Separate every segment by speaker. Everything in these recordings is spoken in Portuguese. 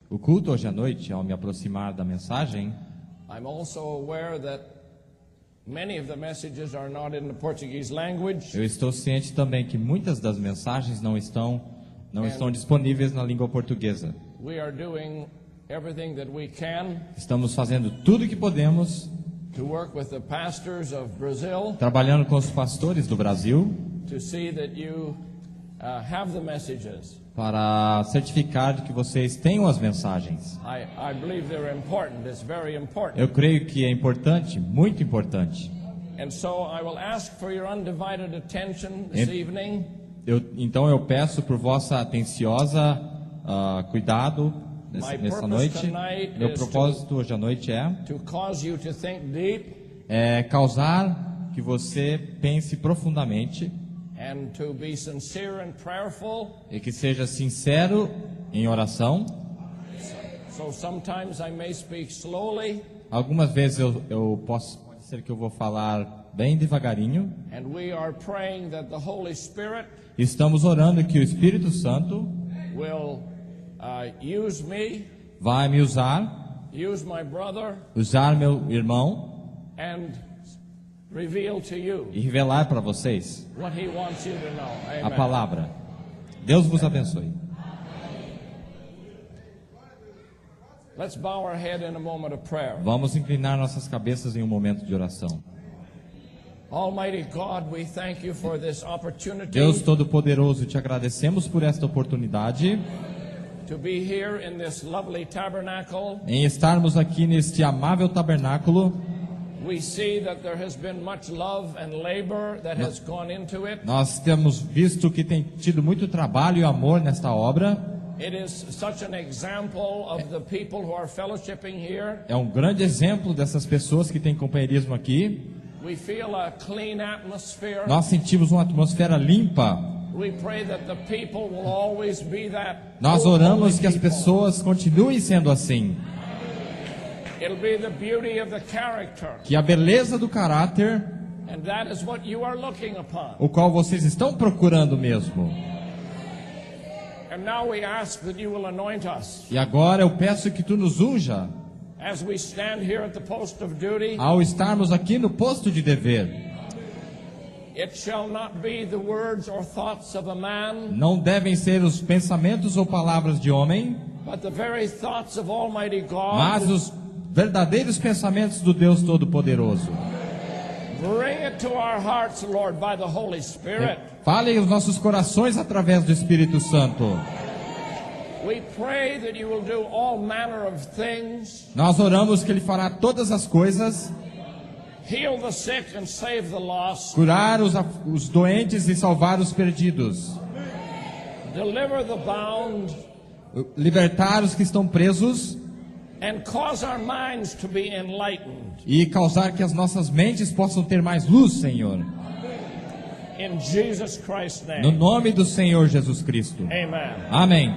Speaker 1: O culto hoje à noite, ao me aproximar da mensagem,
Speaker 2: I'm also aware that many of the messages are not in the Portuguese language.
Speaker 1: eu estou ciente também que muitas das mensagens não estão disponíveis na língua portuguesa.
Speaker 2: We are doing everything that we can
Speaker 1: Estamos fazendo tudo o que podemos,
Speaker 2: to work with the pastors of Brazil
Speaker 1: trabalhando com os pastores do Brasil,
Speaker 2: to see that you have the messages.
Speaker 1: para certificar de que vocês tenham as mensagens.
Speaker 2: I believe they're important. It's very important.
Speaker 1: Eu creio que é importante, muito importante.
Speaker 2: And so I will ask for your undivided attention this evening.
Speaker 1: Então eu peço por vossa atenciosa cuidado nessa noite. Meu propósito hoje à noite
Speaker 2: to cause you to think deep
Speaker 1: é causar que você pense profundamente
Speaker 2: and to be sincere and prayerful.
Speaker 1: e que seja sincero em oração.
Speaker 2: So sometimes I may speak slowly,
Speaker 1: Algumas vezes pode ser que eu vou falar bem devagarinho.
Speaker 2: and we are praying that the Holy Spirit
Speaker 1: Estamos orando que o Espírito Santo
Speaker 2: will use me,
Speaker 1: vai me usar,
Speaker 2: use my brother,
Speaker 1: usar meu irmão
Speaker 2: and reveal to you
Speaker 1: e revelar para vocês
Speaker 2: what he wants you to know.
Speaker 1: a
Speaker 2: Amen.
Speaker 1: palavra. Deus vos abençoe.
Speaker 2: Let's bow our head in a moment of prayer.
Speaker 1: Vamos inclinar nossas cabeças em um momento de oração.
Speaker 2: Almighty God, we thank you for this opportunity
Speaker 1: Deus Todo-Poderoso, te agradecemos por esta oportunidade
Speaker 2: to be here in this lovely tabernacle.
Speaker 1: em estarmos aqui neste amável tabernáculo.
Speaker 2: We see that there has been much love and labor that has gone into it.
Speaker 1: Nós temos visto que tem tido muito trabalho e amor nesta obra.
Speaker 2: It is such an example of the people who are fellowshipping here.
Speaker 1: É um grande exemplo dessas pessoas que têm companheirismo aqui.
Speaker 2: We feel a clean atmosphere.
Speaker 1: Nós sentimos uma atmosfera limpa.
Speaker 2: We pray that the people will always be that.
Speaker 1: Nós oramos que as pessoas continuem sendo assim.
Speaker 2: It'll be the beauty of the character,
Speaker 1: Que a beleza do caráter,
Speaker 2: and that is what you are looking upon.
Speaker 1: o qual vocês estão procurando mesmo.
Speaker 2: And now we ask that you will anoint us
Speaker 1: E agora eu peço que tu nos unja
Speaker 2: as we stand here at the post of duty.
Speaker 1: ao estarmos aqui no posto de dever.
Speaker 2: It shall not be the words or thoughts of a man,
Speaker 1: Não devem ser os pensamentos ou palavras de homem,
Speaker 2: but the very thoughts of Almighty God.
Speaker 1: mas os verdadeiros pensamentos do Deus Todo-Poderoso.
Speaker 2: Bring it to our hearts, Lord, by the Holy Spirit.
Speaker 1: Fale aos nossos corações através do Espírito Santo.
Speaker 2: We pray that you will do all manner of things,
Speaker 1: Nós oramos que Ele fará todas as coisas,
Speaker 2: heal the sick and save the lost,
Speaker 1: curar os doentes e salvar os perdidos,
Speaker 2: deliver the bound,
Speaker 1: libertar os que estão presos
Speaker 2: and cause our minds to be enlightened.
Speaker 1: e causar que as nossas mentes possam ter mais luz, Senhor.
Speaker 2: In Jesus Christ's
Speaker 1: No
Speaker 2: name.
Speaker 1: nome do Senhor Jesus Cristo.
Speaker 2: Amen.
Speaker 1: Amém.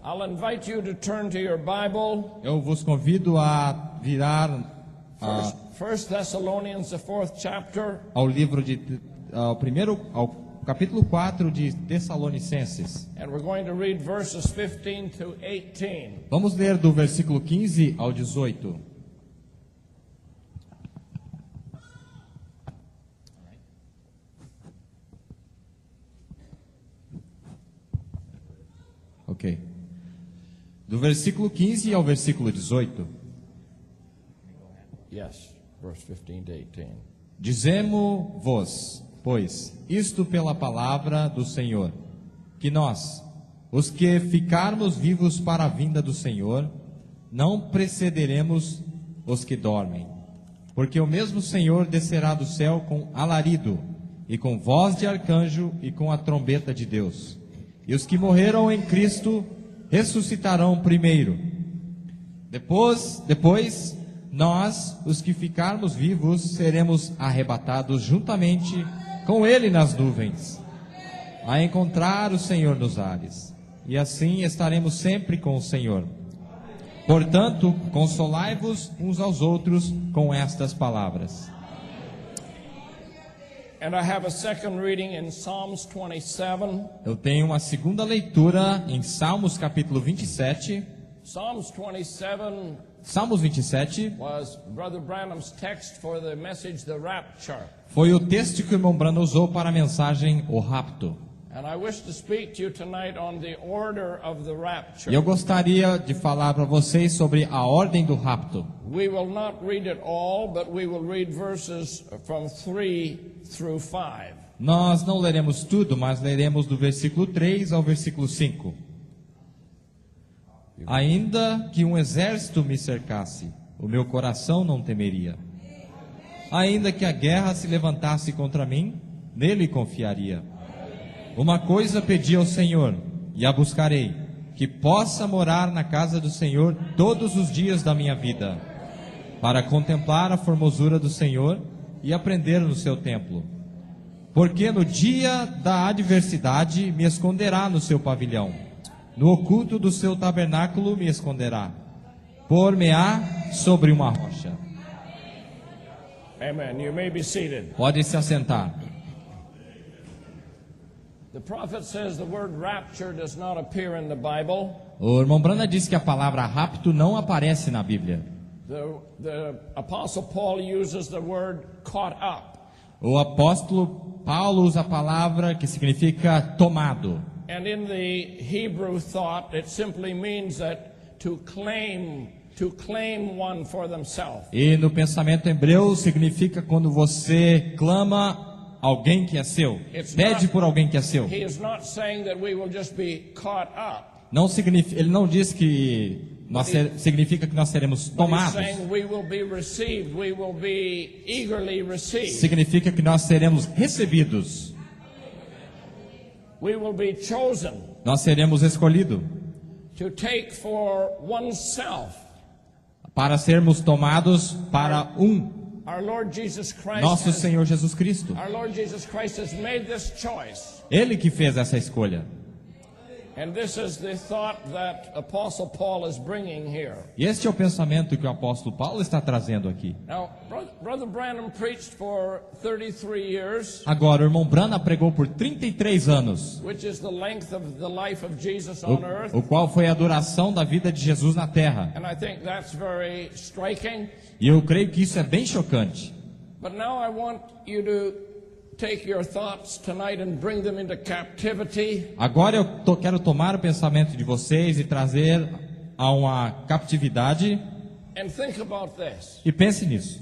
Speaker 2: I'll invite you to turn to your Bible.
Speaker 1: Eu vos convido a virar
Speaker 2: First Thessalonians, the 4th chapter.
Speaker 1: ao livro ao capítulo 4 de Tessalonicenses.
Speaker 2: And we're going to read verses 15 to 18.
Speaker 1: Vamos ler do versículo 15 ao 18. Ok. Do versículo 15 ao versículo 18.
Speaker 2: Yes, verse 15 to 18.
Speaker 1: Dizemo-vos, pois, isto pela palavra do Senhor, que nós, os que ficarmos vivos para a vinda do Senhor, não precederemos os que dormem. Porque o mesmo Senhor descerá do céu com alarido, e com voz de arcanjo, e com a trombeta de Deus. E os que morreram em Cristo ressuscitarão primeiro. Depois, nós, os que ficarmos vivos, seremos arrebatados juntamente com Ele nas nuvens, a encontrar o Senhor nos ares. E assim estaremos sempre com o Senhor. Portanto, consolai-vos uns aos outros com estas palavras.
Speaker 2: And I have a second reading in Psalms 27.
Speaker 1: Eu tenho uma segunda leitura em Salmos capítulo 27.
Speaker 2: Psalms 27
Speaker 1: Salmos 27
Speaker 2: was Brother Branham's text for the message, the rapture.
Speaker 1: foi o texto que o irmão Branham usou para a mensagem O Rapto.
Speaker 2: And I wish to speak to you tonight on the order of the rapture.
Speaker 1: E eu gostaria de falar para vocês sobre a ordem do rapto.
Speaker 2: We will not read it all, but we will read verses from 3 through 5.
Speaker 1: Nós não leremos tudo, mas leremos do versículo 3 ao versículo 5. Ainda que um exército me cercasse, o meu coração não temeria. Ainda que a guerra se levantasse contra mim, nele confiaria. Uma coisa pedi ao Senhor, e a buscarei, que possa morar na casa do Senhor todos os dias da minha vida, para contemplar a formosura do Senhor e aprender no seu templo. Porque no dia da adversidade me esconderá no seu pavilhão, no oculto do seu tabernáculo me esconderá, pôr-me-á sobre uma rocha.
Speaker 2: Amen. You may be seated.
Speaker 1: Pode se assentar.
Speaker 2: The prophet says the word rapture does not appear in the Bible.
Speaker 1: O irmão Branham diz que a palavra rapto não aparece na Bíblia.
Speaker 2: The apostle Paul uses the word caught up.
Speaker 1: O apóstolo Paulo usa a palavra que significa tomado.
Speaker 2: And in the Hebrew thought, it simply means that to claim one for themselves.
Speaker 1: E no pensamento hebreu significa quando você clama alguém que é seu, pede por alguém que é seu.
Speaker 2: He is not saying that we will just be caught up.
Speaker 1: Não significa, ele não diz que significa que nós seremos tomados.
Speaker 2: He's saying we will be received, we will be eagerly received.
Speaker 1: Significa que nós seremos recebidos.
Speaker 2: We will be chosen.
Speaker 1: Nós seremos escolhidos
Speaker 2: To take for oneself.
Speaker 1: Para sermos tomados para
Speaker 2: Our Lord Jesus Christ
Speaker 1: nosso Senhor Jesus Cristo.
Speaker 2: Our Lord Jesus Christ has made this choice.
Speaker 1: Ele que fez essa escolha.
Speaker 2: And this is the thought that Apostle Paul is bringing here.
Speaker 1: E este é o pensamento que o apóstolo Paulo está trazendo aqui.
Speaker 2: Now, Brother Branham preached for 33 years.
Speaker 1: Agora, o irmão Branham pregou por 33 anos.
Speaker 2: Which is the length of the life of Jesus on earth.
Speaker 1: O qual foi a duração da vida de Jesus na terra.
Speaker 2: And I think that's very striking.
Speaker 1: E eu creio que isso é bem chocante.
Speaker 2: But now I want you to take your thoughts tonight and bring them into captivity.
Speaker 1: Agora eu quero tomar o pensamento de vocês e trazer a uma captividade.
Speaker 2: And think about this.
Speaker 1: E pense nisso.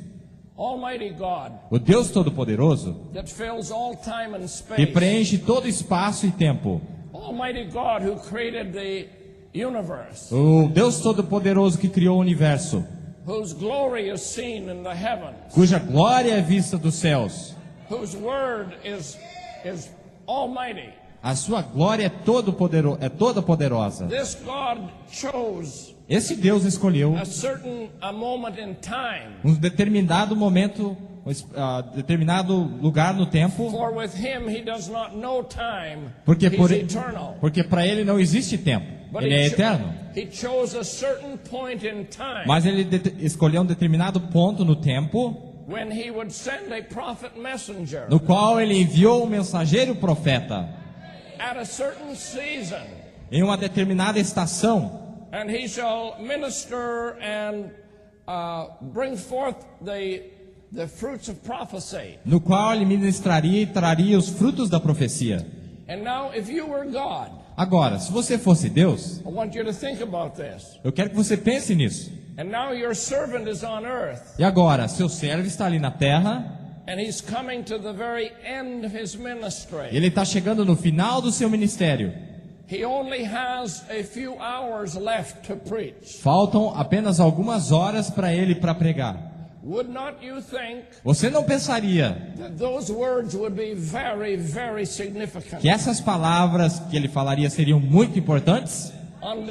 Speaker 2: Almighty God,
Speaker 1: o Deus Todo-Poderoso,
Speaker 2: that fills all time and space,
Speaker 1: que preenche todo espaço e tempo.
Speaker 2: Almighty God who created the universe,
Speaker 1: O Deus Todo-Poderoso que criou o universo,
Speaker 2: whose glory is seen in the heavens,
Speaker 1: cuja glória é vista dos céus.
Speaker 2: whose word is almighty.
Speaker 1: A sua glória é toda poderosa.
Speaker 2: This God chose
Speaker 1: Esse Deus escolheu
Speaker 2: a moment in time,
Speaker 1: um determinado momento, determinado lugar no tempo,
Speaker 2: for with him he does not know time.
Speaker 1: Porque para ele não existe tempo.
Speaker 2: But
Speaker 1: ele é eterno.
Speaker 2: He chose a certain point in time.
Speaker 1: Mas ele escolheu um determinado ponto no tempo,
Speaker 2: when he would send a prophet messenger,
Speaker 1: no qual ele enviou um mensageiro profeta
Speaker 2: at a certain season,
Speaker 1: em uma determinada estação,
Speaker 2: and he shall minister and bring forth the fruits of prophecy.
Speaker 1: No qual ele ministraria e traria os frutos da profecia.
Speaker 2: And now, if you were God,
Speaker 1: agora, se você fosse Deus,
Speaker 2: I want you to think about this.
Speaker 1: Eu quero que você pense nisso.
Speaker 2: And now your servant is on earth.
Speaker 1: E agora, seu servo está ali na terra.
Speaker 2: And he's coming to the very end of his ministry.
Speaker 1: Ele está chegando no final do seu ministério.
Speaker 2: He only has a few hours left to preach.
Speaker 1: Faltam apenas algumas horas para ele pregar.
Speaker 2: Would not you think
Speaker 1: Você não pensaria
Speaker 2: that those words would be very, very significant?
Speaker 1: Que essas palavras que ele falaria seriam muito importantes?
Speaker 2: On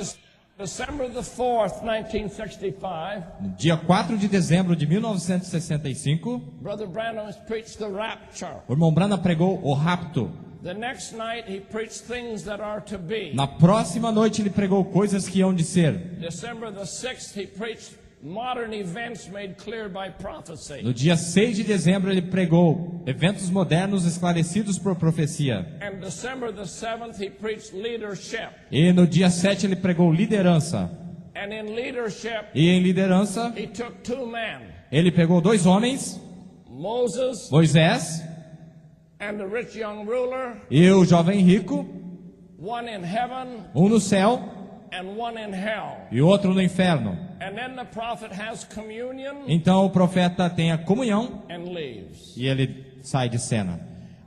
Speaker 2: December the 4th, 1965,
Speaker 1: no dia 4 de dezembro de 1965,
Speaker 2: Brother Branham preached the rapture.
Speaker 1: O irmão Branham pregou o rapto.
Speaker 2: The next night he preached things that are to be.
Speaker 1: Na próxima noite ele pregou coisas que hão de ser.
Speaker 2: December the 6th he preached modern events made clear by prophecy.
Speaker 1: No dia 6 de dezembro ele pregou eventos modernos esclarecidos por profecia.
Speaker 2: And December the 7th he preached leadership.
Speaker 1: E no dia 7 ele pregou liderança.
Speaker 2: And in leadership
Speaker 1: E em liderança
Speaker 2: he took two men,
Speaker 1: ele pegou dois homens,
Speaker 2: Moses
Speaker 1: Moisés
Speaker 2: and the rich young ruler,
Speaker 1: e o jovem rico,
Speaker 2: one in heaven
Speaker 1: um no céu
Speaker 2: and one in hell.
Speaker 1: e outro no inferno.
Speaker 2: And then the prophet has communion
Speaker 1: Então o profeta tem a comunhão
Speaker 2: and leaves.
Speaker 1: e ele sai de cena.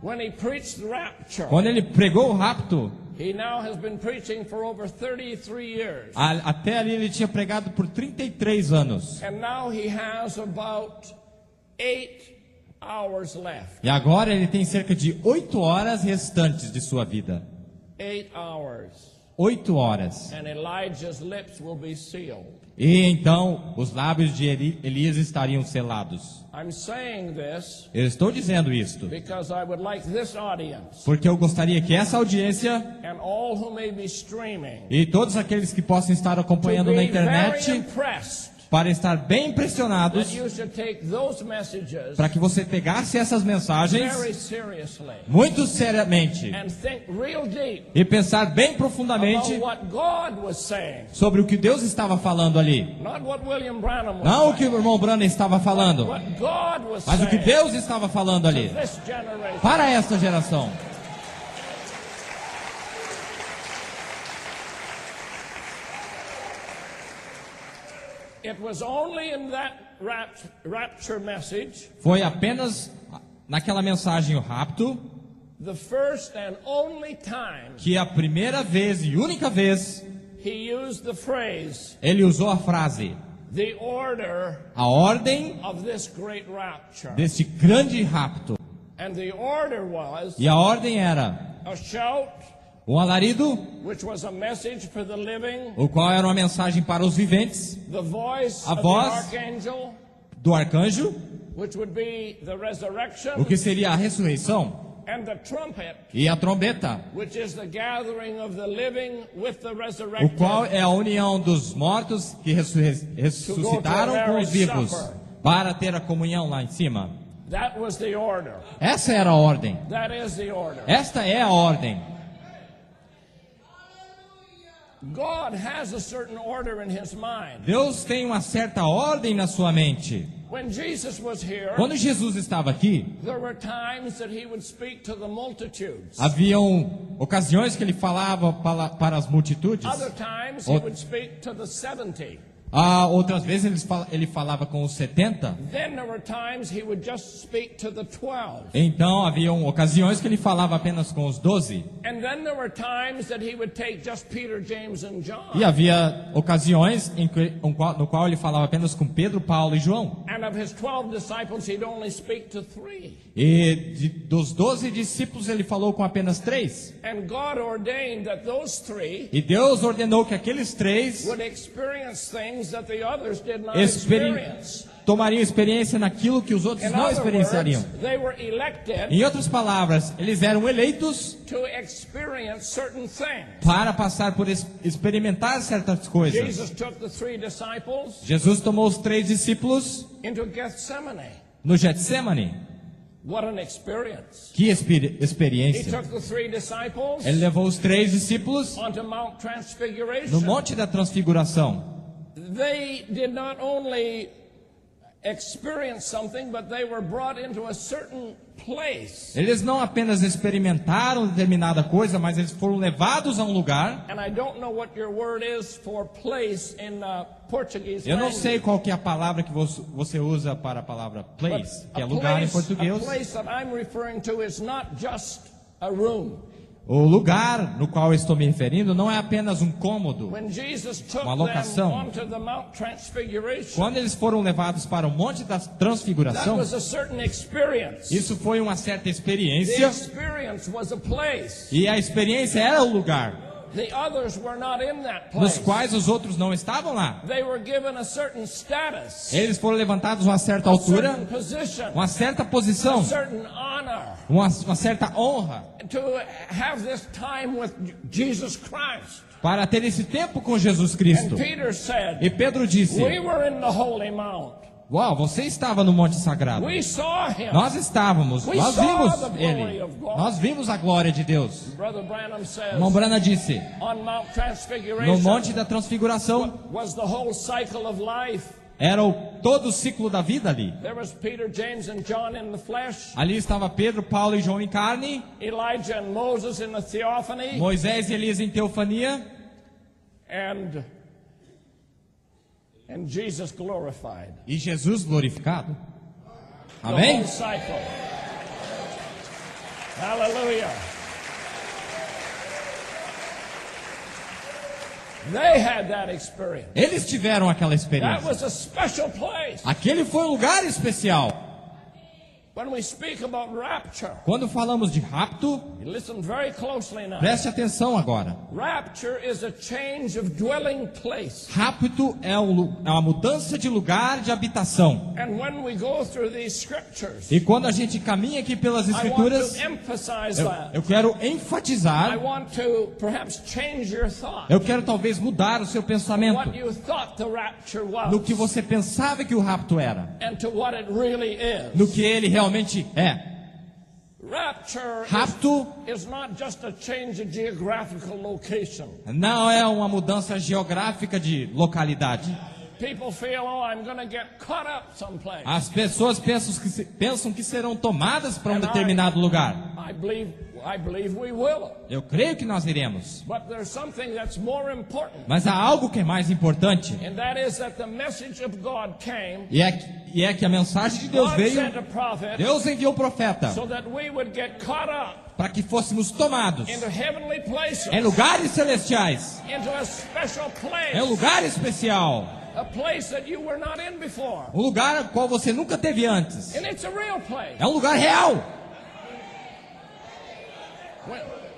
Speaker 2: When he preached the rapture,
Speaker 1: Quando ele pregou o rapto,
Speaker 2: he now has been preaching for over 33 years.
Speaker 1: até ali ele tinha pregado por 33 anos.
Speaker 2: And now he has about 8 hours left.
Speaker 1: E agora ele tem cerca de 8 horas restantes de sua vida.
Speaker 2: 8 hours.
Speaker 1: 8 horas.
Speaker 2: And Elijah's lips will be sealed.
Speaker 1: E então os lábios de Elias estariam selados.
Speaker 2: I'm saying this
Speaker 1: Eu estou dizendo isto
Speaker 2: because I would like this audience
Speaker 1: porque eu gostaria que essa audiência
Speaker 2: and all who may be streaming
Speaker 1: e todos aqueles que possam estar
Speaker 2: to
Speaker 1: acompanhando na
Speaker 2: be very
Speaker 1: internet
Speaker 2: impressed
Speaker 1: para estar bem
Speaker 2: that
Speaker 1: impressionados,
Speaker 2: you should take those messages
Speaker 1: para que você pegasse essas mensagens
Speaker 2: very seriously
Speaker 1: muito seriamente
Speaker 2: and think real deep
Speaker 1: e pensar bem
Speaker 2: about
Speaker 1: profundamente
Speaker 2: what God was saying,
Speaker 1: sobre o que Deus estava falando ali.
Speaker 2: not what William Branham was
Speaker 1: Não o que
Speaker 2: saying,
Speaker 1: o irmão Branham estava falando,
Speaker 2: what God was
Speaker 1: mas o que
Speaker 2: saying
Speaker 1: Deus estava falando
Speaker 2: to
Speaker 1: ali
Speaker 2: this generation.
Speaker 1: para esta geração.
Speaker 2: It was only in that rapture message,
Speaker 1: Foi apenas naquela mensagem o rapto
Speaker 2: the first and only time
Speaker 1: que a primeira vez e única vez
Speaker 2: he used the phrase,
Speaker 1: ele usou a frase,
Speaker 2: the order
Speaker 1: a ordem
Speaker 2: of this great rapture.
Speaker 1: deste grande rapto.
Speaker 2: And the order was
Speaker 1: E a ordem era
Speaker 2: a shout,
Speaker 1: um alarido,
Speaker 2: which was a message for the living,
Speaker 1: o qual era uma mensagem para os viventes,
Speaker 2: the voice
Speaker 1: A
Speaker 2: of
Speaker 1: voz
Speaker 2: the archangel,
Speaker 1: do arcanjo,
Speaker 2: which would be the resurrection,
Speaker 1: o que seria a ressurreição,
Speaker 2: and the trumpet,
Speaker 1: e a trombeta,
Speaker 2: which is the gathering of the living with the
Speaker 1: o
Speaker 2: resurrected.
Speaker 1: qual é a união dos mortos que ressuscitaram com os vivos, para ter a comunhão lá em cima.
Speaker 2: That was the order.
Speaker 1: Essa era a ordem.
Speaker 2: That is the order.
Speaker 1: Esta é a ordem.
Speaker 2: God has a certain order in his mind.
Speaker 1: Deus tem uma certa ordem na sua mente.
Speaker 2: When Jesus was here,
Speaker 1: Quando Jesus estava aqui,
Speaker 2: there were times that he would speak to the multitudes.
Speaker 1: haviam ocasiões que ele falava para as multitudes.
Speaker 2: Other times he
Speaker 1: Out-
Speaker 2: would speak to the 70.
Speaker 1: Outras vezes ele falava com os 70.
Speaker 2: Then there were times he would just speak to the 12.
Speaker 1: Então haviam ocasiões que ele falava apenas com os 12.
Speaker 2: And then there were times that he would take just Peter, James and John.
Speaker 1: E havia ocasiões no qual ele falava apenas com Pedro, Paulo e João.
Speaker 2: And of his 12 disciples, he'd only speak to 3.
Speaker 1: E dos 12 discípulos ele falou com apenas 3.
Speaker 2: And God ordained that those 3
Speaker 1: E Deus ordenou que aqueles 3
Speaker 2: would experience things that the others did not experience.
Speaker 1: tomariam experiência naquilo que os outros
Speaker 2: In
Speaker 1: não
Speaker 2: other
Speaker 1: experienciariam.
Speaker 2: words, they were elected
Speaker 1: Em outras palavras, eles eram eleitos
Speaker 2: to experience certain things.
Speaker 1: para passar por experimentar certas coisas.
Speaker 2: Jesus took the 3 disciples
Speaker 1: Jesus tomou os 3 discípulos
Speaker 2: into Gethsemane.
Speaker 1: no Getsemane.
Speaker 2: What an experience.
Speaker 1: Que
Speaker 2: He
Speaker 1: experiência!
Speaker 2: took the 3 disciples
Speaker 1: Ele levou os 3 discípulos
Speaker 2: onto Mount Transfiguration.
Speaker 1: no Monte da Transfiguração.
Speaker 2: They did not only experience something, but they were brought into a certain place.
Speaker 1: Eles não apenas experimentaram determinada coisa, mas eles foram levados a um lugar.
Speaker 2: And I don't know what your word is for place in Portuguese
Speaker 1: Eu não
Speaker 2: language.
Speaker 1: sei qual que é a palavra que você usa para a palavra
Speaker 2: But
Speaker 1: place, que é
Speaker 2: a
Speaker 1: lugar em
Speaker 2: place
Speaker 1: português.
Speaker 2: that I'm referring to is not just a room.
Speaker 1: O lugar no qual eu estou me referindo não é apenas um cômodo.
Speaker 2: When Jesus took
Speaker 1: Uma
Speaker 2: them
Speaker 1: locação.
Speaker 2: onto the Mount Transfiguration,
Speaker 1: Quando eles foram levados para o Monte da
Speaker 2: that
Speaker 1: Transfiguração,
Speaker 2: was a certain experience.
Speaker 1: isso foi uma certa
Speaker 2: The
Speaker 1: experiência,
Speaker 2: experience was a place.
Speaker 1: e a experiência era o lugar.
Speaker 2: The others were not in that
Speaker 1: nos
Speaker 2: place.
Speaker 1: quais os outros não estavam lá.
Speaker 2: They were given a certain status,
Speaker 1: Eles foram levantados a uma certa
Speaker 2: a
Speaker 1: altura,
Speaker 2: certain position,
Speaker 1: uma certa
Speaker 2: a
Speaker 1: posição,
Speaker 2: certain honor
Speaker 1: uma certa honra,
Speaker 2: to have this time with Jesus Christ.
Speaker 1: para ter esse tempo com Jesus Cristo.
Speaker 2: And Peter said,
Speaker 1: E Pedro disse:
Speaker 2: we were in the holy mount.
Speaker 1: Uau, você estava no Monte Sagrado.
Speaker 2: We saw him.
Speaker 1: Nós estávamos,
Speaker 2: We
Speaker 1: nós
Speaker 2: saw
Speaker 1: vimos
Speaker 2: the glory
Speaker 1: ele.
Speaker 2: of God.
Speaker 1: Nós vimos a glória de Deus.
Speaker 2: Brother Branham says,
Speaker 1: Irmão Branham disse:
Speaker 2: on Mount
Speaker 1: no
Speaker 2: Transfiguration
Speaker 1: Monte da Transfiguração
Speaker 2: was the whole cycle of life.
Speaker 1: era todo o ciclo da vida ali.
Speaker 2: There was Peter, James, and John in the flesh.
Speaker 1: Ali estava Pedro, Paulo e João em carne,
Speaker 2: Elijah and Moses in the theophany.
Speaker 1: Moisés e Elias em teofania,
Speaker 2: and Jesus glorified.
Speaker 1: e Jesus glorificado.
Speaker 2: The whole
Speaker 1: Amém?
Speaker 2: cycle. Hallelujah. They had that experience.
Speaker 1: Eles tiveram aquela
Speaker 2: That
Speaker 1: experiência.
Speaker 2: was a special place.
Speaker 1: Aquele foi um lugar especial.
Speaker 2: When we speak about rapture,
Speaker 1: Quando falamos de rapto,
Speaker 2: you listen very closely now.
Speaker 1: preste atenção agora.
Speaker 2: Rapture is a change of dwelling place.
Speaker 1: Rapto é uma mudança de lugar de habitação.
Speaker 2: And when we go through these scriptures,
Speaker 1: E quando a gente caminha aqui pelas
Speaker 2: I want
Speaker 1: Escrituras,
Speaker 2: to emphasize that.
Speaker 1: eu quero
Speaker 2: I
Speaker 1: enfatizar,
Speaker 2: want to perhaps change your thought.
Speaker 1: eu quero talvez mudar o seu pensamento
Speaker 2: What you thought the rapture was,
Speaker 1: no que você pensava que o rapto era,
Speaker 2: and to what it really is.
Speaker 1: no que ele realmente é.
Speaker 2: Rapture
Speaker 1: Rapto
Speaker 2: is not just a change of geographical location.
Speaker 1: não é uma mudança geográfica de localidade.
Speaker 2: People feel, oh, I'm going to get caught up someplace.
Speaker 1: As pessoas pensam que serão tomadas para um determinado lugar.
Speaker 2: I believe we will.
Speaker 1: Eu creio que nós iremos.
Speaker 2: But there's something that's more important.
Speaker 1: Mas há algo que é mais importante.
Speaker 2: And that is that the message of God came.
Speaker 1: E é que a mensagem de Deus
Speaker 2: God
Speaker 1: veio.
Speaker 2: sent a prophet
Speaker 1: Deus enviou o profeta
Speaker 2: so that we would get caught up
Speaker 1: para que fôssemos tomados
Speaker 2: into heavenly places,
Speaker 1: em lugares celestiais,
Speaker 2: into a special place,
Speaker 1: em um lugar especial,
Speaker 2: a place that you were not in before.
Speaker 1: um lugar ao qual você nunca teve antes.
Speaker 2: And it's a real place.
Speaker 1: É um lugar real.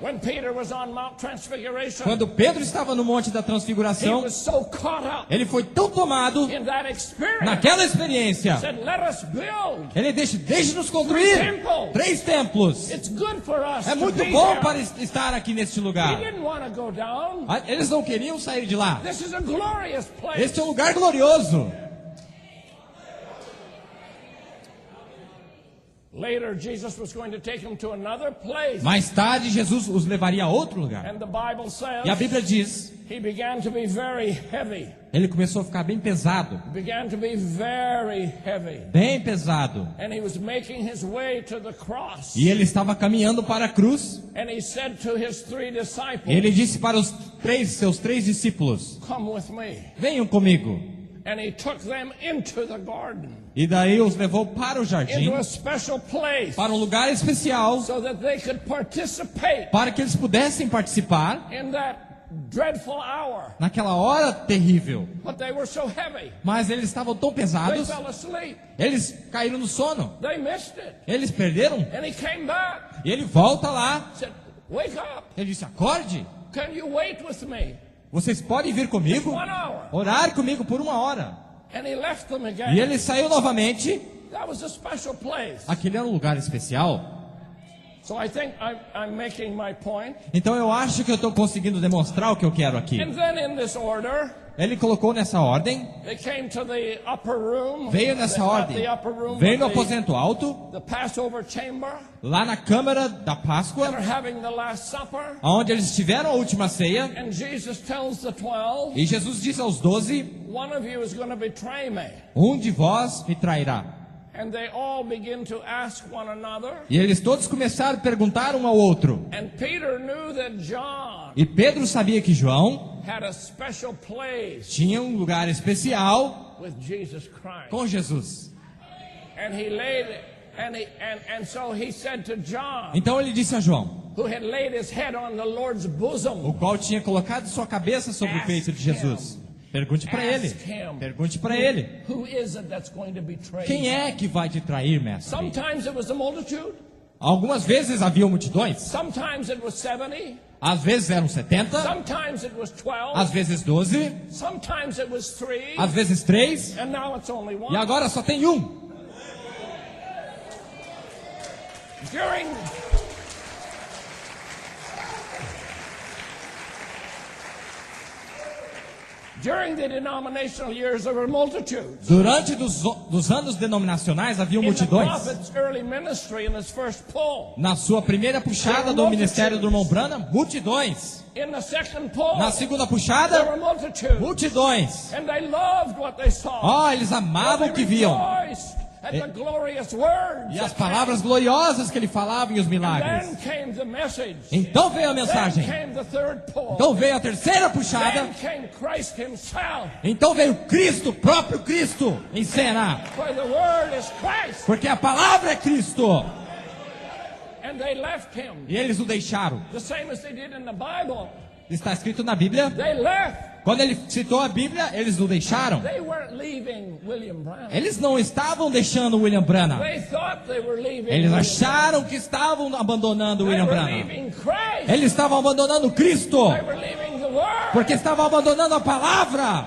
Speaker 2: When Peter was on Mount Transfiguration,
Speaker 1: Quando Pedro estava no Monte da
Speaker 2: he
Speaker 1: Transfiguração,
Speaker 2: was so caught up
Speaker 1: ele foi tão tomado
Speaker 2: in that experience.
Speaker 1: naquela experiência.
Speaker 2: Said, let us build.
Speaker 1: Ele deixe-nos construir 3 templos.
Speaker 2: It's good for us
Speaker 1: É
Speaker 2: to
Speaker 1: muito
Speaker 2: be
Speaker 1: bom
Speaker 2: there.
Speaker 1: para estar aqui neste
Speaker 2: He
Speaker 1: lugar.
Speaker 2: didn't want to go down.
Speaker 1: Eles não queriam sair de lá.
Speaker 2: This is a glorious place.
Speaker 1: Este é um lugar glorioso.
Speaker 2: Later, Jesus was going to take him to another place.
Speaker 1: Mais tarde, Jesus os levaria a outro lugar.
Speaker 2: And the Bible
Speaker 1: E a
Speaker 2: says
Speaker 1: Bíblia diz,
Speaker 2: he began to be very heavy.
Speaker 1: ele começou a ficar bem pesado.
Speaker 2: Began to be very heavy.
Speaker 1: Bem pesado.
Speaker 2: And he was making his way to the cross.
Speaker 1: E ele estava caminhando para a cruz.
Speaker 2: And he said to his 3 disciples,
Speaker 1: Ele disse para seus 3 discípulos,
Speaker 2: come with me.
Speaker 1: venham comigo.
Speaker 2: And he took them into the garden,
Speaker 1: E daí os levou para o jardim,
Speaker 2: into a special place,
Speaker 1: para um lugar especial,
Speaker 2: so that they could participate
Speaker 1: para que eles pudessem participar
Speaker 2: in that dreadful hour.
Speaker 1: naquela hora terrível.
Speaker 2: But they were so heavy.
Speaker 1: Mas eles estavam tão
Speaker 2: They
Speaker 1: pesados,
Speaker 2: fell asleep.
Speaker 1: eles caíram no sono.
Speaker 2: They missed it.
Speaker 1: Eles perderam.
Speaker 2: And he came back.
Speaker 1: E ele volta lá.
Speaker 2: Said, wake up.
Speaker 1: Ele disse, acorde.
Speaker 2: Can you wait with me?
Speaker 1: Vocês podem vir comigo,
Speaker 2: 1 hour.
Speaker 1: orar comigo por 1 hora.
Speaker 2: And he left them
Speaker 1: E
Speaker 2: again.
Speaker 1: ele saiu novamente.
Speaker 2: That was a special place.
Speaker 1: Aquele era um lugar especial.
Speaker 2: So I think I'm making my point.
Speaker 1: Então eu acho que eu estou conseguindo demonstrar o que eu quero aqui.
Speaker 2: And then in this order,
Speaker 1: Ele colocou nessa ordem,
Speaker 2: they came to the upper room.
Speaker 1: veio nessa
Speaker 2: Not
Speaker 1: ordem,
Speaker 2: the upper room,
Speaker 1: veio no
Speaker 2: but the
Speaker 1: aposento alto,
Speaker 2: Passover chamber.
Speaker 1: lá na câmara da Páscoa,
Speaker 2: They're having the Last Supper.
Speaker 1: onde eles tiveram a última ceia.
Speaker 2: And Jesus tells the 12,
Speaker 1: E Jesus disse aos 12,
Speaker 2: one of you is going to betray me.
Speaker 1: um de vós me trairá.
Speaker 2: And they all begin to ask one another.
Speaker 1: E eles todos começaram a perguntar um ao outro.
Speaker 2: And Peter knew that John
Speaker 1: E Pedro sabia que João
Speaker 2: had a special place
Speaker 1: tinha um lugar especial
Speaker 2: with Jesus Christ.
Speaker 1: com Jesus.
Speaker 2: And he laid and so he said to John,
Speaker 1: Então ele disse a João,
Speaker 2: who had laid his head on the Lord's bosom,
Speaker 1: o qual tinha colocado sua cabeça sobre o peito de Jesus. Pergunte para ele. Pergunte para ele.
Speaker 2: who is it that's going to betray
Speaker 1: Quem
Speaker 2: you?
Speaker 1: é que vai te trair, mestre?
Speaker 2: Sometimes it was the multitude.
Speaker 1: Algumas vezes havia multidões.
Speaker 2: Sometimes it was 70.
Speaker 1: Às vezes eram 70,
Speaker 2: Sometimes it was 12.
Speaker 1: às vezes 12,
Speaker 2: Sometimes it was 3.
Speaker 1: às vezes 3,
Speaker 2: And now it's only
Speaker 1: e
Speaker 2: 1.
Speaker 1: agora só tem um.
Speaker 2: During the denominational years, there were multitudes.
Speaker 1: Durante dos anos denominacionais havia
Speaker 2: In the
Speaker 1: multidões.
Speaker 2: prophet's early ministry, in his first pull.
Speaker 1: Na sua primeira puxada do ministério do irmão Branham, multidões.
Speaker 2: In the second pull,
Speaker 1: Na segunda
Speaker 2: there
Speaker 1: puxada,
Speaker 2: were multitudes.
Speaker 1: multidões.
Speaker 2: And they loved what they saw.
Speaker 1: Oh, eles amavam o que viam.
Speaker 2: At the glorious words
Speaker 1: E as palavras gloriosas que ele falava e os
Speaker 2: Then
Speaker 1: milagres.
Speaker 2: came the message.
Speaker 1: Então veio a
Speaker 2: Then
Speaker 1: mensagem.
Speaker 2: came the third pull.
Speaker 1: Então veio a terceira puxada.
Speaker 2: Then came Christ himself.
Speaker 1: Então veio Cristo, o próprio Cristo, em cena.
Speaker 2: For the word is Christ.
Speaker 1: Porque a palavra é Cristo.
Speaker 2: And they left him.
Speaker 1: E eles o deixaram.
Speaker 2: The same as they did in the Bible.
Speaker 1: Está escrito na Bíblia.
Speaker 2: They left.
Speaker 1: Quando ele citou a Bíblia, eles o deixaram.
Speaker 2: They weren't leaving William Branham.
Speaker 1: Eles não estavam deixando William Branham.
Speaker 2: They thought they were leaving
Speaker 1: Eles
Speaker 2: William
Speaker 1: acharam que estavam abandonando
Speaker 2: Branham.
Speaker 1: William
Speaker 2: They were
Speaker 1: Branham.
Speaker 2: leaving Christ.
Speaker 1: Eles estavam abandonando Cristo.
Speaker 2: They were leaving the word.
Speaker 1: Porque estavam abandonando a palavra.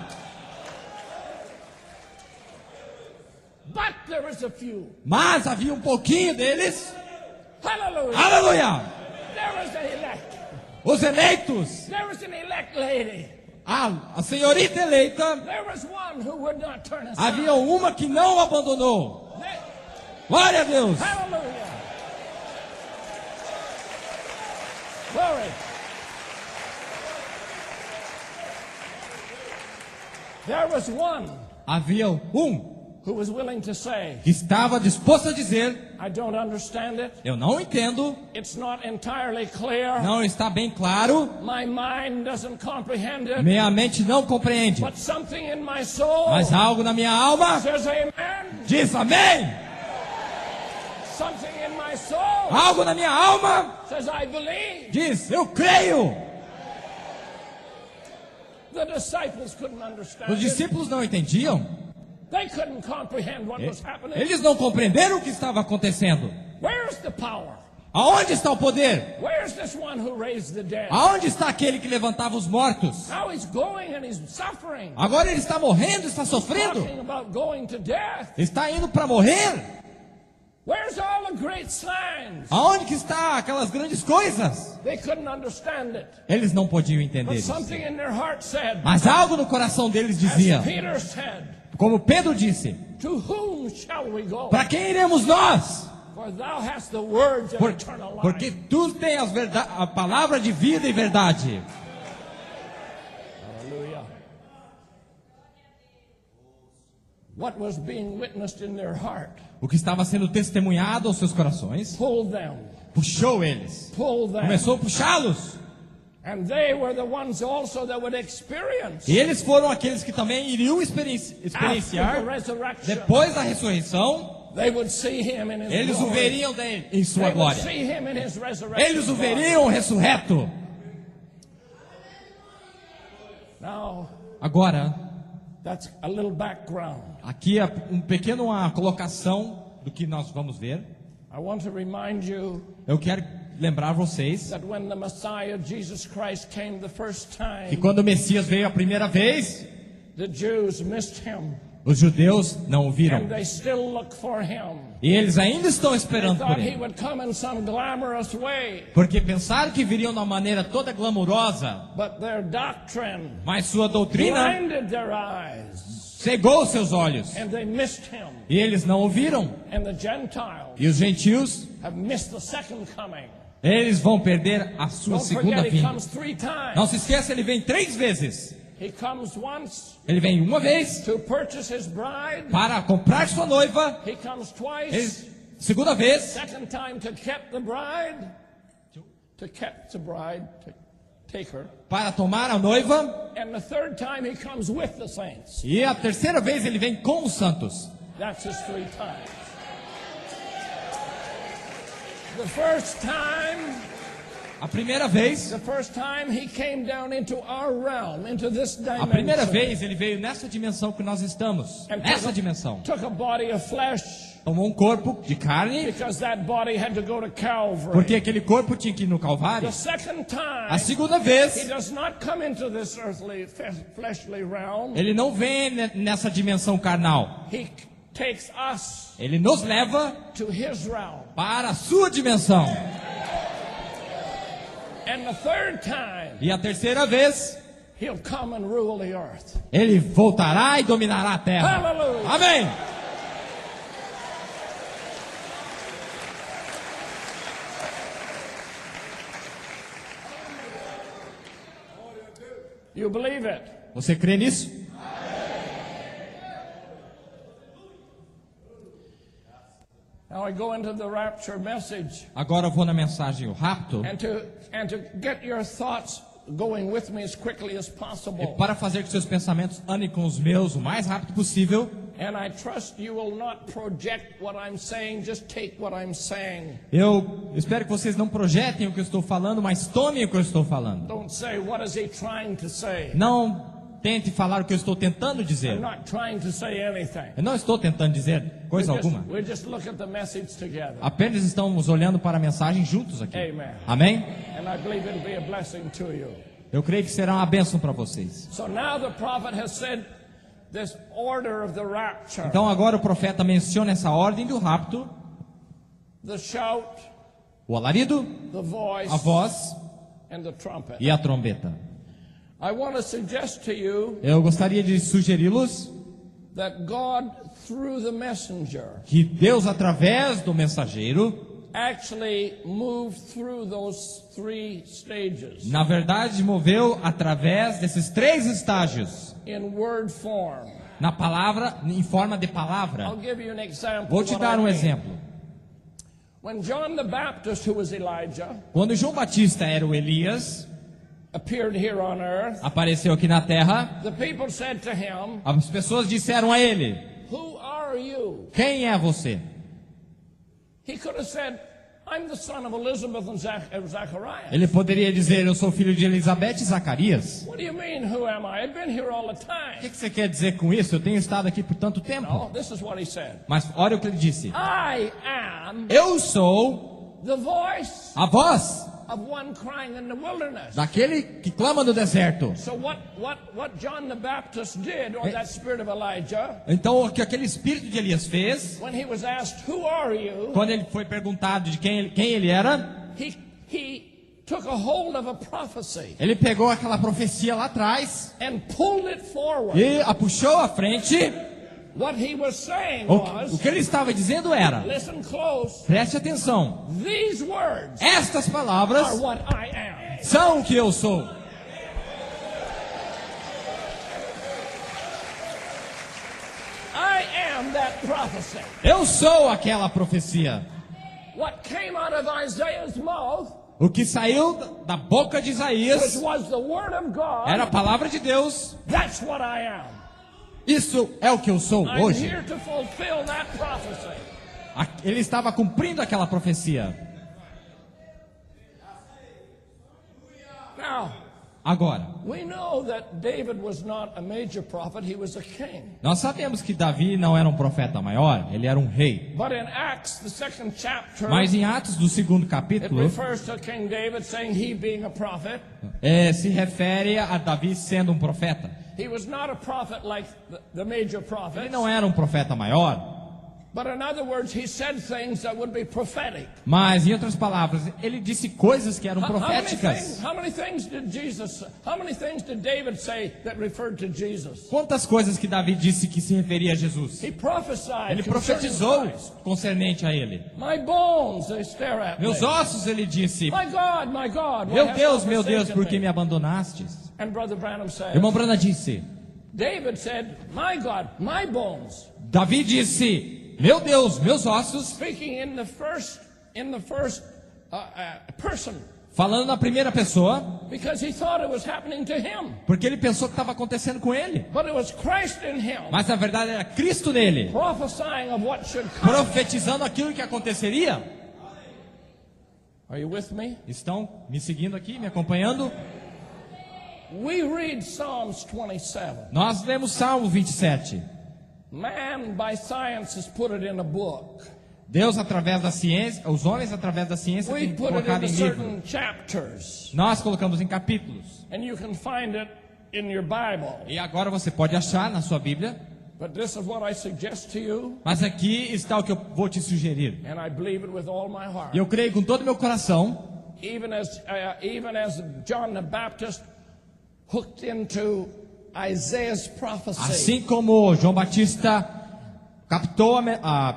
Speaker 2: But there was a few.
Speaker 1: Mas havia um pouquinho deles.
Speaker 2: Hallelujah.
Speaker 1: Aleluia!
Speaker 2: There was an elect.
Speaker 1: Os eleitos.
Speaker 2: There was an elect lady.
Speaker 1: A senhorita eleita.
Speaker 2: There was one who would not turn aside.
Speaker 1: Havia uma que não abandonou. Glória a Deus.
Speaker 2: Hallelujah. Glory. There was one
Speaker 1: Havia
Speaker 2: who was willing to say,
Speaker 1: que estava disposto a dizer:
Speaker 2: I don't understand it.
Speaker 1: eu não entendo,
Speaker 2: It's not entirely clear.
Speaker 1: não está bem claro,
Speaker 2: My mind doesn't comprehend it.
Speaker 1: minha mente não compreende,
Speaker 2: But something in my soul
Speaker 1: mas algo na minha alma
Speaker 2: says amen.
Speaker 1: diz amém.
Speaker 2: Something in my soul
Speaker 1: Algo na minha alma
Speaker 2: says I believe.
Speaker 1: diz: eu creio.
Speaker 2: The disciples couldn't understand
Speaker 1: Os
Speaker 2: it.
Speaker 1: discípulos não entendiam.
Speaker 2: They couldn't comprehend what was happening.
Speaker 1: Eles não compreenderam o que estava acontecendo.
Speaker 2: Where's the power?
Speaker 1: Aonde está o poder?
Speaker 2: Where's this one who raised the dead?
Speaker 1: Aonde está aquele que levantava os mortos?
Speaker 2: Now he's going and he's suffering.
Speaker 1: Agora ele está morrendo, está sofrendo.
Speaker 2: Talking about going to death.
Speaker 1: Está indo para morrer.
Speaker 2: Where's all the great signs?
Speaker 1: Aonde que está aquelas grandes coisas?
Speaker 2: They couldn't understand it.
Speaker 1: Eles não podiam entender
Speaker 2: But
Speaker 1: isso.
Speaker 2: something in their heart said,
Speaker 1: Mas algo no coração deles dizia,
Speaker 2: as Peter said,
Speaker 1: como Pedro disse:
Speaker 2: to whom shall we go?
Speaker 1: para quem iremos nós?
Speaker 2: For thou hast the words of eternal life.
Speaker 1: Porque tu tens a palavra de vida e verdade.
Speaker 2: Hallelujah. What was being witnessed in their heart
Speaker 1: O que estava sendo testemunhado aos seus corações
Speaker 2: pulled them,
Speaker 1: puxou eles.
Speaker 2: pulled them.
Speaker 1: Começou a puxá-los.
Speaker 2: And they were the ones also that would experience
Speaker 1: E eles foram aqueles que também iriam
Speaker 2: after
Speaker 1: experienciar
Speaker 2: the resurrection.
Speaker 1: depois da ressurreição.
Speaker 2: They would see him in his
Speaker 1: Eles o
Speaker 2: glory.
Speaker 1: veriam em sua
Speaker 2: They would
Speaker 1: glória.
Speaker 2: see him in his resurrection.
Speaker 1: Eles o veriam ressurreto.
Speaker 2: Now,
Speaker 1: Agora,
Speaker 2: that's a little background.
Speaker 1: aqui é uma colocação do que nós vamos ver.
Speaker 2: I want to remind you
Speaker 1: Eu quero lembrar vocês
Speaker 2: that when the Messiah Jesus Christ came the first
Speaker 1: que
Speaker 2: time,
Speaker 1: quando o Messias veio a primeira vez,
Speaker 2: the Jews missed him,
Speaker 1: os judeus não o viram.
Speaker 2: and they still look for him.
Speaker 1: E eles ainda estão
Speaker 2: They
Speaker 1: esperando por
Speaker 2: thought he
Speaker 1: ele.
Speaker 2: would come in some glamorous way,
Speaker 1: Porque pensaram que viriam de uma maneira toda glamurosa,
Speaker 2: but their doctrine
Speaker 1: mas sua doutrina
Speaker 2: blinded their eyes,
Speaker 1: cegou os seus olhos.
Speaker 2: and they missed him.
Speaker 1: E eles não o viram.
Speaker 2: And the Gentiles
Speaker 1: E os gentios,
Speaker 2: have missed the second coming.
Speaker 1: eles vão perder a sua
Speaker 2: Don't
Speaker 1: segunda
Speaker 2: forget, he
Speaker 1: vinda.
Speaker 2: comes 3 times.
Speaker 1: Não se esqueça, ele vem 3 vezes.
Speaker 2: He comes once
Speaker 1: Ele vem uma vez
Speaker 2: to purchase his bride.
Speaker 1: para comprar sua noiva.
Speaker 2: He comes
Speaker 1: Ele,
Speaker 2: twice.
Speaker 1: segunda vez,
Speaker 2: Second time to keep the bride. To keep the bride, to take her.
Speaker 1: para tomar a noiva.
Speaker 2: And the third time he comes with the saints.
Speaker 1: E a terceira vez ele vem com os santos.
Speaker 2: That's his 3 times. The first time
Speaker 1: A primeira vez,
Speaker 2: he came down into our realm, into this
Speaker 1: a primeira
Speaker 2: dimension.
Speaker 1: vez ele veio nessa dimensão que nós estamos.
Speaker 2: And
Speaker 1: Nessa dimensão.
Speaker 2: took a body of flesh.
Speaker 1: tomou um corpo de carne,
Speaker 2: because that body had to go to Calvary.
Speaker 1: porque aquele corpo tinha que ir no Calvário.
Speaker 2: The second time,
Speaker 1: A segunda
Speaker 2: he
Speaker 1: vez,
Speaker 2: does not come into this earthly, fleshly realm.
Speaker 1: ele não vem nessa dimensão carnal.
Speaker 2: He takes us
Speaker 1: Ele nos leva
Speaker 2: to his realm.
Speaker 1: para a sua dimensão.
Speaker 2: And the third time,
Speaker 1: E a terceira vez,
Speaker 2: he'll come and rule the earth.
Speaker 1: ele voltará e dominará a terra.
Speaker 2: Hallelujah.
Speaker 1: Amém.
Speaker 2: You believe it?
Speaker 1: Você crê nisso?
Speaker 2: Now I go into the rapture message,
Speaker 1: Agora eu vou na mensagem o rapto.
Speaker 2: and to get your thoughts going with me as quickly as
Speaker 1: É
Speaker 2: possible.
Speaker 1: para fazer que seus pensamentos andem com os meus o mais rápido possível.
Speaker 2: And I trust you will not project what I'm saying, just take what I'm saying.
Speaker 1: Eu espero que vocês não projetem o que eu estou falando, mas tomem o que eu estou falando.
Speaker 2: Don't say, what is he trying to say?
Speaker 1: Não tente falar o que eu estou tentando
Speaker 2: I'm
Speaker 1: dizer.
Speaker 2: not trying to say anything.
Speaker 1: Eu não estou tentando dizer coisa alguma.
Speaker 2: We just look at the message together.
Speaker 1: Apenas estamos olhando para a mensagem juntos aqui.
Speaker 2: Amen.
Speaker 1: Amém?
Speaker 2: And I believe it'll be a blessing to you.
Speaker 1: Eu creio que será uma bênção para vocês.
Speaker 2: So now the prophet has said this order of the rapture.
Speaker 1: Então agora o profeta menciona essa ordem do rapto,
Speaker 2: The shout,
Speaker 1: o alarido,
Speaker 2: the voice,
Speaker 1: a voz
Speaker 2: and the trumpet.
Speaker 1: e a trombeta.
Speaker 2: I want to suggest to you
Speaker 1: Eu gostaria de sugeri-los
Speaker 2: that God, through the messenger,
Speaker 1: que Deus, através do mensageiro,
Speaker 2: actually moved through those three stages
Speaker 1: na verdade, moveu através desses três estágios,
Speaker 2: in word form.
Speaker 1: na palavra, em forma de palavra.
Speaker 2: I'll give you an example.
Speaker 1: Vou
Speaker 2: of
Speaker 1: te
Speaker 2: what
Speaker 1: dar
Speaker 2: I
Speaker 1: um
Speaker 2: mean.
Speaker 1: exemplo.
Speaker 2: When John the Baptist, who was Elijah,
Speaker 1: Quando João Batista era o Elias,
Speaker 2: appeared here on earth,
Speaker 1: apareceu aqui na terra,
Speaker 2: the people said to him,
Speaker 1: as pessoas disseram a ele:
Speaker 2: "Who are you?"
Speaker 1: quem é você?
Speaker 2: He could have said, "I'm the son of Elizabeth and Zachariah."
Speaker 1: Ele poderia dizer: eu sou filho de Elizabeth e Zacarias.
Speaker 2: What do you mean, who am I? I've been here all the
Speaker 1: O
Speaker 2: time.
Speaker 1: que você quer dizer com isso? Eu tenho estado aqui por tanto tempo.
Speaker 2: No, this is what he said.
Speaker 1: Mas olha o que ele disse:
Speaker 2: I am
Speaker 1: eu sou
Speaker 2: the voice
Speaker 1: a voz
Speaker 2: of one crying in the wilderness.
Speaker 1: daquele que clama no deserto.
Speaker 2: So what John the Baptist did, or that spirit of Elijah,
Speaker 1: Então o que aquele espírito de Elias fez,
Speaker 2: when he was asked, "Who are you?"
Speaker 1: quando ele foi perguntado de quem ele era,
Speaker 2: he took a hold of a prophecy
Speaker 1: ele pegou aquela profecia lá atrás
Speaker 2: and pulled it forward.
Speaker 1: e a puxou à frente.
Speaker 2: What he was saying
Speaker 1: O
Speaker 2: was,
Speaker 1: que ele estava dizendo era:
Speaker 2: listen close,
Speaker 1: preste atenção,
Speaker 2: these words
Speaker 1: estas
Speaker 2: are
Speaker 1: palavras
Speaker 2: what I am.
Speaker 1: são o que eu sou.
Speaker 2: I am that prophecy.
Speaker 1: Eu sou aquela profecia.
Speaker 2: What came out of Isaiah's mouth,
Speaker 1: O que saiu da boca de
Speaker 2: which
Speaker 1: Isaías
Speaker 2: was the word of God,
Speaker 1: era a palavra de Deus.
Speaker 2: that's what I am.
Speaker 1: Isso é o que eu sou
Speaker 2: I'm
Speaker 1: hoje.
Speaker 2: here to fulfill that prophecy.
Speaker 1: Ele estava cumprindo aquela profecia.
Speaker 2: Now,
Speaker 1: Agora,
Speaker 2: we know that David was not a major prophet, he was a king.
Speaker 1: nós sabemos que Davi não era um profeta maior, ele era um rei.
Speaker 2: But in Acts, the second chapter,
Speaker 1: Mas em Atos do segundo
Speaker 2: it
Speaker 1: capítulo,
Speaker 2: refers to King David saying he being a prophet.
Speaker 1: se refere a Davi sendo um profeta.
Speaker 2: He was not a prophet like the major
Speaker 1: Ele
Speaker 2: prophets.
Speaker 1: não era um profeta maior,
Speaker 2: But in other words, he said things that would be prophetic.
Speaker 1: mas em outras palavras, ele disse coisas que eram proféticas.
Speaker 2: How many things did David say that referred to Jesus?
Speaker 1: Quantas coisas que Davi disse que se referia a Jesus?
Speaker 2: He prophesied.
Speaker 1: Ele
Speaker 2: concerning
Speaker 1: profetizou
Speaker 2: Christ.
Speaker 1: concernente a ele.
Speaker 2: My bones, they stare at
Speaker 1: Meus
Speaker 2: me.
Speaker 1: ossos, ele disse:
Speaker 2: My God, why
Speaker 1: meu
Speaker 2: hast
Speaker 1: Deus,
Speaker 2: thou
Speaker 1: meu Deus,
Speaker 2: forsaken
Speaker 1: por que
Speaker 2: me?
Speaker 1: me abandonastes?
Speaker 2: And Brother Branham said,
Speaker 1: Irmão Brana disse:
Speaker 2: David said, my God, my bones.
Speaker 1: Davi disse: meu Deus, meus ossos,
Speaker 2: Speaking in the first person,
Speaker 1: falando na primeira pessoa,
Speaker 2: because he thought it was happening to him.
Speaker 1: porque ele pensou que estava acontecendo com ele.
Speaker 2: But it was Christ in him,
Speaker 1: Mas na verdade era Cristo nele,
Speaker 2: prophesying of what should come.
Speaker 1: profetizando aquilo que aconteceria.
Speaker 2: Are you with me?
Speaker 1: Estão me seguindo aqui, me acompanhando?
Speaker 2: We read Psalms 27.
Speaker 1: Nós lemos Salmo 27.
Speaker 2: Man, by science, has put it in a book.
Speaker 1: Deus, através da ciência, os homens, através da ciência,
Speaker 2: We
Speaker 1: têm
Speaker 2: put it
Speaker 1: colocado
Speaker 2: into
Speaker 1: em livro.
Speaker 2: certain chapters.
Speaker 1: Nós colocamos em capítulos.
Speaker 2: And you can find it in your Bible.
Speaker 1: E agora você pode achar na sua Bíblia.
Speaker 2: But this is what I suggest to you,
Speaker 1: Mas aqui está o que eu vou te sugerir.
Speaker 2: and I believe it with all my heart.
Speaker 1: E eu creio com todo o meu coração,
Speaker 2: Even as John the Baptist hooked into Isaiah's prophecy.
Speaker 1: assim como João Batista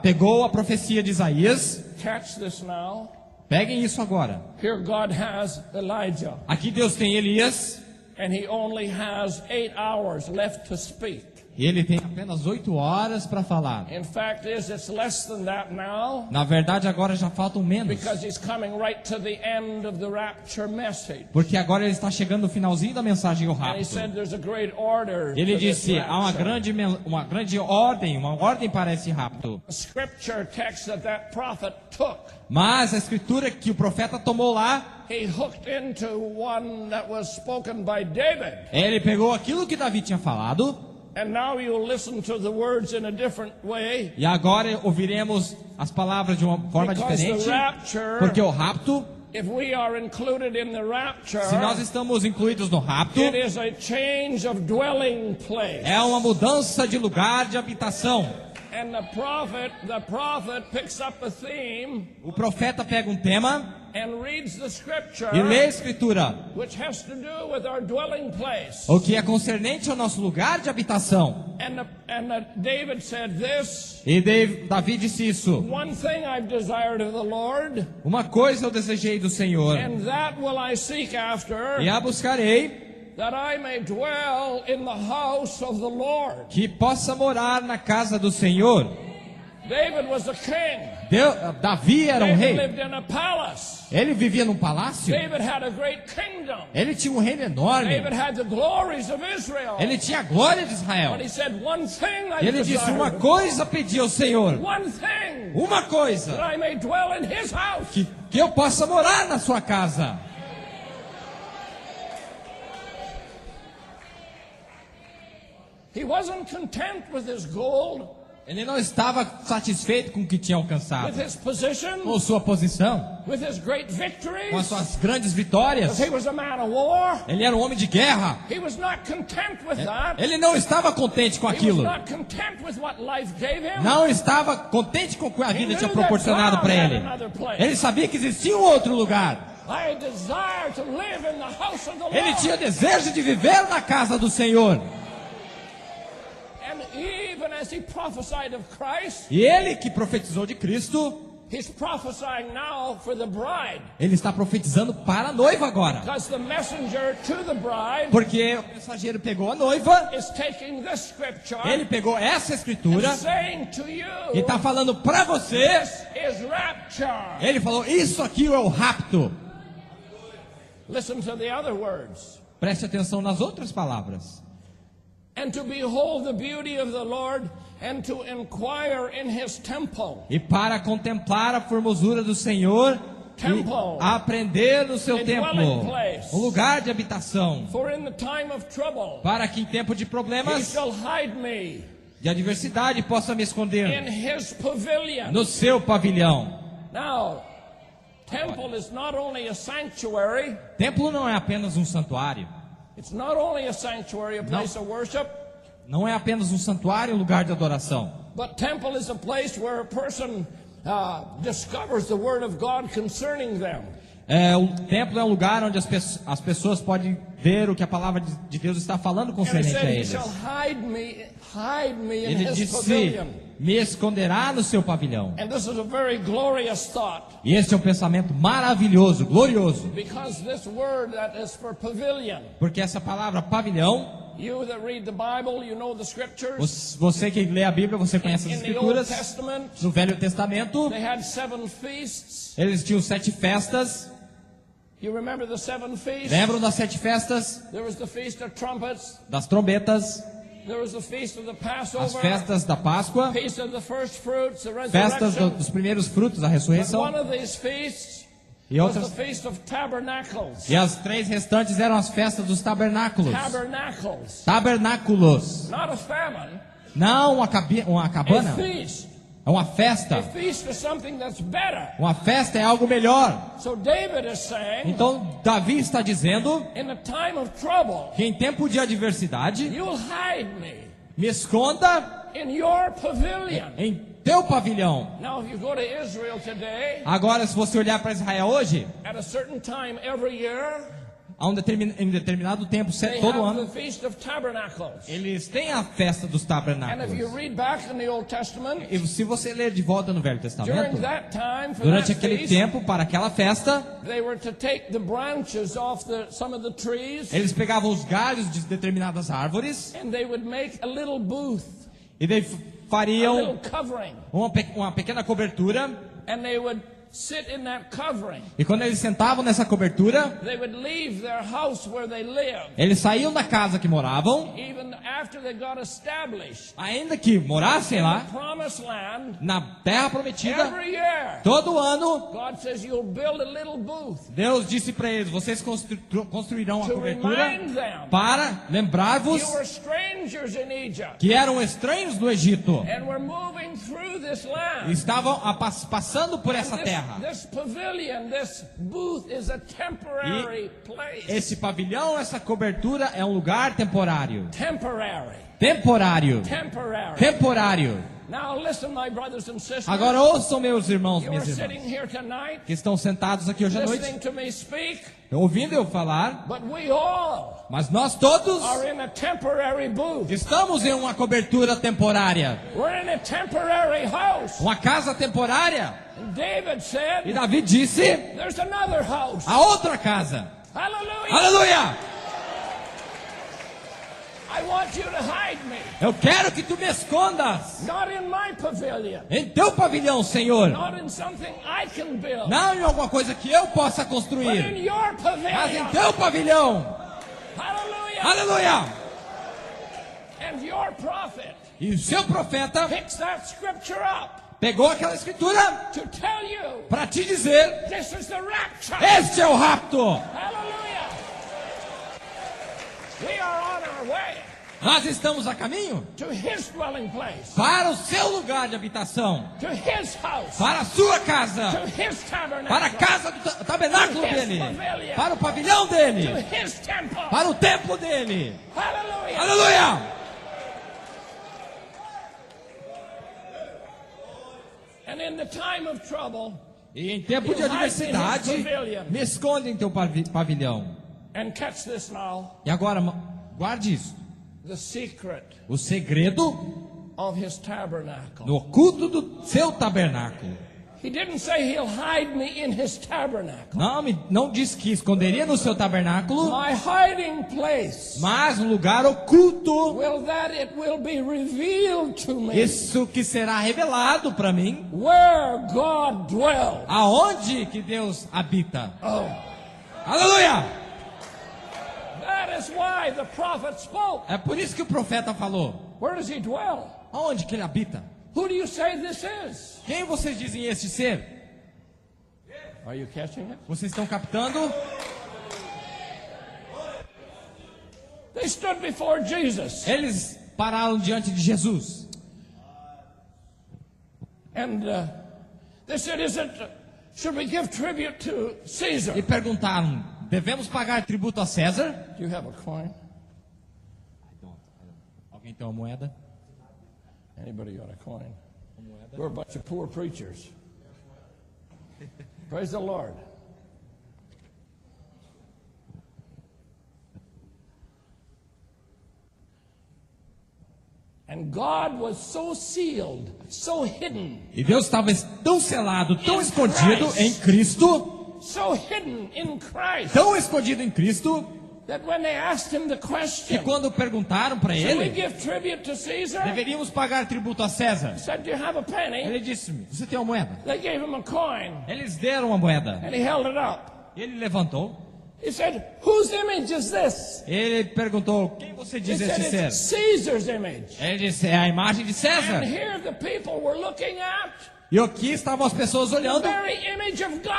Speaker 1: pegou a profecia de Isaías.
Speaker 2: Catch this now.
Speaker 1: Peguem isso agora.
Speaker 2: Here God has Elijah,
Speaker 1: Aqui Deus tem Elias.
Speaker 2: and he only has 8 hours left to speak.
Speaker 1: E ele tem apenas 8 horas para falar.
Speaker 2: In fact, it's less than that now,
Speaker 1: Na verdade, agora já faltam menos.
Speaker 2: because he's coming right to the end of the rapture message.
Speaker 1: Porque agora ele está chegando no finalzinho da mensagem do
Speaker 2: And he
Speaker 1: rapto.
Speaker 2: said there's a great order
Speaker 1: Ele
Speaker 2: to this
Speaker 1: disse, há uma
Speaker 2: rapture.
Speaker 1: grande ordem, uma ordem para esse rapto.
Speaker 2: The scripture text that prophet took,
Speaker 1: Mas a escritura que o profeta tomou lá,
Speaker 2: he hooked into one that was spoken by David.
Speaker 1: ele pegou aquilo que Davi tinha falado.
Speaker 2: And now you'll listen to the words in a different way.
Speaker 1: E agora ouviremos as palavras de uma forma
Speaker 2: Because
Speaker 1: diferente.
Speaker 2: the rapture,
Speaker 1: Porque o rapto,
Speaker 2: if we are included in the rapture,
Speaker 1: se nós estamos incluídos no rapto,
Speaker 2: it is a change of dwelling place.
Speaker 1: é uma mudança de lugar de habitação.
Speaker 2: And the prophet picks up a theme
Speaker 1: O profeta pega um tema
Speaker 2: and reads the scripture,
Speaker 1: e lê a escritura,
Speaker 2: which has to do with our dwelling place.
Speaker 1: o que é concernente ao nosso lugar de habitação.
Speaker 2: And David said this,
Speaker 1: E Davi disse isso.
Speaker 2: one thing I've desired of the Lord,
Speaker 1: Uma coisa eu desejei do Senhor,
Speaker 2: and that will I seek after,
Speaker 1: e a buscarei,
Speaker 2: that I may dwell in the house of the Lord.
Speaker 1: que possa morar na casa do Senhor.
Speaker 2: David was a king.
Speaker 1: Davi era um
Speaker 2: David
Speaker 1: rei.
Speaker 2: lived in a palace.
Speaker 1: Ele vivia num palácio.
Speaker 2: David had a great kingdom.
Speaker 1: Ele tinha um reino enorme.
Speaker 2: David had the glories of Israel.
Speaker 1: Ele tinha a glória de Israel.
Speaker 2: But he said, one thing I
Speaker 1: E ele disse,
Speaker 2: desire,
Speaker 1: uma coisa pedi ao Senhor.
Speaker 2: one thing,
Speaker 1: Uma coisa.
Speaker 2: that I may dwell in his house.
Speaker 1: Que eu possa morar na sua casa.
Speaker 2: He wasn't content with his gold,
Speaker 1: Ele não estava satisfeito com o que tinha alcançado.
Speaker 2: with his position,
Speaker 1: Com sua posição.
Speaker 2: with his great
Speaker 1: Com as
Speaker 2: victories.
Speaker 1: suas grandes vitórias.
Speaker 2: Because he was a man of war.
Speaker 1: Ele era um homem de guerra.
Speaker 2: He was not content with that.
Speaker 1: Ele não estava contente com
Speaker 2: He was
Speaker 1: aquilo.
Speaker 2: not content with what life gave him.
Speaker 1: Não estava contente com o que a
Speaker 2: He
Speaker 1: vida
Speaker 2: knew
Speaker 1: tinha
Speaker 2: that
Speaker 1: proporcionado
Speaker 2: God
Speaker 1: para
Speaker 2: had
Speaker 1: ele.
Speaker 2: another place.
Speaker 1: Ele sabia que existia um outro lugar.
Speaker 2: I desire to live in the house of the Lord.
Speaker 1: Ele tinha desejo de viver na casa do Senhor.
Speaker 2: And even as he prophesied of Christ,
Speaker 1: E ele que profetizou de Cristo,
Speaker 2: he's prophesying now for the bride.
Speaker 1: ele está profetizando para a noiva agora.
Speaker 2: Because the messenger to the bride
Speaker 1: Porque o mensageiro pegou a noiva,
Speaker 2: is taking this scripture
Speaker 1: ele pegou essa escritura
Speaker 2: and saying to you,
Speaker 1: e está falando para você.
Speaker 2: this is rapture.
Speaker 1: Ele falou, isso aqui é o rapto.
Speaker 2: Listen to the other words.
Speaker 1: Preste atenção nas outras palavras.
Speaker 2: And to behold the beauty of the Lord and to inquire in his temple.
Speaker 1: E para contemplar a formosura do Senhor
Speaker 2: Temple.
Speaker 1: e aprender no seu
Speaker 2: A
Speaker 1: templo,
Speaker 2: dwelling place.
Speaker 1: um lugar de habitação,
Speaker 2: For in the time of trouble,
Speaker 1: para que em tempo de
Speaker 2: he
Speaker 1: problemas,
Speaker 2: shall hide me
Speaker 1: de adversidade, possa me esconder
Speaker 2: in his pavilion.
Speaker 1: no seu pavilhão.
Speaker 2: Now, temple is not only a sanctuary,
Speaker 1: Templo não é apenas um santuário,
Speaker 2: it's not only a sanctuary, a place of worship,
Speaker 1: não é apenas um santuário, um lugar de adoração.
Speaker 2: but temple is a place where a person discovers the word of God concerning them.
Speaker 1: O templo é um lugar onde as pessoas podem ver o que a palavra de Deus está falando
Speaker 2: And he
Speaker 1: concernente a
Speaker 2: said, he
Speaker 1: eles.
Speaker 2: shall hide me in
Speaker 1: Ele
Speaker 2: his
Speaker 1: disse,
Speaker 2: pavilion.
Speaker 1: me esconderá no seu pavilhão.
Speaker 2: And this is a very glorious thought,
Speaker 1: E este é um pensamento maravilhoso, glorioso.
Speaker 2: because this word that is for pavilion,
Speaker 1: Porque essa palavra pavilhão,
Speaker 2: you that read the Bible, you know the scriptures.
Speaker 1: você que lê a Bíblia, você conhece as
Speaker 2: In the Old
Speaker 1: escrituras.
Speaker 2: Testament,
Speaker 1: No Velho Testamento,
Speaker 2: they had 7 feasts.
Speaker 1: eles tinham 7 festas.
Speaker 2: You remember the 7 feasts?
Speaker 1: Lembram das 7 festas?
Speaker 2: There was the Feast of Trumpets.
Speaker 1: Das trombetas,
Speaker 2: There was the Feast of the
Speaker 1: as
Speaker 2: Passover.
Speaker 1: festas da Páscoa,
Speaker 2: Feast of the First Fruits, the
Speaker 1: festas
Speaker 2: resurrection.
Speaker 1: dos primeiros frutos, a
Speaker 2: But
Speaker 1: ressurreição.
Speaker 2: one of these feasts
Speaker 1: E
Speaker 2: was the
Speaker 1: outras.
Speaker 2: Feast of Tabernacles.
Speaker 1: E as 3 restantes eram as festas dos tabernáculos.
Speaker 2: Tabernáculos.
Speaker 1: Tabernáculos.
Speaker 2: Not a famine,
Speaker 1: Não uma
Speaker 2: A
Speaker 1: cabana.
Speaker 2: feast.
Speaker 1: É uma
Speaker 2: A
Speaker 1: festa.
Speaker 2: feast is something that's better.
Speaker 1: Uma festa é algo melhor.
Speaker 2: So David is saying,
Speaker 1: Então Davi está dizendo
Speaker 2: in a time of trouble,
Speaker 1: que em tempo de adversidade,
Speaker 2: you'll hide me
Speaker 1: me esconda
Speaker 2: in your pavilion.
Speaker 1: em teu pavilhão.
Speaker 2: Now, if you go to Israel today,
Speaker 1: Agora, se você olhar para Israel hoje,
Speaker 2: at a certain time every year,
Speaker 1: em determinado tempo,
Speaker 2: they
Speaker 1: todo
Speaker 2: have
Speaker 1: ano,
Speaker 2: the Feast of Tabernacles.
Speaker 1: eles têm a festa dos
Speaker 2: And if
Speaker 1: tabernáculos.
Speaker 2: you read back in the Old Testament,
Speaker 1: E se você ler de volta no Velho
Speaker 2: during
Speaker 1: Testamento,
Speaker 2: that time, for
Speaker 1: durante
Speaker 2: that
Speaker 1: aquele
Speaker 2: feast,
Speaker 1: tempo, para aquela festa,
Speaker 2: they were to take the branches off some of the trees,
Speaker 1: eles pegavam os galhos de determinadas árvores
Speaker 2: and they would make a little booth,
Speaker 1: e daí
Speaker 2: a little
Speaker 1: fariam
Speaker 2: covering,
Speaker 1: uma pequena cobertura.
Speaker 2: and they would sit in that covering.
Speaker 1: E quando eles sentavam nessa cobertura,
Speaker 2: They would leave their house where they lived,
Speaker 1: eles saíam da casa que moravam,
Speaker 2: even after they got established
Speaker 1: ainda que morassem
Speaker 2: in the
Speaker 1: lá,
Speaker 2: promised land.
Speaker 1: na terra prometida,
Speaker 2: Every year,
Speaker 1: todo ano,
Speaker 2: God says you'll build a little booth
Speaker 1: Deus disse para eles: vocês construirão uma
Speaker 2: to
Speaker 1: cobertura
Speaker 2: remind them
Speaker 1: para lembrar-vos
Speaker 2: you were strangers in Egypt
Speaker 1: que eram estranhos do Egito.
Speaker 2: and were moving through this land.
Speaker 1: Estavam passando por essa terra.
Speaker 2: This pavilion, this booth is a temporary place.
Speaker 1: Esse pavilhão, essa cobertura é um lugar temporário.
Speaker 2: Temporary.
Speaker 1: Temporário.
Speaker 2: Temporary.
Speaker 1: Temporário.
Speaker 2: Now listen, my brothers and sisters.
Speaker 1: Agora ouçam, meus irmãos,
Speaker 2: You are
Speaker 1: minhas
Speaker 2: sitting
Speaker 1: irmãs,
Speaker 2: here tonight,
Speaker 1: que estão sentados aqui hoje à
Speaker 2: listening
Speaker 1: noite,
Speaker 2: to me speak,
Speaker 1: ouvindo eu falar,
Speaker 2: but we all
Speaker 1: mas nós todos
Speaker 2: are in a temporary booth.
Speaker 1: estamos em uma cobertura temporária,
Speaker 2: We're in a temporary house.
Speaker 1: uma casa temporária.
Speaker 2: And David
Speaker 1: E
Speaker 2: said,
Speaker 1: Davi disse:
Speaker 2: there's another house.
Speaker 1: a outra casa.
Speaker 2: Hallelujah.
Speaker 1: Aleluia!
Speaker 2: I want you to hide me.
Speaker 1: Eu quero que tu me escondas
Speaker 2: Not in my pavilion.
Speaker 1: em teu pavilhão, Senhor.
Speaker 2: Not in something I can build.
Speaker 1: Não em alguma coisa que eu possa
Speaker 2: But in
Speaker 1: construir,
Speaker 2: your
Speaker 1: mas em
Speaker 2: pavilion.
Speaker 1: teu pavilhão.
Speaker 2: Hallelujah.
Speaker 1: Aleluia!
Speaker 2: And your prophet
Speaker 1: E o seu profeta
Speaker 2: picks that scripture up
Speaker 1: pegou aquela escritura
Speaker 2: to tell you
Speaker 1: para te dizer:
Speaker 2: this is the rapture.
Speaker 1: este é o rapto.
Speaker 2: Hallelujah. We are on our way
Speaker 1: Nós estamos a caminho
Speaker 2: to his dwelling place,
Speaker 1: para o seu lugar de habitação,
Speaker 2: to his house,
Speaker 1: para a sua
Speaker 2: to
Speaker 1: casa,
Speaker 2: his tabernacle,
Speaker 1: para a casa do tabernáculo dele, para o pavilhão
Speaker 2: to
Speaker 1: dele,
Speaker 2: his temple.
Speaker 1: para o templo dele.
Speaker 2: Hallelujah.
Speaker 1: Aleluia!
Speaker 2: And in the time of trouble,
Speaker 1: E em tempo de adversidade, me esconde em teu pavilhão.
Speaker 2: and catch this now,
Speaker 1: E agora, guarde isso.
Speaker 2: the secret
Speaker 1: O segredo
Speaker 2: of his tabernacle.
Speaker 1: no oculto do seu tabernáculo.
Speaker 2: He didn't say he'll hide me in his tabernacle.
Speaker 1: Não disse que esconderia no seu tabernáculo,
Speaker 2: My hiding place
Speaker 1: mas um lugar oculto.
Speaker 2: it will be revealed to me
Speaker 1: Isso que será revelado para mim.
Speaker 2: where God dwells.
Speaker 1: Aonde que Deus habita?
Speaker 2: Oh,
Speaker 1: Aleluia!
Speaker 2: that is why the prophet spoke.
Speaker 1: É por isso que o profeta falou.
Speaker 2: Where does he dwell?
Speaker 1: Aonde que ele habita?
Speaker 2: Who do you say this is?
Speaker 1: Quem vocês dizem este ser?
Speaker 2: Are you catching it?
Speaker 1: Vocês estão captando?
Speaker 2: They stood before Jesus
Speaker 1: Eles pararam diante de Jesus.
Speaker 2: and they said, should we give tribute to Caesar?
Speaker 1: E perguntaram: devemos pagar tributo a César?
Speaker 2: Do you have a coin?
Speaker 1: Alguém tem uma moeda?
Speaker 2: Anybody got a coin? We're a bunch of poor preachers. Praise the Lord. And God was so sealed, so hidden,
Speaker 1: E Deus estava tão selado, tão escondido em Cristo,
Speaker 2: so hidden in Christ,
Speaker 1: tão escondido em Cristo,
Speaker 2: that when they asked him the
Speaker 1: que
Speaker 2: question,
Speaker 1: quando perguntaram para
Speaker 2: should we
Speaker 1: ele:
Speaker 2: give tribute to Caesar?
Speaker 1: deveríamos pagar tributo a César?
Speaker 2: He said, do you have a penny?
Speaker 1: Ele disse: você tem uma moeda?
Speaker 2: They gave him a coin,
Speaker 1: Eles deram uma moeda.
Speaker 2: and he held it up.
Speaker 1: Ele levantou.
Speaker 2: He said, whose image is this?
Speaker 1: Ele perguntou: quem você
Speaker 2: He
Speaker 1: diz
Speaker 2: said,
Speaker 1: este
Speaker 2: it's
Speaker 1: ser?
Speaker 2: Caesar's image.
Speaker 1: Ele disse: é a imagem de César.
Speaker 2: And here the people were looking at
Speaker 1: E aqui estavam as pessoas
Speaker 2: The
Speaker 1: olhando
Speaker 2: very image of God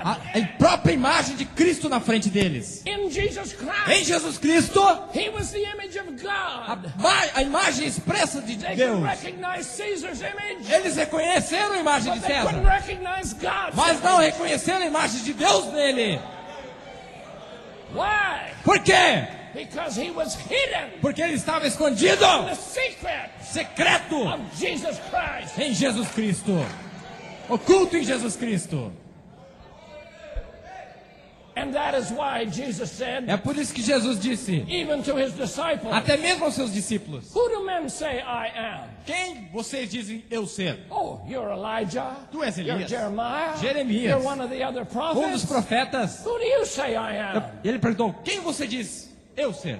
Speaker 1: a própria imagem de Cristo na frente deles.
Speaker 2: in Jesus
Speaker 1: Em
Speaker 2: Christ.
Speaker 1: Jesus Cristo,
Speaker 2: He was the image of God.
Speaker 1: a imagem expressa de
Speaker 2: They could
Speaker 1: Deus.
Speaker 2: recognize Caesar's image,
Speaker 1: Eles reconheceram a imagem
Speaker 2: but
Speaker 1: de
Speaker 2: they couldn't
Speaker 1: César,
Speaker 2: recognize God's
Speaker 1: mas não
Speaker 2: image.
Speaker 1: reconheceram a imagem de Deus nele.
Speaker 2: Why?
Speaker 1: Por quê?
Speaker 2: Because he was hidden
Speaker 1: Porque ele estava escondido,
Speaker 2: in the secret
Speaker 1: secreto,
Speaker 2: of Jesus Christ.
Speaker 1: em Jesus Cristo. Oculto em Jesus Cristo.
Speaker 2: And that is why Jesus said,
Speaker 1: É por isso que Jesus disse,
Speaker 2: even to his disciples,
Speaker 1: até mesmo aos seus discípulos:
Speaker 2: who do men say I am?
Speaker 1: quem vocês dizem eu ser?
Speaker 2: Oh, you're Elijah.
Speaker 1: Tu és
Speaker 2: You're
Speaker 1: Elias,
Speaker 2: Jeremiah.
Speaker 1: Jeremias,
Speaker 2: You're one of the other
Speaker 1: um dos
Speaker 2: prophets.
Speaker 1: profetas.
Speaker 2: Who do you say I am?
Speaker 1: E ele perguntou: quem você diz eu ser?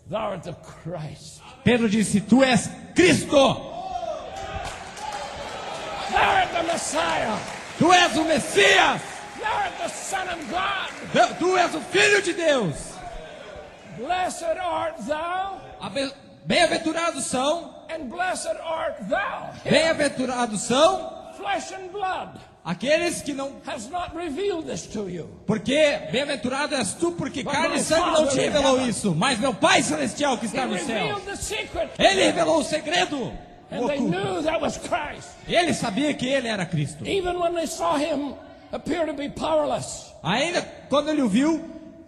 Speaker 2: Thou art the Christ.
Speaker 1: Pedro disse: tu és Cristo,
Speaker 2: Thou art the Messiah.
Speaker 1: tu és o Messias,
Speaker 2: Thou art the Son of God.
Speaker 1: tu és o Filho de Deus.
Speaker 2: Blessed art thou,
Speaker 1: Bem-aventurados são,
Speaker 2: and blessed art thou.
Speaker 1: bem-aventurados são
Speaker 2: Flesh and blood
Speaker 1: aqueles que não.
Speaker 2: has not revealed this to you.
Speaker 1: Porque bem-aventurado és tu, porque carne e sangue não te revelou isso, mas meu Pai Celestial que
Speaker 2: He
Speaker 1: está no céu.
Speaker 2: revealed the secret.
Speaker 1: Ele revelou o segredo, o
Speaker 2: And they
Speaker 1: oculto.
Speaker 2: knew that was Christ.
Speaker 1: Ele sabia que ele era Cristo.
Speaker 2: Even when they saw him appear to be powerless,
Speaker 1: Ainda quando ele o viu,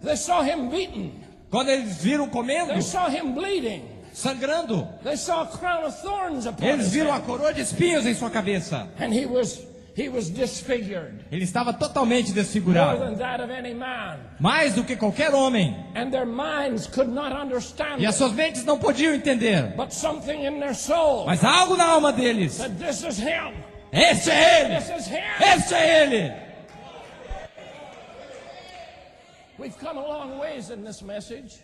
Speaker 2: they saw him beaten,
Speaker 1: quando eles viram comendo,
Speaker 2: they saw him bleeding,
Speaker 1: sangrando,
Speaker 2: they saw a crown of thorns upon
Speaker 1: eles
Speaker 2: his
Speaker 1: viram a
Speaker 2: head,
Speaker 1: coroa de espinhos em sua cabeça.
Speaker 2: and he was disfigured
Speaker 1: Ele estava totalmente
Speaker 2: more
Speaker 1: desfigurado,
Speaker 2: than that of any man,
Speaker 1: mais do que qualquer homem.
Speaker 2: and their minds could not understand
Speaker 1: E as
Speaker 2: it.
Speaker 1: suas mentes não podiam entender.
Speaker 2: But something in their soul
Speaker 1: Mas algo na alma deles:
Speaker 2: said, "This is him.
Speaker 1: este é ele,
Speaker 2: This is him."
Speaker 1: este é ele.
Speaker 2: We've come a long ways in this message.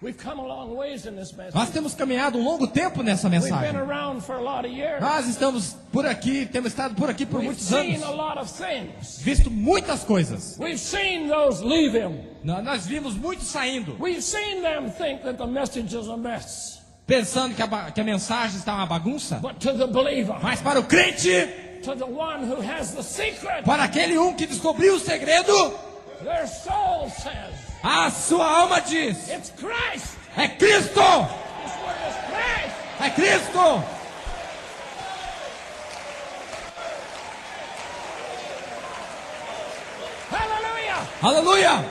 Speaker 2: We've come a long ways in this
Speaker 1: Nós
Speaker 2: message.
Speaker 1: temos caminhado um longo tempo nessa
Speaker 2: We've been
Speaker 1: mensagem.
Speaker 2: around for a lot of years.
Speaker 1: Nós estamos por aqui, temos estado por aqui por
Speaker 2: We've
Speaker 1: muitos
Speaker 2: seen
Speaker 1: anos,
Speaker 2: a lot of things.
Speaker 1: visto muitas coisas.
Speaker 2: We've seen those leave him.
Speaker 1: Nós vimos muitos saindo,
Speaker 2: We've seen them think that the message is a mess.
Speaker 1: pensando que a mensagem está uma bagunça.
Speaker 2: But to the believer,
Speaker 1: Mas para o crente,
Speaker 2: to the one who has the secret,
Speaker 1: para aquele que descobriu o segredo,
Speaker 2: their soul says,
Speaker 1: a sua alma diz:
Speaker 2: it's Christ.
Speaker 1: é Cristo,
Speaker 2: This word is Christ.
Speaker 1: é Cristo.
Speaker 2: Hallelujah.
Speaker 1: Aleluia!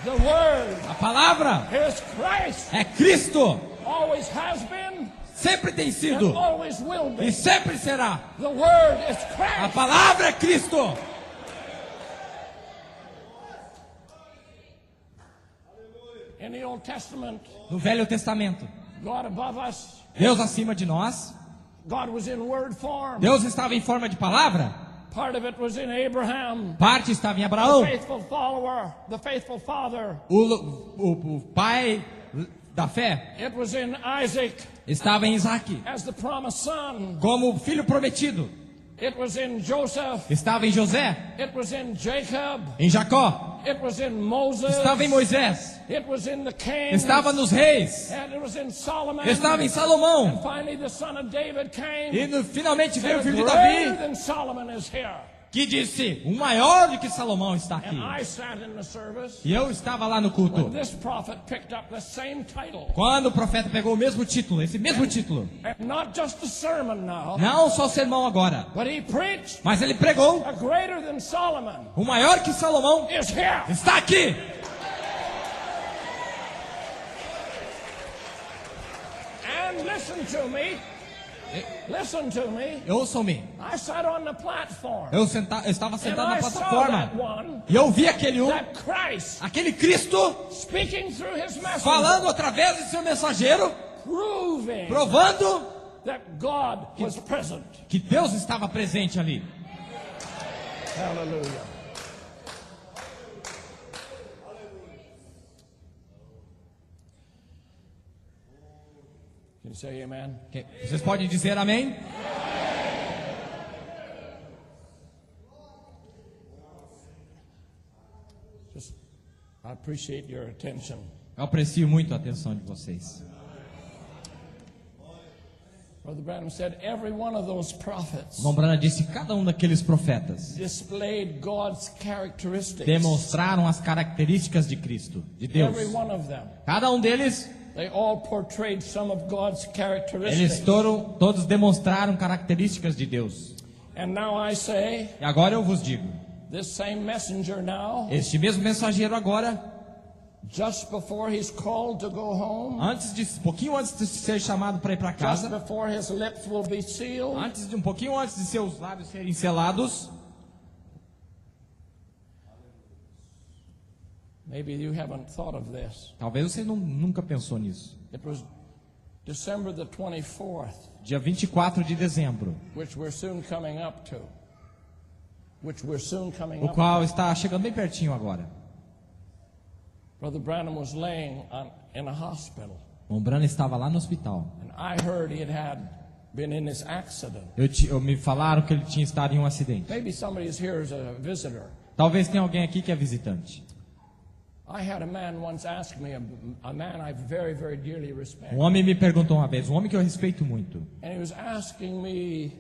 Speaker 2: The word
Speaker 1: A palavra
Speaker 2: is Christ.
Speaker 1: é Cristo,
Speaker 2: Always has been
Speaker 1: sempre tem
Speaker 2: and
Speaker 1: sido
Speaker 2: always will
Speaker 1: e
Speaker 2: be.
Speaker 1: sempre será.
Speaker 2: The word is
Speaker 1: A
Speaker 2: Christ.
Speaker 1: palavra é Cristo.
Speaker 2: In the Old Testament,
Speaker 1: No Velho Testamento,
Speaker 2: God above us,
Speaker 1: Deus acima de nós,
Speaker 2: God was in word form.
Speaker 1: Deus estava em forma de palavra,
Speaker 2: Part of it was in Abraham,
Speaker 1: parte estava em
Speaker 2: the
Speaker 1: Abraão,
Speaker 2: faithful follower, the faithful father.
Speaker 1: o pai da fé
Speaker 2: It was in Isaac
Speaker 1: estava em Isaac,
Speaker 2: as the promised son.
Speaker 1: como filho prometido,
Speaker 2: It was in Joseph.
Speaker 1: estava em José,
Speaker 2: It was in Jacob.
Speaker 1: em Jacó,
Speaker 2: It was in Moses.
Speaker 1: estava em Moisés,
Speaker 2: It was in the kings.
Speaker 1: estava nos reis,
Speaker 2: And it was in Solomon.
Speaker 1: estava em Salomão,
Speaker 2: Finally, the son of David came.
Speaker 1: e finalmente veio o filho de
Speaker 2: Greater
Speaker 1: Davi,
Speaker 2: than Solomon is here.
Speaker 1: que disse: o maior do que Salomão está aqui.
Speaker 2: And I sat in the service.
Speaker 1: E eu estava lá no culto,
Speaker 2: This prophet picked up the same title.
Speaker 1: quando o profeta pegou o mesmo título, esse mesmo título,
Speaker 2: And not just a sermon now,
Speaker 1: não só sermão agora,
Speaker 2: but he preached
Speaker 1: mas ele pregou:
Speaker 2: a greater than Solomon
Speaker 1: o maior que Salomão
Speaker 2: is here.
Speaker 1: está aqui.
Speaker 2: And listen to me. Listen to me.
Speaker 1: Ouçam-me,
Speaker 2: I sat on the platform.
Speaker 1: eu estava
Speaker 2: And
Speaker 1: sentado na
Speaker 2: I saw
Speaker 1: plataforma,
Speaker 2: that one,
Speaker 1: e eu vi aquele
Speaker 2: that Christ,
Speaker 1: aquele Cristo,
Speaker 2: speaking through his messenger,
Speaker 1: falando através de seu mensageiro,
Speaker 2: proving
Speaker 1: provando
Speaker 2: that God was present.
Speaker 1: que Deus estava presente ali.
Speaker 2: Hallelujah. Can you say amen?
Speaker 1: Vocês podem dizer amém?
Speaker 2: Just, I appreciate your attention.
Speaker 1: Eu aprecio muito a atenção de vocês.
Speaker 2: Brother Branham said every one of those prophets
Speaker 1: Irmão Branham disse que cada um daqueles profetas
Speaker 2: displayed God's characteristics.
Speaker 1: demonstraram as características de Cristo, de Deus.
Speaker 2: Every one of them.
Speaker 1: Cada um deles,
Speaker 2: They all portrayed some of God's
Speaker 1: eles
Speaker 2: characteristics.
Speaker 1: todos demonstraram características de Deus.
Speaker 2: And now I say,
Speaker 1: E agora eu vos digo,
Speaker 2: this same messenger now,
Speaker 1: este mesmo mensageiro agora,
Speaker 2: just before he's called to go home,
Speaker 1: pouquinho antes de ser chamado para ir para
Speaker 2: just
Speaker 1: casa,
Speaker 2: before his lips will be sealed,
Speaker 1: um pouquinho antes de seus lábios serem selados,
Speaker 2: maybe you haven't thought of this.
Speaker 1: talvez você nunca pensou nisso.
Speaker 2: It was December the 24th,
Speaker 1: Dia 24 de dezembro,
Speaker 2: which we're soon coming up to.
Speaker 1: o qual está chegando bem pertinho agora.
Speaker 2: Brother Branham was laying in a hospital.
Speaker 1: O Branham estava lá no hospital.
Speaker 2: And I heard he had been in this accident.
Speaker 1: Me falaram que ele tinha estado em um acidente.
Speaker 2: Maybe somebody is here as a visitor.
Speaker 1: Talvez tenha alguém aqui que é visitante.
Speaker 2: I had a man once ask me, a man I very, very dearly respect.
Speaker 1: Um homem me perguntou uma vez, um homem que eu respeito muito.
Speaker 2: And he was asking me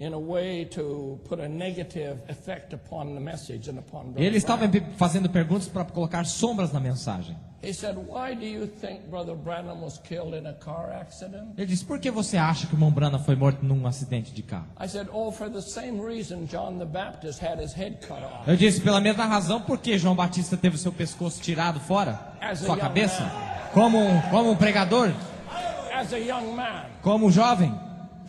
Speaker 2: in a way to put a negative effect upon the message and upon Brother
Speaker 1: Ele estava
Speaker 2: Branham.
Speaker 1: fazendo perguntas para colocar sombras na mensagem.
Speaker 2: He said, "Why do you think Brother Branham was killed in a car accident?"
Speaker 1: Ele disse, por que você acha que o irmão Branham foi morto num acidente de carro?
Speaker 2: I said, "Oh, for the same reason John the Baptist had his head cut off."
Speaker 1: Eu disse, pela mesma razão, por que João Batista teve o seu pescoço tirado fora? Sua cabeça? Como um pregador?
Speaker 2: As a young man,
Speaker 1: Como um jovem?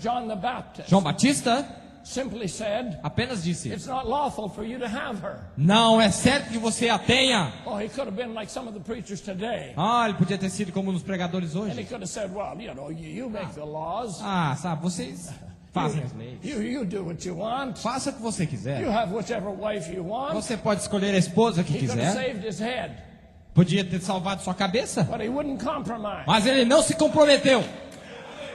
Speaker 2: John the Baptist
Speaker 1: João Batista
Speaker 2: simply said,
Speaker 1: apenas disse,
Speaker 2: "It's not lawful for you to have her."
Speaker 1: não é certo que você a tenha.
Speaker 2: Oh, he could have been like some of the preachers today.
Speaker 1: Ele podia ter sido como nos pregadores
Speaker 2: And he
Speaker 1: hoje.
Speaker 2: could have said, "Well, you know, you make the laws.
Speaker 1: Sabe, vocês fazem as leis.
Speaker 2: You do what you want.
Speaker 1: Faça o que você
Speaker 2: You
Speaker 1: quiser.
Speaker 2: have whichever wife you want."
Speaker 1: Você pode escolher a esposa que
Speaker 2: He could have
Speaker 1: quiser.
Speaker 2: saved his head,
Speaker 1: Podia ter salvado sua cabeça.
Speaker 2: but he wouldn't compromise.
Speaker 1: Mas ele não se comprometeu.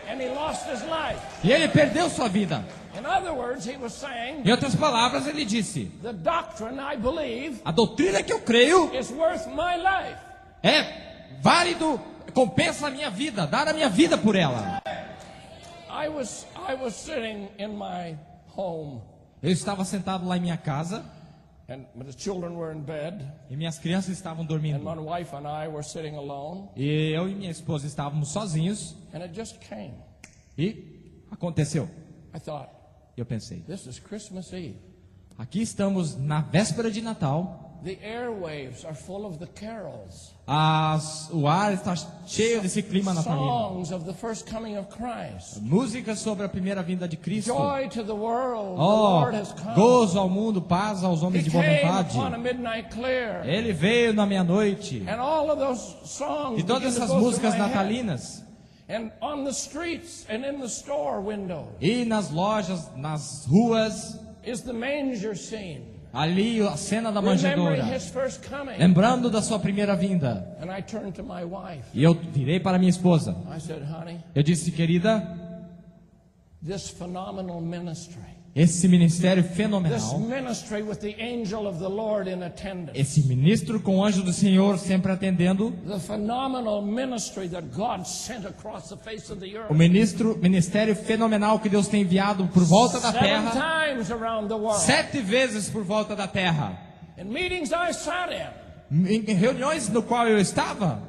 Speaker 2: And he lost his life.
Speaker 1: E ele perdeu sua vida.
Speaker 2: In other words, he was saying,
Speaker 1: Em outras palavras, ele disse,
Speaker 2: the doctrine I believe
Speaker 1: a doutrina que eu creio
Speaker 2: is worth my life.
Speaker 1: é válido, compensa a minha vida, dar a minha vida por ela.
Speaker 2: I was sitting in my home,
Speaker 1: Eu estava sentado lá em minha casa
Speaker 2: and the children were in bed,
Speaker 1: e minhas crianças estavam
Speaker 2: and
Speaker 1: dormindo.
Speaker 2: my wife and I were sitting alone,
Speaker 1: E eu e minha esposa estávamos sozinhos
Speaker 2: and it just came.
Speaker 1: e aconteceu.
Speaker 2: I thought,
Speaker 1: Eu pensei,
Speaker 2: this is Christmas Eve.
Speaker 1: aqui estamos na véspera de Natal.
Speaker 2: The airwaves are full of the carols,
Speaker 1: O ar está cheio desse clima natalino.
Speaker 2: songs of the first coming of Christ.
Speaker 1: Músicas sobre a primeira vinda de Cristo.
Speaker 2: Joy to the world, the Lord has come.
Speaker 1: Gozo ao mundo, paz aos
Speaker 2: He
Speaker 1: homens de boa
Speaker 2: came
Speaker 1: vontade.
Speaker 2: upon a midnight clear.
Speaker 1: Ele veio na meia-noite.
Speaker 2: And all of those songs
Speaker 1: E todas
Speaker 2: begin to
Speaker 1: essas
Speaker 2: go through
Speaker 1: músicas
Speaker 2: my head.
Speaker 1: natalinas.
Speaker 2: And on the streets and in the store windows
Speaker 1: E nas lojas, nas ruas,
Speaker 2: is the manger scene,
Speaker 1: ali a cena da
Speaker 2: remembering
Speaker 1: manjedoura.
Speaker 2: his first coming.
Speaker 1: Lembrando da sua primeira vinda.
Speaker 2: And I turned to my wife.
Speaker 1: E eu virei para minha esposa.
Speaker 2: I said, honey,
Speaker 1: Eu disse, querida,
Speaker 2: this phenomenal ministry,
Speaker 1: esse ministério
Speaker 2: this
Speaker 1: fenomenal,
Speaker 2: ministry with the angel of the Lord in attendance,
Speaker 1: esse ministro com o anjo do Senhor sempre atendendo,
Speaker 2: the phenomenal ministry that God sent across the face of the earth,
Speaker 1: o ministério fenomenal que Deus tem enviado por volta da
Speaker 2: 7
Speaker 1: terra,
Speaker 2: times around the world.
Speaker 1: 7 vezes por volta da terra.
Speaker 2: In meetings I sat in,
Speaker 1: Em reuniões no qual eu estava,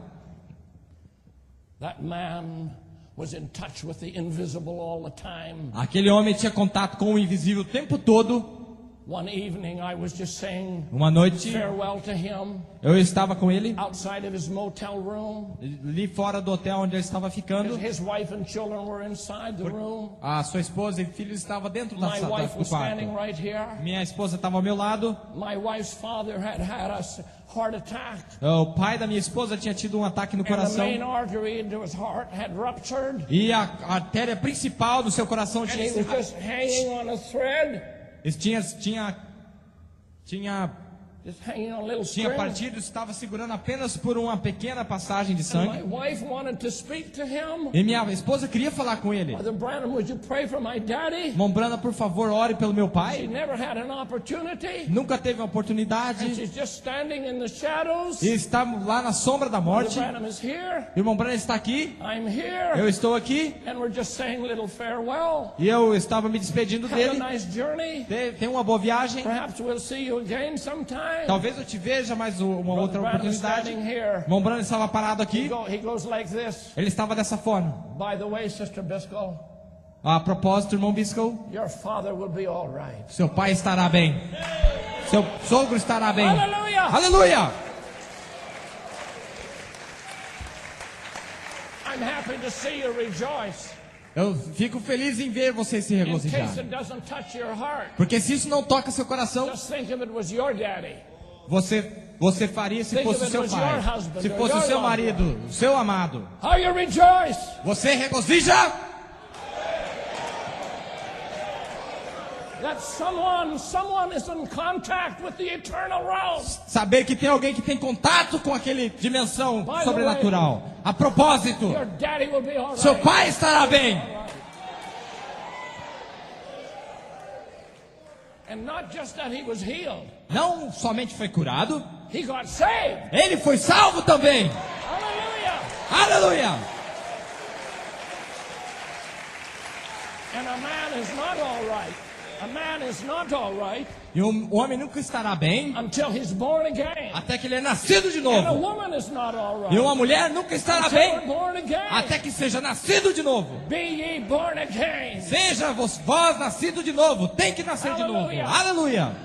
Speaker 2: that man was in touch with the invisible all the time.
Speaker 1: aquele homem tinha contato com o invisível o tempo todo.
Speaker 2: One evening I was just saying
Speaker 1: Uma noite
Speaker 2: farewell to him
Speaker 1: eu estava com ele,
Speaker 2: outside of his motel room.
Speaker 1: ali fora do hotel onde ele estava ficando.
Speaker 2: His wife and children were inside the room.
Speaker 1: A sua esposa e filhos estavam dentro
Speaker 2: My wife
Speaker 1: do
Speaker 2: was standing
Speaker 1: quarto.
Speaker 2: right here.
Speaker 1: Minha esposa estava ao meu lado.
Speaker 2: My wife's father had a heart attack.
Speaker 1: O pai da minha esposa tinha tido um ataque no
Speaker 2: And the
Speaker 1: coração.
Speaker 2: main artery into his heart had ruptured.
Speaker 1: E a artéria principal do seu coração
Speaker 2: And
Speaker 1: tinha
Speaker 2: he was just hanging on a thread.
Speaker 1: tinha
Speaker 2: just hanging on a little
Speaker 1: tinha
Speaker 2: string.
Speaker 1: partido, estava segurando apenas por uma pequena passagem de
Speaker 2: And
Speaker 1: sangue.
Speaker 2: my wife wanted to speak to him.
Speaker 1: E minha esposa queria falar com ele.
Speaker 2: Brother Branham, would you pray for my daddy?
Speaker 1: Irmão Branham, por favor, ore pelo meu
Speaker 2: She
Speaker 1: pai.
Speaker 2: never had an opportunity.
Speaker 1: Nunca teve uma
Speaker 2: And
Speaker 1: oportunidade.
Speaker 2: she's just standing in the shadows.
Speaker 1: E está lá na sombra da
Speaker 2: Brother
Speaker 1: morte.
Speaker 2: Branham is here.
Speaker 1: O irmão Branham está aqui.
Speaker 2: I'm
Speaker 1: Eu
Speaker 2: here.
Speaker 1: estou aqui.
Speaker 2: And we're just saying a little farewell.
Speaker 1: E eu estava me despedindo
Speaker 2: Have a
Speaker 1: dele.
Speaker 2: nice journey.
Speaker 1: Tenha uma boa viagem.
Speaker 2: Perhaps we'll see you again sometime.
Speaker 1: Talvez eu te veja mais uma outra
Speaker 2: Brother Branham is
Speaker 1: oportunidade.
Speaker 2: standing here.
Speaker 1: Irmão Branham estava parado aqui.
Speaker 2: He goes like this.
Speaker 1: Ele estava dessa forma.
Speaker 2: By the way, Sister Biscoe,
Speaker 1: A propósito, irmão Biscoe,
Speaker 2: your father will be all right.
Speaker 1: seu pai estará bem. Seu sogro estará bem.
Speaker 2: Aleluia!
Speaker 1: Aleluia!
Speaker 2: I'm happy to see you rejoice.
Speaker 1: Eu fico feliz em ver você se
Speaker 2: In
Speaker 1: regozijar.
Speaker 2: case it doesn't touch your heart,
Speaker 1: Porque se isso não toca seu coração,
Speaker 2: just think if it was your daddy.
Speaker 1: você faria se
Speaker 2: Think
Speaker 1: fosse
Speaker 2: of
Speaker 1: o
Speaker 2: it
Speaker 1: seu
Speaker 2: was
Speaker 1: pai.
Speaker 2: your husband
Speaker 1: Se
Speaker 2: or
Speaker 1: fosse o
Speaker 2: your
Speaker 1: seu
Speaker 2: loved
Speaker 1: marido, o seu amado.
Speaker 2: How you rejoice?
Speaker 1: Você regozija
Speaker 2: That someone is in contact with the eternal realm.
Speaker 1: saber que tem alguém que tem contato com aquele dimensão
Speaker 2: By the
Speaker 1: sobrenatural. A propósito,
Speaker 2: Your daddy will be all
Speaker 1: seu
Speaker 2: right.
Speaker 1: pai estará bem.
Speaker 2: And not just that he was healed,
Speaker 1: Não somente foi curado,
Speaker 2: he got saved.
Speaker 1: ele foi salvo também.
Speaker 2: Hallelujah.
Speaker 1: Aleluia!
Speaker 2: And a man is not all right. A man is not all right
Speaker 1: E o homem nunca estará bem
Speaker 2: until he's born again.
Speaker 1: até que ele é nascido de
Speaker 2: And a
Speaker 1: novo.
Speaker 2: woman is not all right
Speaker 1: E uma mulher nunca estará
Speaker 2: until they're
Speaker 1: bem
Speaker 2: born again.
Speaker 1: até que seja nascido de novo.
Speaker 2: Be ye born again.
Speaker 1: Seja vós nascido de novo. Tem que nascer de novo.
Speaker 2: Aleluia.
Speaker 1: Aleluia!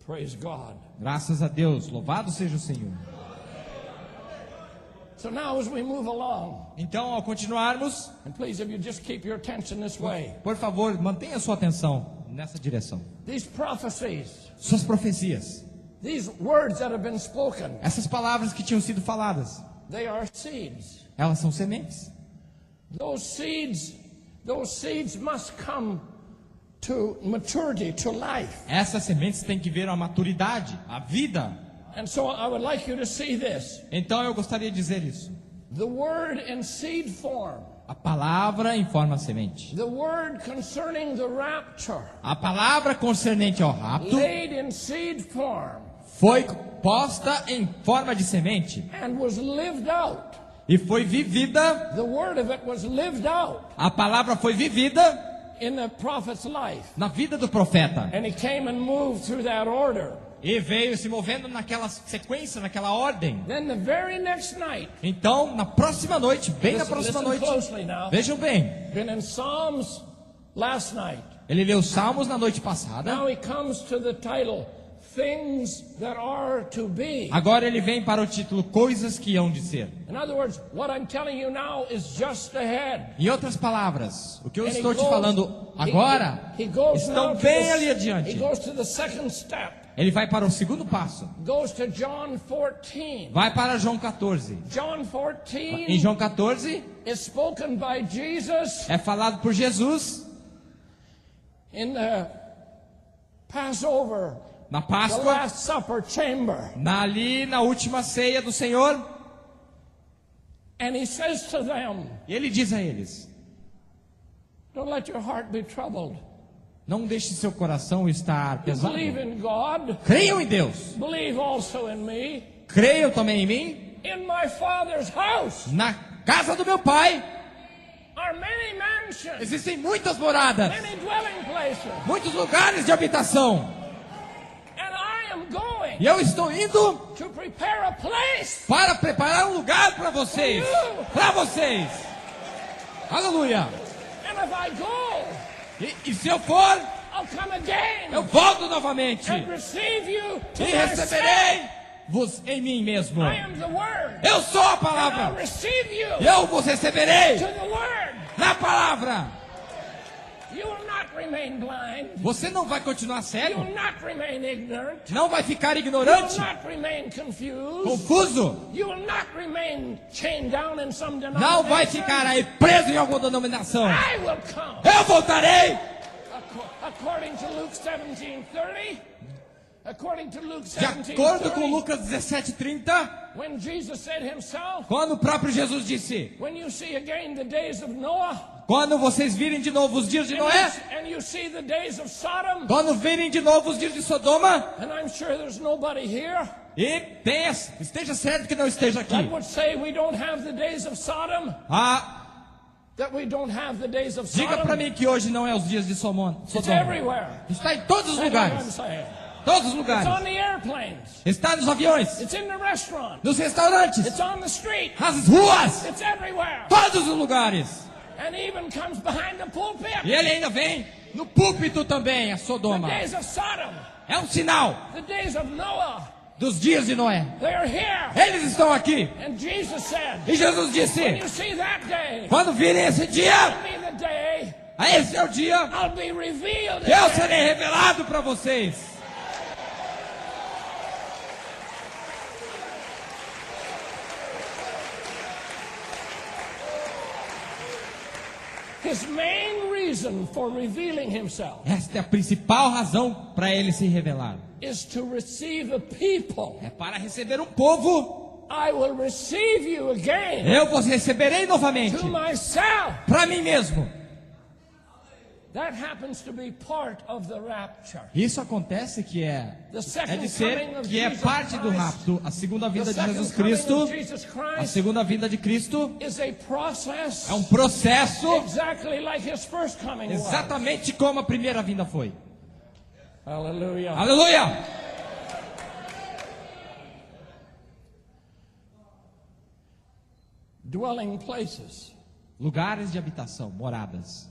Speaker 2: Praise God.
Speaker 1: Graças a Deus. Louvado seja o Senhor.
Speaker 2: So now as we move along,
Speaker 1: Então, ao continuarmos,
Speaker 2: and please if you just keep your attention this way,
Speaker 1: por favor, mantenha sua atenção nessa direção.
Speaker 2: these prophecies,
Speaker 1: Suas profecias.
Speaker 2: these words that have been spoken,
Speaker 1: Essas palavras que tinham sido faladas,
Speaker 2: they are seeds.
Speaker 1: elas são sementes.
Speaker 2: Those seeds must come to maturity, to life.
Speaker 1: Essas sementes têm que ver a maturidade, a vida.
Speaker 2: And so I would like you to see this.
Speaker 1: Então eu gostaria de dizer isso.
Speaker 2: The word in seed form,
Speaker 1: A palavra em forma semente.
Speaker 2: the word concerning the rapture,
Speaker 1: A palavra concernente ao rapto
Speaker 2: laid in seed form
Speaker 1: foi posta em forma de semente
Speaker 2: and was lived out.
Speaker 1: e foi vivida.
Speaker 2: The word of it was lived out
Speaker 1: A palavra foi vivida
Speaker 2: in the prophet's life.
Speaker 1: na vida do profeta.
Speaker 2: And he came and moved through that order.
Speaker 1: E veio se movendo naquela sequência, naquela ordem.
Speaker 2: Then the very next night,
Speaker 1: Então, na próxima noite, bem na próxima
Speaker 2: listen
Speaker 1: noite,
Speaker 2: closely now.
Speaker 1: vejam bem,
Speaker 2: Been in Psalms last night.
Speaker 1: ele leu Salmos na noite passada.
Speaker 2: Now he comes to the title, Things That Are to Be.
Speaker 1: Agora ele vem para o título Coisas que hão de ser.
Speaker 2: In other words, what I'm telling you now is just ahead.
Speaker 1: Em outras palavras, o que eu
Speaker 2: And he
Speaker 1: estou te
Speaker 2: goes-
Speaker 1: falando agora
Speaker 2: he goes
Speaker 1: estão
Speaker 2: now to
Speaker 1: bem
Speaker 2: the-
Speaker 1: ali
Speaker 2: He
Speaker 1: adiante.
Speaker 2: goes to the second step.
Speaker 1: Ele vai para o segundo passo.
Speaker 2: Goes to John 14.
Speaker 1: Vai para João 14.
Speaker 2: John
Speaker 1: Em
Speaker 2: 14
Speaker 1: João 14
Speaker 2: is spoken by Jesus
Speaker 1: é falado por Jesus
Speaker 2: in the Passover,
Speaker 1: na
Speaker 2: the
Speaker 1: Páscoa,
Speaker 2: Last Supper chamber.
Speaker 1: ali na última ceia do Senhor.
Speaker 2: And he says to them,
Speaker 1: E ele diz a eles:
Speaker 2: don't let your heart be troubled.
Speaker 1: não deixe seu coração estar
Speaker 2: You
Speaker 1: pesado.
Speaker 2: believe in God,
Speaker 1: Creiam em Deus.
Speaker 2: believe also in me.
Speaker 1: Creiam também em mim.
Speaker 2: In my Father's house
Speaker 1: Na casa do meu Pai
Speaker 2: are many mansions,
Speaker 1: existem muitas moradas,
Speaker 2: many dwelling places.
Speaker 1: muitos lugares de habitação.
Speaker 2: And I am going
Speaker 1: E eu estou indo
Speaker 2: to prepare a place.
Speaker 1: para preparar um lugar para vocês. Para vocês. Aleluia.
Speaker 2: And if I go,
Speaker 1: E se eu for,
Speaker 2: I'll come again
Speaker 1: eu volto novamente.
Speaker 2: and receive you to
Speaker 1: E
Speaker 2: myself.
Speaker 1: receberei-vos em mim mesmo.
Speaker 2: I am the Word.
Speaker 1: Eu sou a
Speaker 2: And I'll
Speaker 1: palavra.
Speaker 2: receive you
Speaker 1: Eu vos receberei
Speaker 2: to the Word.
Speaker 1: na palavra.
Speaker 2: You will not remain blind.
Speaker 1: Você não vai continuar
Speaker 2: You
Speaker 1: cego.
Speaker 2: will not remain ignorant.
Speaker 1: Não vai ficar
Speaker 2: You will
Speaker 1: ignorante,
Speaker 2: not remain confused.
Speaker 1: confuso.
Speaker 2: You will not remain chained down in some
Speaker 1: Não
Speaker 2: denomination.
Speaker 1: vai ficar aí preso em alguma denominação.
Speaker 2: I will come.
Speaker 1: Eu voltarei.
Speaker 2: According to Luke 17:30, According to Luke
Speaker 1: De acordo com
Speaker 2: 17:30,
Speaker 1: Lucas 17:30,
Speaker 2: when Jesus said himself,
Speaker 1: quando o próprio Jesus disse:
Speaker 2: when you see again the days of Noah,
Speaker 1: quando vocês virem de novo os dias de Noé,
Speaker 2: and you see the days of Sodom,
Speaker 1: quando virem de novo os dias de Sodoma,
Speaker 2: and I'm sure there's nobody here
Speaker 1: e esteja certo que não esteja aqui,
Speaker 2: that would say we don't have the days of Sodom, that we don't have the days of
Speaker 1: diga para
Speaker 2: Sodom.
Speaker 1: mim que hoje não é os dias de Sodoma.
Speaker 2: It's everywhere.
Speaker 1: Está em todos os
Speaker 2: That's what I'm
Speaker 1: lugares.
Speaker 2: saying.
Speaker 1: Todos os
Speaker 2: It's on
Speaker 1: lugares.
Speaker 2: the airplanes.
Speaker 1: Está nos aviões,
Speaker 2: It's in the restaurants.
Speaker 1: nos restaurantes,
Speaker 2: It's on the street.
Speaker 1: nas ruas,
Speaker 2: It's everywhere.
Speaker 1: todos os lugares.
Speaker 2: And even comes behind the pulpit.
Speaker 1: E ele ainda vem no púlpito também, a
Speaker 2: The
Speaker 1: Sodoma.
Speaker 2: days of Sodom,
Speaker 1: É um sinal
Speaker 2: the days of Noah,
Speaker 1: dos dias de Noé.
Speaker 2: they're here.
Speaker 1: Eles estão aqui.
Speaker 2: And Jesus said,
Speaker 1: E Jesus
Speaker 2: when
Speaker 1: disse:
Speaker 2: you see that day,
Speaker 1: quando virem esse dia,
Speaker 2: tell me the day,
Speaker 1: esse é o dia
Speaker 2: I'll be revealed.
Speaker 1: que eu serei revelado para vocês.
Speaker 2: His main reason for revealing himself
Speaker 1: Esta é a principal razão para ele se revelar.
Speaker 2: is to receive a people.
Speaker 1: É para receber um povo.
Speaker 2: I will receive you again
Speaker 1: Eu vos receberei novamente
Speaker 2: to myself.
Speaker 1: para mim mesmo.
Speaker 2: That happens to be part of the rapture.
Speaker 1: Isso acontece que é
Speaker 2: The second
Speaker 1: de ser
Speaker 2: coming of
Speaker 1: que é
Speaker 2: Jesus
Speaker 1: parte do
Speaker 2: Christ.
Speaker 1: rapto, a segunda
Speaker 2: The
Speaker 1: vinda de
Speaker 2: second
Speaker 1: Jesus
Speaker 2: coming
Speaker 1: Cristo.
Speaker 2: of Jesus
Speaker 1: A
Speaker 2: Christ
Speaker 1: segunda vinda de Cristo
Speaker 2: is a process
Speaker 1: é um processo
Speaker 2: exactly like his first coming was.
Speaker 1: exatamente como a primeira vinda foi.
Speaker 2: Hallelujah.
Speaker 1: Aleluia!
Speaker 2: Dwelling places.
Speaker 1: Lugares de habitação, moradas.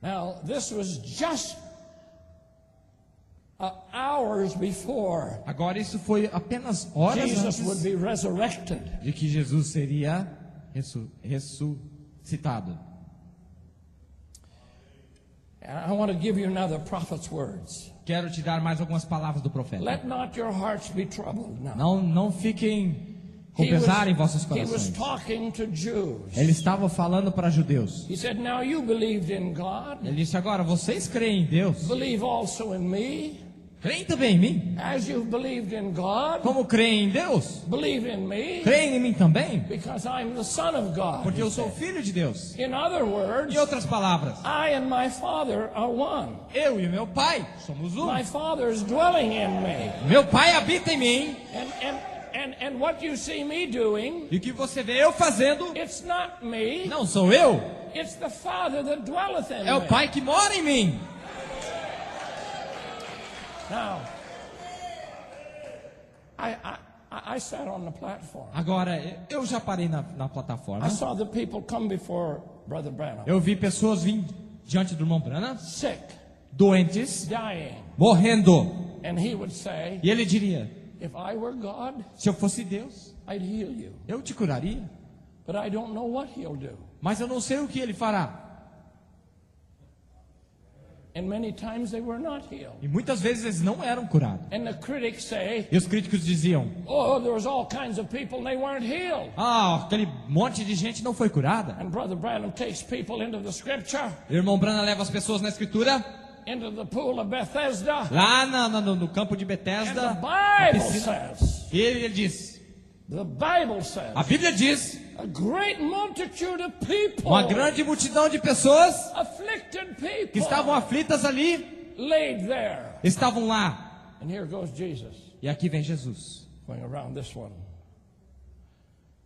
Speaker 2: Now, this was just hours before
Speaker 1: Agora isso foi apenas horas
Speaker 2: Jesus would
Speaker 1: antes
Speaker 2: be resurrected.
Speaker 1: de que Jesus seria ressuscitado.
Speaker 2: I want to give you another prophet's words.
Speaker 1: Quero te dar mais algumas palavras do profeta.
Speaker 2: Let not your hearts be troubled now.
Speaker 1: Não fiquem com pesar em vossos
Speaker 2: he was
Speaker 1: corações.
Speaker 2: talking to Jews.
Speaker 1: Ele estava falando para judeus.
Speaker 2: He said, now you believed in God.
Speaker 1: Ele disse: agora vocês creem em Deus,
Speaker 2: Believe also in me.
Speaker 1: creem também em mim.
Speaker 2: As you've believed in God,
Speaker 1: Como creem em Deus,
Speaker 2: believe in me.
Speaker 1: creem em mim também,
Speaker 2: Because I'm the Son of God.
Speaker 1: porque
Speaker 2: he
Speaker 1: eu sou
Speaker 2: said.
Speaker 1: filho de Deus.
Speaker 2: In other words,
Speaker 1: Em outras palavras,
Speaker 2: I and my Father are one.
Speaker 1: eu e meu pai somos um.
Speaker 2: My Father is dwelling in me.
Speaker 1: Meu pai habita em mim.
Speaker 2: And what you see me doing,
Speaker 1: E o que você vê eu fazendo,
Speaker 2: it's not me.
Speaker 1: não sou eu,
Speaker 2: It's the Father that dwelleth in
Speaker 1: é o
Speaker 2: me.
Speaker 1: pai que mora em mim.
Speaker 2: Now, I sat on the platform.
Speaker 1: Agora, eu já parei na plataforma.
Speaker 2: I saw the people come before Brother Branham.
Speaker 1: Eu vi pessoas vir diante do irmão Branham,
Speaker 2: Sick,
Speaker 1: doentes,
Speaker 2: dying.
Speaker 1: morrendo.
Speaker 2: And he would say,
Speaker 1: E ele diria:
Speaker 2: if I were God,
Speaker 1: se eu fosse Deus,
Speaker 2: I'd heal you.
Speaker 1: eu te curaria.
Speaker 2: But I don't know what he'll do.
Speaker 1: Mas eu não sei o que ele fará.
Speaker 2: And many times they were not healed.
Speaker 1: E muitas vezes eles não eram curados.
Speaker 2: And the critics say,
Speaker 1: E os críticos diziam:
Speaker 2: oh, there was all kinds of people and they weren't healed.
Speaker 1: aquele monte de gente não foi curada.
Speaker 2: And Brother Branham takes people into the scripture,
Speaker 1: O irmão Branham leva as pessoas na escritura,
Speaker 2: into the pool of Bethesda.
Speaker 1: lá no campo de
Speaker 2: And
Speaker 1: Betesda,
Speaker 2: the
Speaker 1: na
Speaker 2: Bible
Speaker 1: piscina.
Speaker 2: says,
Speaker 1: E ele diz,
Speaker 2: the Bible says,
Speaker 1: a Bíblia diz,
Speaker 2: a great multitude of people,
Speaker 1: uma grande multidão de pessoas
Speaker 2: afflicted people,
Speaker 1: que estavam aflitas ali,
Speaker 2: laid there.
Speaker 1: estavam lá.
Speaker 2: And here goes Jesus,
Speaker 1: E aqui vem Jesus.
Speaker 2: going around this one,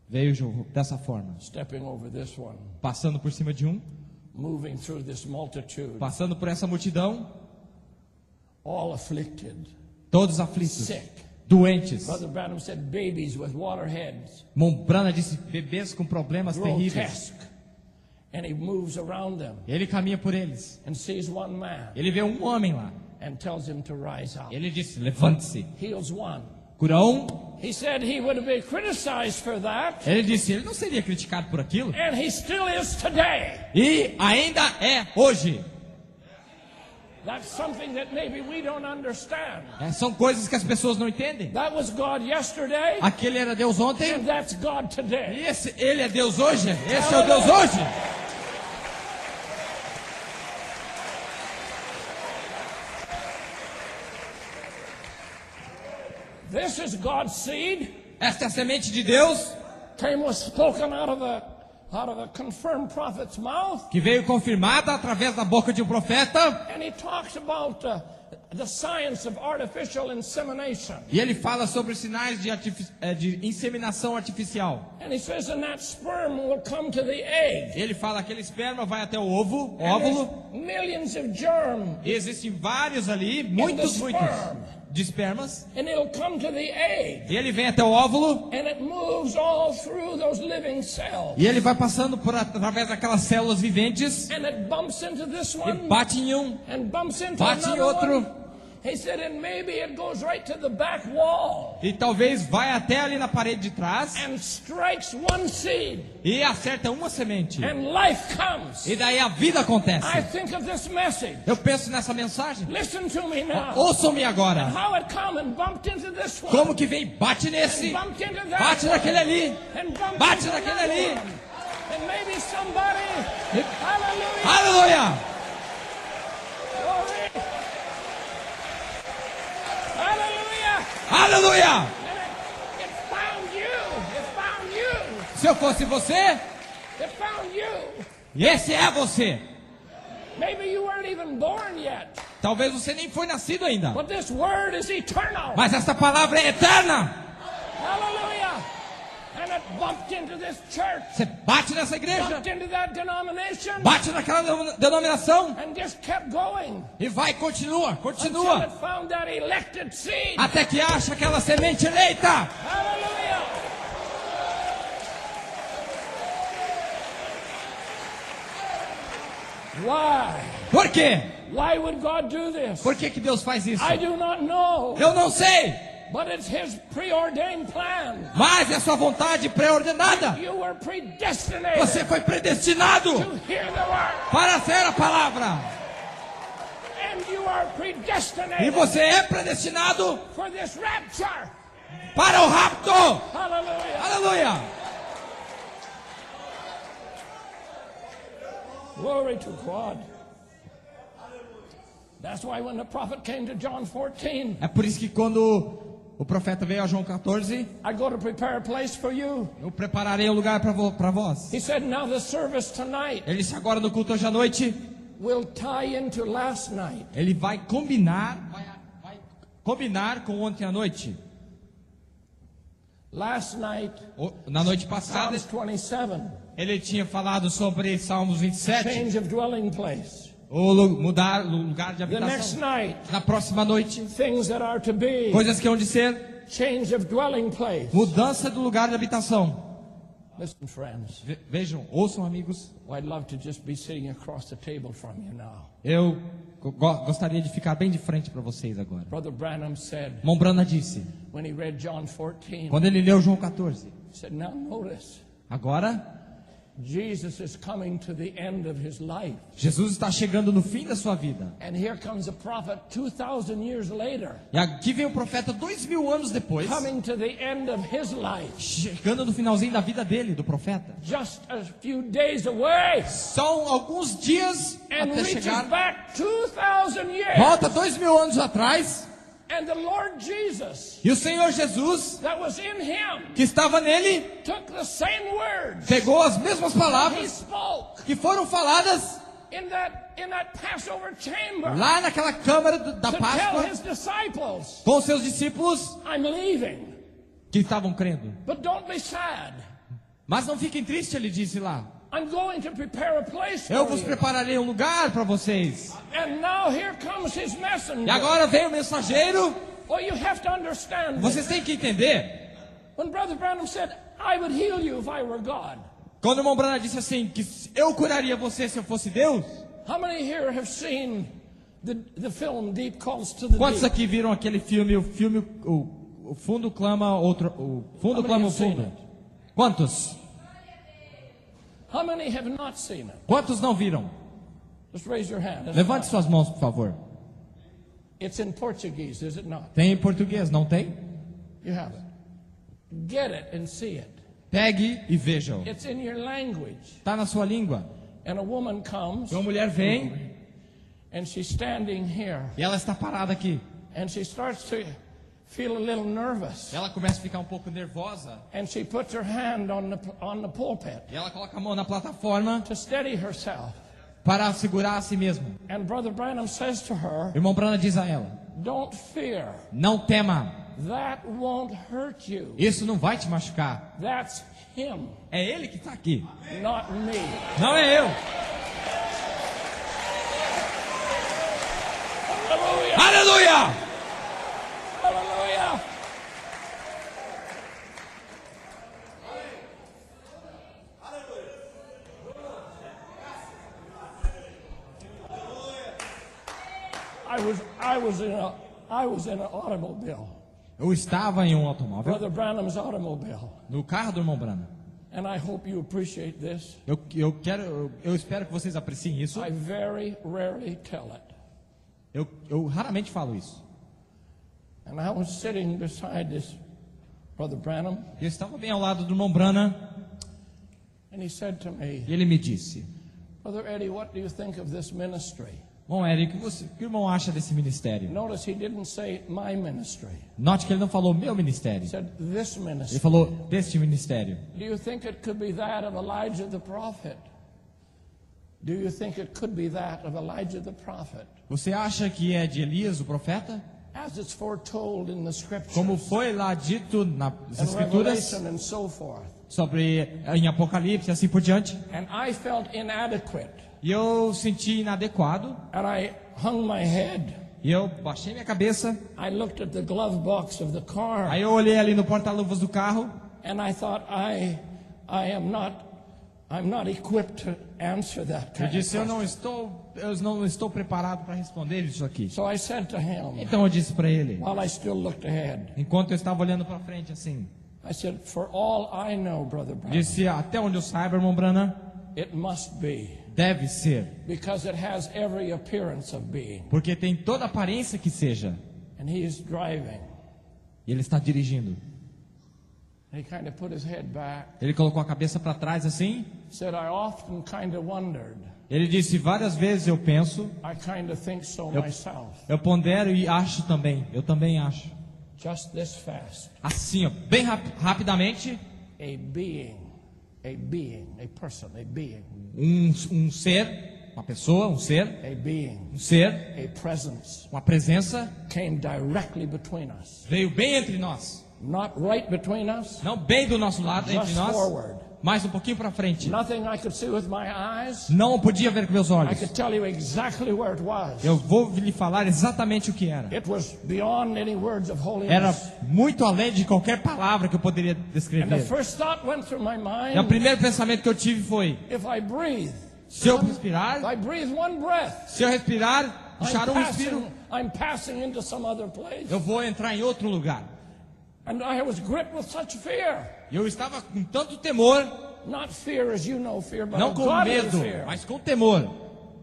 Speaker 1: Veio dessa forma,
Speaker 2: stepping over this one,
Speaker 1: passando por cima de um,
Speaker 2: moving through this multitude,
Speaker 1: passando por essa multidão,
Speaker 2: all afflicted,
Speaker 1: todos aflitos,
Speaker 2: sick.
Speaker 1: doentes.
Speaker 2: Brother Branham said babies with water heads,
Speaker 1: Mombrana disse bebês com problemas terríveis.
Speaker 2: grotesque. And he moves around them
Speaker 1: Ele caminha por eles.
Speaker 2: and sees one man
Speaker 1: Ele vê um homem lá.
Speaker 2: and tells him to rise up.
Speaker 1: Ele disse: levante-se.
Speaker 2: Heals one.
Speaker 1: Cura um.
Speaker 2: He said he would be criticized for that,
Speaker 1: Ele disse: ele não seria criticado por aquilo.
Speaker 2: and he still is today.
Speaker 1: E ainda é hoje.
Speaker 2: That's something that maybe we don't understand.
Speaker 1: São coisas que as pessoas não entendem.
Speaker 2: That was God yesterday,
Speaker 1: Aquele era Deus ontem.
Speaker 2: and that's God
Speaker 1: E
Speaker 2: today.
Speaker 1: ele é Deus hoje. Esse é o Deus hoje.
Speaker 2: is God's seed.
Speaker 1: Esta é a semente de Deus,
Speaker 2: Was spoken out of a confirmed prophet's mouth.
Speaker 1: que veio confirmada através da boca de um profeta.
Speaker 2: And he talks about the science of artificial insemination.
Speaker 1: E ele fala sobre os sinais de inseminação artificial.
Speaker 2: And he says, and that sperm will come to the egg.
Speaker 1: Ele fala que aquele esperma vai até o óvulo.
Speaker 2: And there's millions of germs.
Speaker 1: E existem vários ali, muitos de espermas.
Speaker 2: And it'll come to the egg.
Speaker 1: E ele vem até o óvulo.
Speaker 2: And it moves all through those living cells.
Speaker 1: E ele vai passando através daquelas células viventes.
Speaker 2: And it bumps into this
Speaker 1: E
Speaker 2: one.
Speaker 1: bate em um,
Speaker 2: And bumps into
Speaker 1: bate em
Speaker 2: another
Speaker 1: outro.
Speaker 2: one. He said, and maybe it goes right to the back wall.
Speaker 1: E talvez vai até ali na parede de trás.
Speaker 2: And strikes one seed.
Speaker 1: E acerta uma semente.
Speaker 2: And life comes.
Speaker 1: E daí a vida acontece.
Speaker 2: I think of this message.
Speaker 1: Eu penso nessa mensagem.
Speaker 2: Listen to me now.
Speaker 1: Ouçam-me agora.
Speaker 2: How it come and bumped into this one.
Speaker 1: Como que vem, bate nesse,
Speaker 2: And bumped into that
Speaker 1: bate
Speaker 2: one.
Speaker 1: naquele ali,
Speaker 2: And bumped
Speaker 1: bate
Speaker 2: into
Speaker 1: naquele
Speaker 2: that
Speaker 1: ali.
Speaker 2: one. And maybe somebody. Hallelujah.
Speaker 1: Aleluia!
Speaker 2: Glory. Hallelujah.
Speaker 1: Aleluia!
Speaker 2: And it found you. It found you.
Speaker 1: Se eu fosse você,
Speaker 2: It found you.
Speaker 1: e esse é você.
Speaker 2: Maybe you weren't even born yet.
Speaker 1: Talvez você nem foi nascido ainda.
Speaker 2: But this word is eternal.
Speaker 1: Mas esta palavra é eterna.
Speaker 2: Hallelujah. And it bumped into this church.
Speaker 1: Você bate nessa igreja,
Speaker 2: Bumped into that denomination.
Speaker 1: bate naquela denominação
Speaker 2: And just kept going.
Speaker 1: e vai, continua,
Speaker 2: Until
Speaker 1: continua.
Speaker 2: it found that elected seed.
Speaker 1: Até que acha aquela semente eleita.
Speaker 2: Hallelujah. Why?
Speaker 1: Por quê?
Speaker 2: Why would God do this?
Speaker 1: Por que Deus faz isso?
Speaker 2: I do not know.
Speaker 1: Eu não sei.
Speaker 2: But it's His preordained plan.
Speaker 1: Mas é sua vontade pré-ordenada.
Speaker 2: You were predestinated
Speaker 1: Você foi predestinado
Speaker 2: to hear the word.
Speaker 1: para ser a palavra.
Speaker 2: And you are
Speaker 1: E
Speaker 2: predestinated
Speaker 1: você é predestinado
Speaker 2: for this rapture.
Speaker 1: para o rapto.
Speaker 2: Hallelujah.
Speaker 1: Aleluia.
Speaker 2: Glory to God. That's why when the prophet came to John 14,
Speaker 1: É por isso que quando o profeta veio a João 14,
Speaker 2: I go to prepare a place for you.
Speaker 1: eu prepararei um lugar para vós.
Speaker 2: He said, now the service tonight
Speaker 1: Ele disse agora no culto hoje à noite,
Speaker 2: will tie into last night.
Speaker 1: ele vai combinar com ontem à noite.
Speaker 2: Last night,
Speaker 1: Na noite passada,
Speaker 2: Psalms 27,
Speaker 1: ele tinha falado sobre Salmos 27,
Speaker 2: change of dwelling place.
Speaker 1: mudar o lugar de
Speaker 2: The next
Speaker 1: habitação.
Speaker 2: night,
Speaker 1: Na próxima noite,
Speaker 2: things that are to be,
Speaker 1: coisas que hão de ser,
Speaker 2: change of dwelling place.
Speaker 1: mudança do lugar de habitação.
Speaker 2: Listen, friends,
Speaker 1: Vejam, ouçam, amigos.
Speaker 2: I'd love to just be sitting across the table from you now.
Speaker 1: Eu gostaria de ficar bem de frente para vocês agora.
Speaker 2: Brother Branham said,
Speaker 1: Mombrana disse,
Speaker 2: when he read John 14,
Speaker 1: quando ele leu João 14,
Speaker 2: he said, now notice,
Speaker 1: agora
Speaker 2: Jesus is coming to the end of his life.
Speaker 1: Jesus está chegando no fim da sua vida.
Speaker 2: And here comes a prophet 2,000 years later,
Speaker 1: E aqui vem o profeta 2000 anos depois,
Speaker 2: coming to the end of his life,
Speaker 1: chegando no finalzinho da vida dele, do profeta.
Speaker 2: just a few days away,
Speaker 1: São alguns dias
Speaker 2: and
Speaker 1: até
Speaker 2: reaches
Speaker 1: chegar.
Speaker 2: back 2,000 years.
Speaker 1: Volta 2000 anos atrás.
Speaker 2: And the Lord Jesus
Speaker 1: E o Senhor Jesus,
Speaker 2: that was in him
Speaker 1: que estava nele,
Speaker 2: took the same words
Speaker 1: pegou as mesmas
Speaker 2: he
Speaker 1: palavras
Speaker 2: spoke
Speaker 1: que foram faladas
Speaker 2: in that Passover chamber
Speaker 1: lá naquela câmara da
Speaker 2: to tell
Speaker 1: Páscoa
Speaker 2: his disciples,
Speaker 1: com seus discípulos
Speaker 2: I'm leaving,
Speaker 1: que estavam crendo.
Speaker 2: but don't be sad.
Speaker 1: Mas não fiquem tristes, ele disse lá.
Speaker 2: I'm going to prepare a place
Speaker 1: Eu
Speaker 2: for
Speaker 1: vos
Speaker 2: you.
Speaker 1: prepararei um lugar para vocês.
Speaker 2: And now here comes his messenger.
Speaker 1: E agora vem o mensageiro.
Speaker 2: Well, you have to understand
Speaker 1: Vocês
Speaker 2: this.
Speaker 1: têm que entender.
Speaker 2: When Brother Branham said, I would heal you if I were God.
Speaker 1: Quando o irmão Branham disse assim, que eu curaria você se eu fosse Deus.
Speaker 2: How many here have seen the film Deep Calls to the
Speaker 1: Quantos
Speaker 2: Deep?
Speaker 1: aqui viram aquele filme, o fundo clama outro, o fundo clama o fundo? Quantos?
Speaker 2: How many have not seen it?
Speaker 1: Quantos não viram?
Speaker 2: Just raise your hand. That's
Speaker 1: Levante
Speaker 2: fine.
Speaker 1: suas mãos, por favor.
Speaker 2: It's in Portuguese, is it not?
Speaker 1: Tem em português, não tem?
Speaker 2: You have it. Get it and see it.
Speaker 1: Pegue e vejam.
Speaker 2: It's in your language.
Speaker 1: Está na sua língua.
Speaker 2: And a woman comes,
Speaker 1: Uma mulher vem
Speaker 2: and she's standing here,
Speaker 1: e ela está parada aqui.
Speaker 2: and she starts to feel a little nervous.
Speaker 1: Ela começa a ficar um pouco nervosa.
Speaker 2: And she puts her hand on the pulpit
Speaker 1: E ela coloca a mão na plataforma
Speaker 2: to steady herself.
Speaker 1: para segurar a si mesma.
Speaker 2: And Brother Branham says to her,
Speaker 1: O irmão Branham diz a ela:
Speaker 2: don't fear.
Speaker 1: não tema,
Speaker 2: That won't hurt you.
Speaker 1: isso não vai te machucar.
Speaker 2: That's him,
Speaker 1: É ele que está aqui,
Speaker 2: not me.
Speaker 1: não é eu.
Speaker 2: Hallelujah!
Speaker 1: Aleluia!
Speaker 2: Hallelujah! I was in an automobile,
Speaker 1: Eu estava em um automóvel,
Speaker 2: Brother Branham's automobile,
Speaker 1: no carro do irmão Branham.
Speaker 2: and I hope you appreciate this.
Speaker 1: Eu espero que vocês apreciem isso.
Speaker 2: I very rarely tell it.
Speaker 1: Eu raramente falo isso.
Speaker 2: And I was sitting beside this Brother Branham,
Speaker 1: Eu estava bem ao lado do irmão Branham
Speaker 2: and he said to me,
Speaker 1: e ele me disse:
Speaker 2: Brother Eddie, what do you think of this ministry?
Speaker 1: bom, Eric, o que o irmão acha desse ministério?
Speaker 2: Notice he didn't say my ministry.
Speaker 1: Note que ele não falou meu ministério.
Speaker 2: He said this
Speaker 1: Ele
Speaker 2: ministry.
Speaker 1: falou deste ministério.
Speaker 2: Do you think it could be that of Elijah the prophet? Do you think it could be that of Elijah the prophet?
Speaker 1: Você acha que é de Elias, o profeta?
Speaker 2: As it's foretold in the
Speaker 1: Como
Speaker 2: scriptures
Speaker 1: foi lá dito nas
Speaker 2: and
Speaker 1: escrituras,
Speaker 2: Revelation and so forth.
Speaker 1: em Apocalipse e assim por diante.
Speaker 2: And I felt inadequate.
Speaker 1: E eu senti inadequado.
Speaker 2: And I hung my head.
Speaker 1: E eu baixei minha cabeça.
Speaker 2: I looked at the glove box of the car.
Speaker 1: Aí eu olhei ali no porta-luvas do carro.
Speaker 2: And I thought, I'm not equipped to answer that
Speaker 1: Eu
Speaker 2: kind of
Speaker 1: disse, eu
Speaker 2: question.
Speaker 1: não estou preparado para responder isso aqui.
Speaker 2: So I said to him,
Speaker 1: Então eu disse para ele,
Speaker 2: while I still looked ahead,
Speaker 1: enquanto eu estava olhando para frente assim,
Speaker 2: I said, for all I know, Brother Branham,
Speaker 1: disse, até onde eu saiba, irmão Branham,
Speaker 2: it must be,
Speaker 1: deve ser,
Speaker 2: because it has every appearance of being.
Speaker 1: porque tem toda a aparência que seja.
Speaker 2: And he is driving.
Speaker 1: E ele está dirigindo.
Speaker 2: And he kind of put his head back.
Speaker 1: Ele colocou a cabeça para trás assim.
Speaker 2: Said, I often kind of wondered.
Speaker 1: Ele disse, várias vezes eu penso,
Speaker 2: I kind of think so
Speaker 1: Eu-
Speaker 2: myself.
Speaker 1: eu pondero e acho também. Eu também acho.
Speaker 2: Just this fast.
Speaker 1: Assim, ó, bem rapidamente,
Speaker 2: A being, a person, a being,
Speaker 1: um ser, uma pessoa, um ser,
Speaker 2: a presence
Speaker 1: uma presença,
Speaker 2: came directly between us.
Speaker 1: veio bem entre nós.
Speaker 2: Not right between us,
Speaker 1: Não bem do nosso lado, entre
Speaker 2: just
Speaker 1: nós,
Speaker 2: forward.
Speaker 1: mas um pouquinho para frente.
Speaker 2: Nothing I could see with my eyes.
Speaker 1: Não podia ver com meus
Speaker 2: I
Speaker 1: olhos.
Speaker 2: could tell you exactly where it was.
Speaker 1: Eu vou lhe falar exatamente o que era.
Speaker 2: It was beyond any words of
Speaker 1: Era
Speaker 2: holiness.
Speaker 1: muito além de qualquer palavra que eu poderia
Speaker 2: And the
Speaker 1: descrever.
Speaker 2: first thought went through my
Speaker 1: E o
Speaker 2: mind,
Speaker 1: primeiro pensamento que eu tive foi:
Speaker 2: if I breathe,
Speaker 1: se eu
Speaker 2: if
Speaker 1: respirar,
Speaker 2: I breathe one breath,
Speaker 1: se eu respirar, puxar um respiro,
Speaker 2: I'm passing into some other place.
Speaker 1: eu vou entrar em outro lugar.
Speaker 2: And I was gripped with such fear.
Speaker 1: E eu estava com tanto temor,
Speaker 2: Not fear as you know fear, but
Speaker 1: não
Speaker 2: a
Speaker 1: com
Speaker 2: godly
Speaker 1: medo,
Speaker 2: fear.
Speaker 1: mas com temor.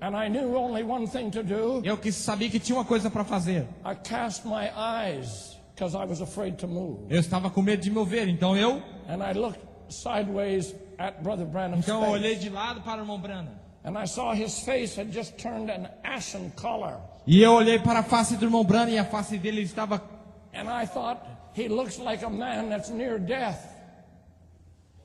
Speaker 2: And I knew only one thing to do.
Speaker 1: Eu sabia que tinha uma coisa para fazer.
Speaker 2: I cast my eyes because I was afraid to move.
Speaker 1: Eu estava com medo de me mover, então eu
Speaker 2: And I looked sideways at Brother Branham's
Speaker 1: Então eu olhei
Speaker 2: face.
Speaker 1: de lado para o irmão Branham.
Speaker 2: And I saw his face had just turned an ashen color.
Speaker 1: E eu olhei para a face do irmão Branham e a face dele estava.
Speaker 2: And I thought, he looks like a man that's near death.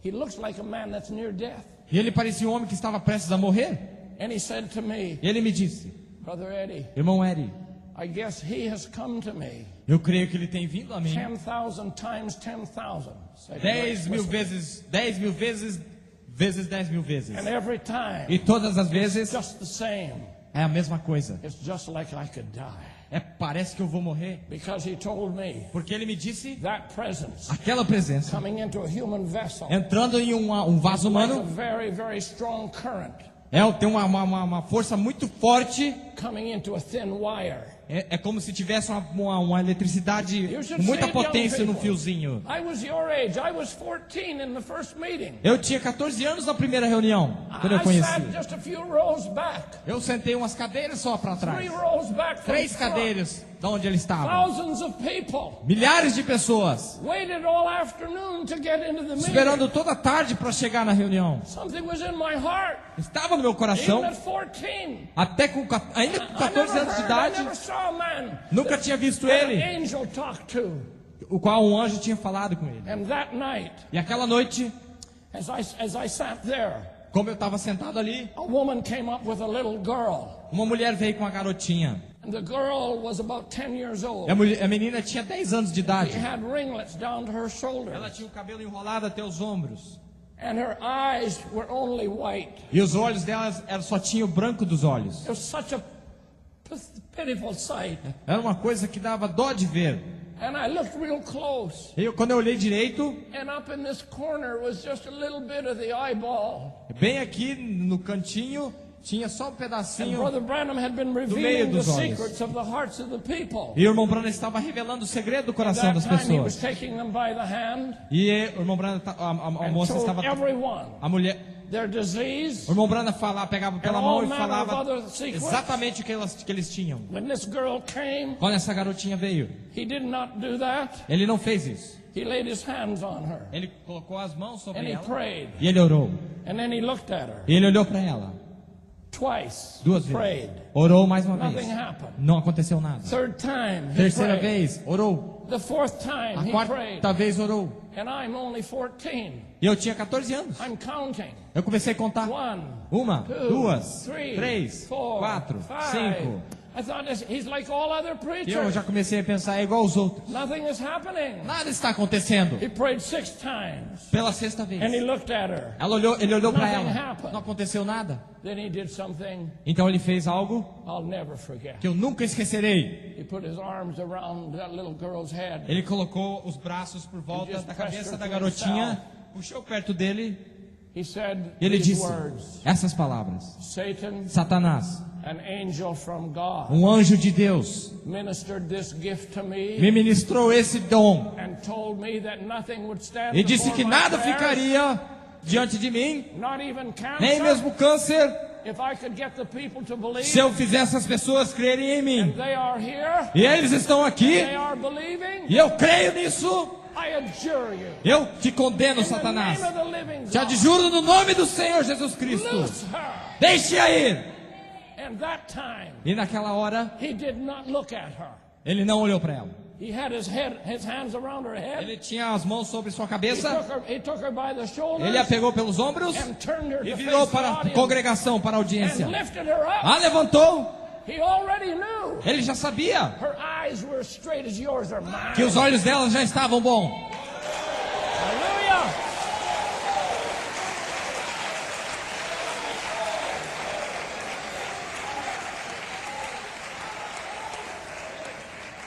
Speaker 2: He looks like a man that's near death.
Speaker 1: E ele parecia um homem que estava prestes a morrer.
Speaker 2: And he said to me,
Speaker 1: E ele me disse:
Speaker 2: Brother Eddie,
Speaker 1: irmão Eri,
Speaker 2: I guess he has come to me
Speaker 1: eu creio que ele tem vindo a mim
Speaker 2: 10,000 times 10,000. Say,
Speaker 1: 10 mil
Speaker 2: listen.
Speaker 1: vezes, 10 mil vezes, vezes 10 mil vezes.
Speaker 2: And every time,
Speaker 1: E todas as vezes
Speaker 2: just the same.
Speaker 1: é a mesma coisa.
Speaker 2: It's just like I could die.
Speaker 1: Parece que eu vou morrer.
Speaker 2: Because he told me
Speaker 1: Porque ele me disse,
Speaker 2: that presence
Speaker 1: aquela presença,
Speaker 2: coming into a human vessel
Speaker 1: entrando em um vaso
Speaker 2: like a
Speaker 1: humano,
Speaker 2: very, very strong current
Speaker 1: tem uma força muito forte.
Speaker 2: coming into a thin wire.
Speaker 1: É como se tivesse uma eletricidade
Speaker 2: You should
Speaker 1: com muita
Speaker 2: see it, young
Speaker 1: potência no
Speaker 2: people.
Speaker 1: fiozinho.
Speaker 2: I was your age. I was 14 in the first meeting.
Speaker 1: Eu tinha 14 anos na primeira reunião, quando eu
Speaker 2: I
Speaker 1: conheci.
Speaker 2: sat just a few rows back.
Speaker 1: Eu sentei umas cadeiras só para
Speaker 2: 3
Speaker 1: trás.
Speaker 2: rows back from
Speaker 1: 3
Speaker 2: the front.
Speaker 1: cadeiras de onde ele estava.
Speaker 2: Thousands of people
Speaker 1: Milhares de pessoas
Speaker 2: waited all afternoon to get into the meeting.
Speaker 1: esperando toda a tarde para chegar na reunião.
Speaker 2: Something was in my heart.
Speaker 1: Estava no meu
Speaker 2: Even
Speaker 1: coração,
Speaker 2: at 14.
Speaker 1: ainda com
Speaker 2: I
Speaker 1: 14
Speaker 2: never
Speaker 1: anos de
Speaker 2: heard, I
Speaker 1: idade,
Speaker 2: never saw a man
Speaker 1: nunca tinha visto
Speaker 2: that an
Speaker 1: ele.
Speaker 2: angel talked to.
Speaker 1: o qual um anjo tinha falado com ele.
Speaker 2: And that night,
Speaker 1: E aquela noite,
Speaker 2: as I sat there,
Speaker 1: como eu estava sentado ali,
Speaker 2: a woman came up with a little girl.
Speaker 1: uma mulher veio com uma garotinha.
Speaker 2: And the girl was about 10 years old.
Speaker 1: A menina tinha 10 anos de idade.
Speaker 2: She had ringlets down to her
Speaker 1: Ela
Speaker 2: shoulders.
Speaker 1: tinha o cabelo enrolado até os ombros.
Speaker 2: And her eyes were only white.
Speaker 1: E os olhos dela só tinha o branco dos olhos.
Speaker 2: It was such a pitiful sight.
Speaker 1: Era uma coisa que dava dó de ver.
Speaker 2: And I looked real close.
Speaker 1: Quando eu olhei direito,
Speaker 2: And up in this corner was just a little bit of the eyeball.
Speaker 1: bem aqui no cantinho, tinha só um
Speaker 2: And
Speaker 1: pedacinho.
Speaker 2: Brother Branham had been
Speaker 1: meio
Speaker 2: revealing the
Speaker 1: dos olhos.
Speaker 2: secrets of the hearts of the people.
Speaker 1: E o irmão Branham estava revelando o segredo do coração
Speaker 2: At
Speaker 1: das
Speaker 2: that time he was
Speaker 1: pessoas.
Speaker 2: taking them by the hand
Speaker 1: E o irmão Branham, a
Speaker 2: and
Speaker 1: moça
Speaker 2: told
Speaker 1: estava,
Speaker 2: everyone
Speaker 1: a mulher,
Speaker 2: their disease.
Speaker 1: o irmão Branham pegava pela
Speaker 2: And
Speaker 1: mão
Speaker 2: all
Speaker 1: e
Speaker 2: manner of
Speaker 1: falava
Speaker 2: other secrets.
Speaker 1: exatamente o que eles tinham.
Speaker 2: When this girl came,
Speaker 1: Quando essa garotinha veio,
Speaker 2: he did not do that.
Speaker 1: ele não fez isso.
Speaker 2: He laid his hands on her
Speaker 1: Ele colocou as mãos sobre
Speaker 2: and he
Speaker 1: ela
Speaker 2: prayed.
Speaker 1: e ele orou.
Speaker 2: And then he looked at her
Speaker 1: E ele olhou para ela
Speaker 2: twice.
Speaker 1: duas
Speaker 2: He prayed.
Speaker 1: vezes. Orou mais uma
Speaker 2: Nothing
Speaker 1: vez.
Speaker 2: happened.
Speaker 1: Não aconteceu nada.
Speaker 2: Third time, he
Speaker 1: Terceira
Speaker 2: prayed.
Speaker 1: vez, orou.
Speaker 2: The fourth time,
Speaker 1: A
Speaker 2: he prayed.
Speaker 1: quarta vez orou.
Speaker 2: And I'm only 14.
Speaker 1: E eu tinha 14 anos.
Speaker 2: I'm counting.
Speaker 1: Eu comecei a contar.
Speaker 2: 1,
Speaker 1: Uma,
Speaker 2: 2,
Speaker 1: duas,
Speaker 2: 3,
Speaker 1: três,
Speaker 2: 4,
Speaker 1: quatro,
Speaker 2: 5.
Speaker 1: cinco.
Speaker 2: I thought he's like all other
Speaker 1: E eu
Speaker 2: preachers.
Speaker 1: já comecei a pensar, é igual aos outros.
Speaker 2: Nothing is happening.
Speaker 1: Nada está acontecendo.
Speaker 2: He prayed 6 times.
Speaker 1: Pela sexta
Speaker 2: And he
Speaker 1: vez.
Speaker 2: looked at her.
Speaker 1: Ele olhou para
Speaker 2: Nothing
Speaker 1: ela.
Speaker 2: happened.
Speaker 1: Não aconteceu nada.
Speaker 2: Then he did something
Speaker 1: Então ele fez algo
Speaker 2: I'll never forget.
Speaker 1: que eu nunca esquecerei.
Speaker 2: He put his arms around that little girl's head.
Speaker 1: Ele colocou os braços por volta
Speaker 2: just
Speaker 1: da
Speaker 2: pressed
Speaker 1: cabeça
Speaker 2: her
Speaker 1: da
Speaker 2: to
Speaker 1: garotinha,
Speaker 2: himself.
Speaker 1: puxou perto dele
Speaker 2: He said
Speaker 1: e ele
Speaker 2: these
Speaker 1: disse
Speaker 2: words.
Speaker 1: essas palavras:
Speaker 2: Satan,
Speaker 1: Satanás,
Speaker 2: an angel from God,
Speaker 1: um anjo de Deus,
Speaker 2: ministered this gift to me
Speaker 1: me ministrou esse dom
Speaker 2: and told me that nothing would stand
Speaker 1: e disse
Speaker 2: before
Speaker 1: que
Speaker 2: my
Speaker 1: nada
Speaker 2: prayers,
Speaker 1: ficaria diante de mim,
Speaker 2: not even cancer,
Speaker 1: nem mesmo câncer,
Speaker 2: if I could get the people to believe.
Speaker 1: se eu fizesse as pessoas crerem em
Speaker 2: And
Speaker 1: mim.
Speaker 2: they are here.
Speaker 1: E eles estão aqui
Speaker 2: They are believing.
Speaker 1: e eu creio nisso.
Speaker 2: I adjure you.
Speaker 1: Eu te condeno,
Speaker 2: In the
Speaker 1: Satanás.
Speaker 2: name of the living
Speaker 1: Te
Speaker 2: God,
Speaker 1: adjuro no nome do Senhor Jesus Cristo.
Speaker 2: loose her.
Speaker 1: Deixe-a ir.
Speaker 2: And that time,
Speaker 1: E naquela hora,
Speaker 2: he did not look at her.
Speaker 1: ele não olhou para ela.
Speaker 2: He had his hands around her head.
Speaker 1: Ele tinha as mãos sobre sua
Speaker 2: He
Speaker 1: cabeça.
Speaker 2: took her by the shoulders
Speaker 1: Ele a pegou pelos ombros
Speaker 2: and turned her
Speaker 1: e
Speaker 2: to
Speaker 1: virou
Speaker 2: face the
Speaker 1: para a
Speaker 2: audience
Speaker 1: congregação, para a audiência.
Speaker 2: and lifted her up.
Speaker 1: A levantou.
Speaker 2: He already knew.
Speaker 1: Ele já sabia
Speaker 2: Her eyes were as straight as yours are mine.
Speaker 1: que os olhos dela já estavam bons.
Speaker 2: Hallelujah.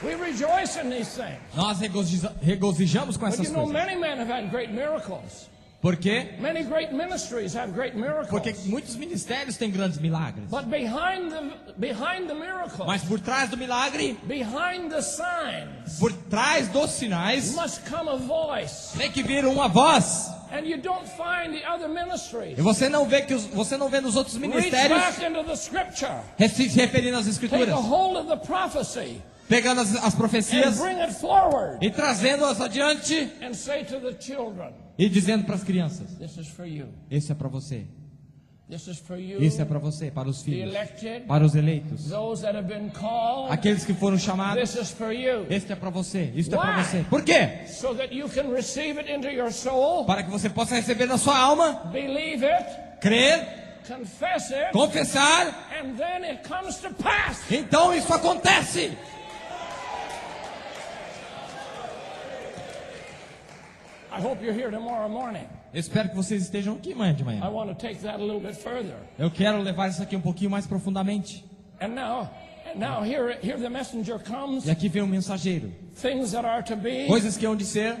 Speaker 2: We rejoice in these things.
Speaker 1: Nós regozijamos com
Speaker 2: But
Speaker 1: essas
Speaker 2: you know,
Speaker 1: coisas.
Speaker 2: many men have had great miracles.
Speaker 1: Por quê?
Speaker 2: Many great ministries have great miracles.
Speaker 1: Porque muitos ministérios têm grandes milagres.
Speaker 2: But behind the miracle,
Speaker 1: Mas por trás do milagre,
Speaker 2: behind the signs,
Speaker 1: por trás dos sinais,
Speaker 2: must come a voice.
Speaker 1: tem que vir uma voz.
Speaker 2: And you don't find the other ministries.
Speaker 1: E você não vê nos outros
Speaker 2: Reach
Speaker 1: ministérios
Speaker 2: back into the scripture.
Speaker 1: se referindo às
Speaker 2: Take
Speaker 1: escrituras,
Speaker 2: a hold of the prophecy
Speaker 1: pegando as
Speaker 2: and
Speaker 1: profecias
Speaker 2: bring it forward
Speaker 1: e trazendo-as adiante
Speaker 2: and say to the children,
Speaker 1: e dizendo para as crianças:
Speaker 2: this is for you.
Speaker 1: esse é para você,
Speaker 2: This is for you.
Speaker 1: esse é para você, para os
Speaker 2: The
Speaker 1: filhos,
Speaker 2: elected,
Speaker 1: para os eleitos,
Speaker 2: those that have been called.
Speaker 1: aqueles que foram chamados.
Speaker 2: This is for you.
Speaker 1: Este é para você, isto é para
Speaker 2: Why?
Speaker 1: você. Por quê?
Speaker 2: So that you can receive it into your soul,
Speaker 1: Para que você possa receber na sua alma,
Speaker 2: believe it,
Speaker 1: crer,
Speaker 2: confess it,
Speaker 1: confessar,
Speaker 2: and then it comes to pass.
Speaker 1: então isso acontece.
Speaker 2: I hope you're here tomorrow morning.
Speaker 1: Eu espero que vocês estejam aqui amanhã de
Speaker 2: I
Speaker 1: manhã.
Speaker 2: want to take that a little bit further.
Speaker 1: Eu quero levar isso aqui um pouquinho mais profundamente.
Speaker 2: And now here the messenger comes.
Speaker 1: E aqui vem um mensageiro.
Speaker 2: Things that are to be,
Speaker 1: Coisas que hão de ser,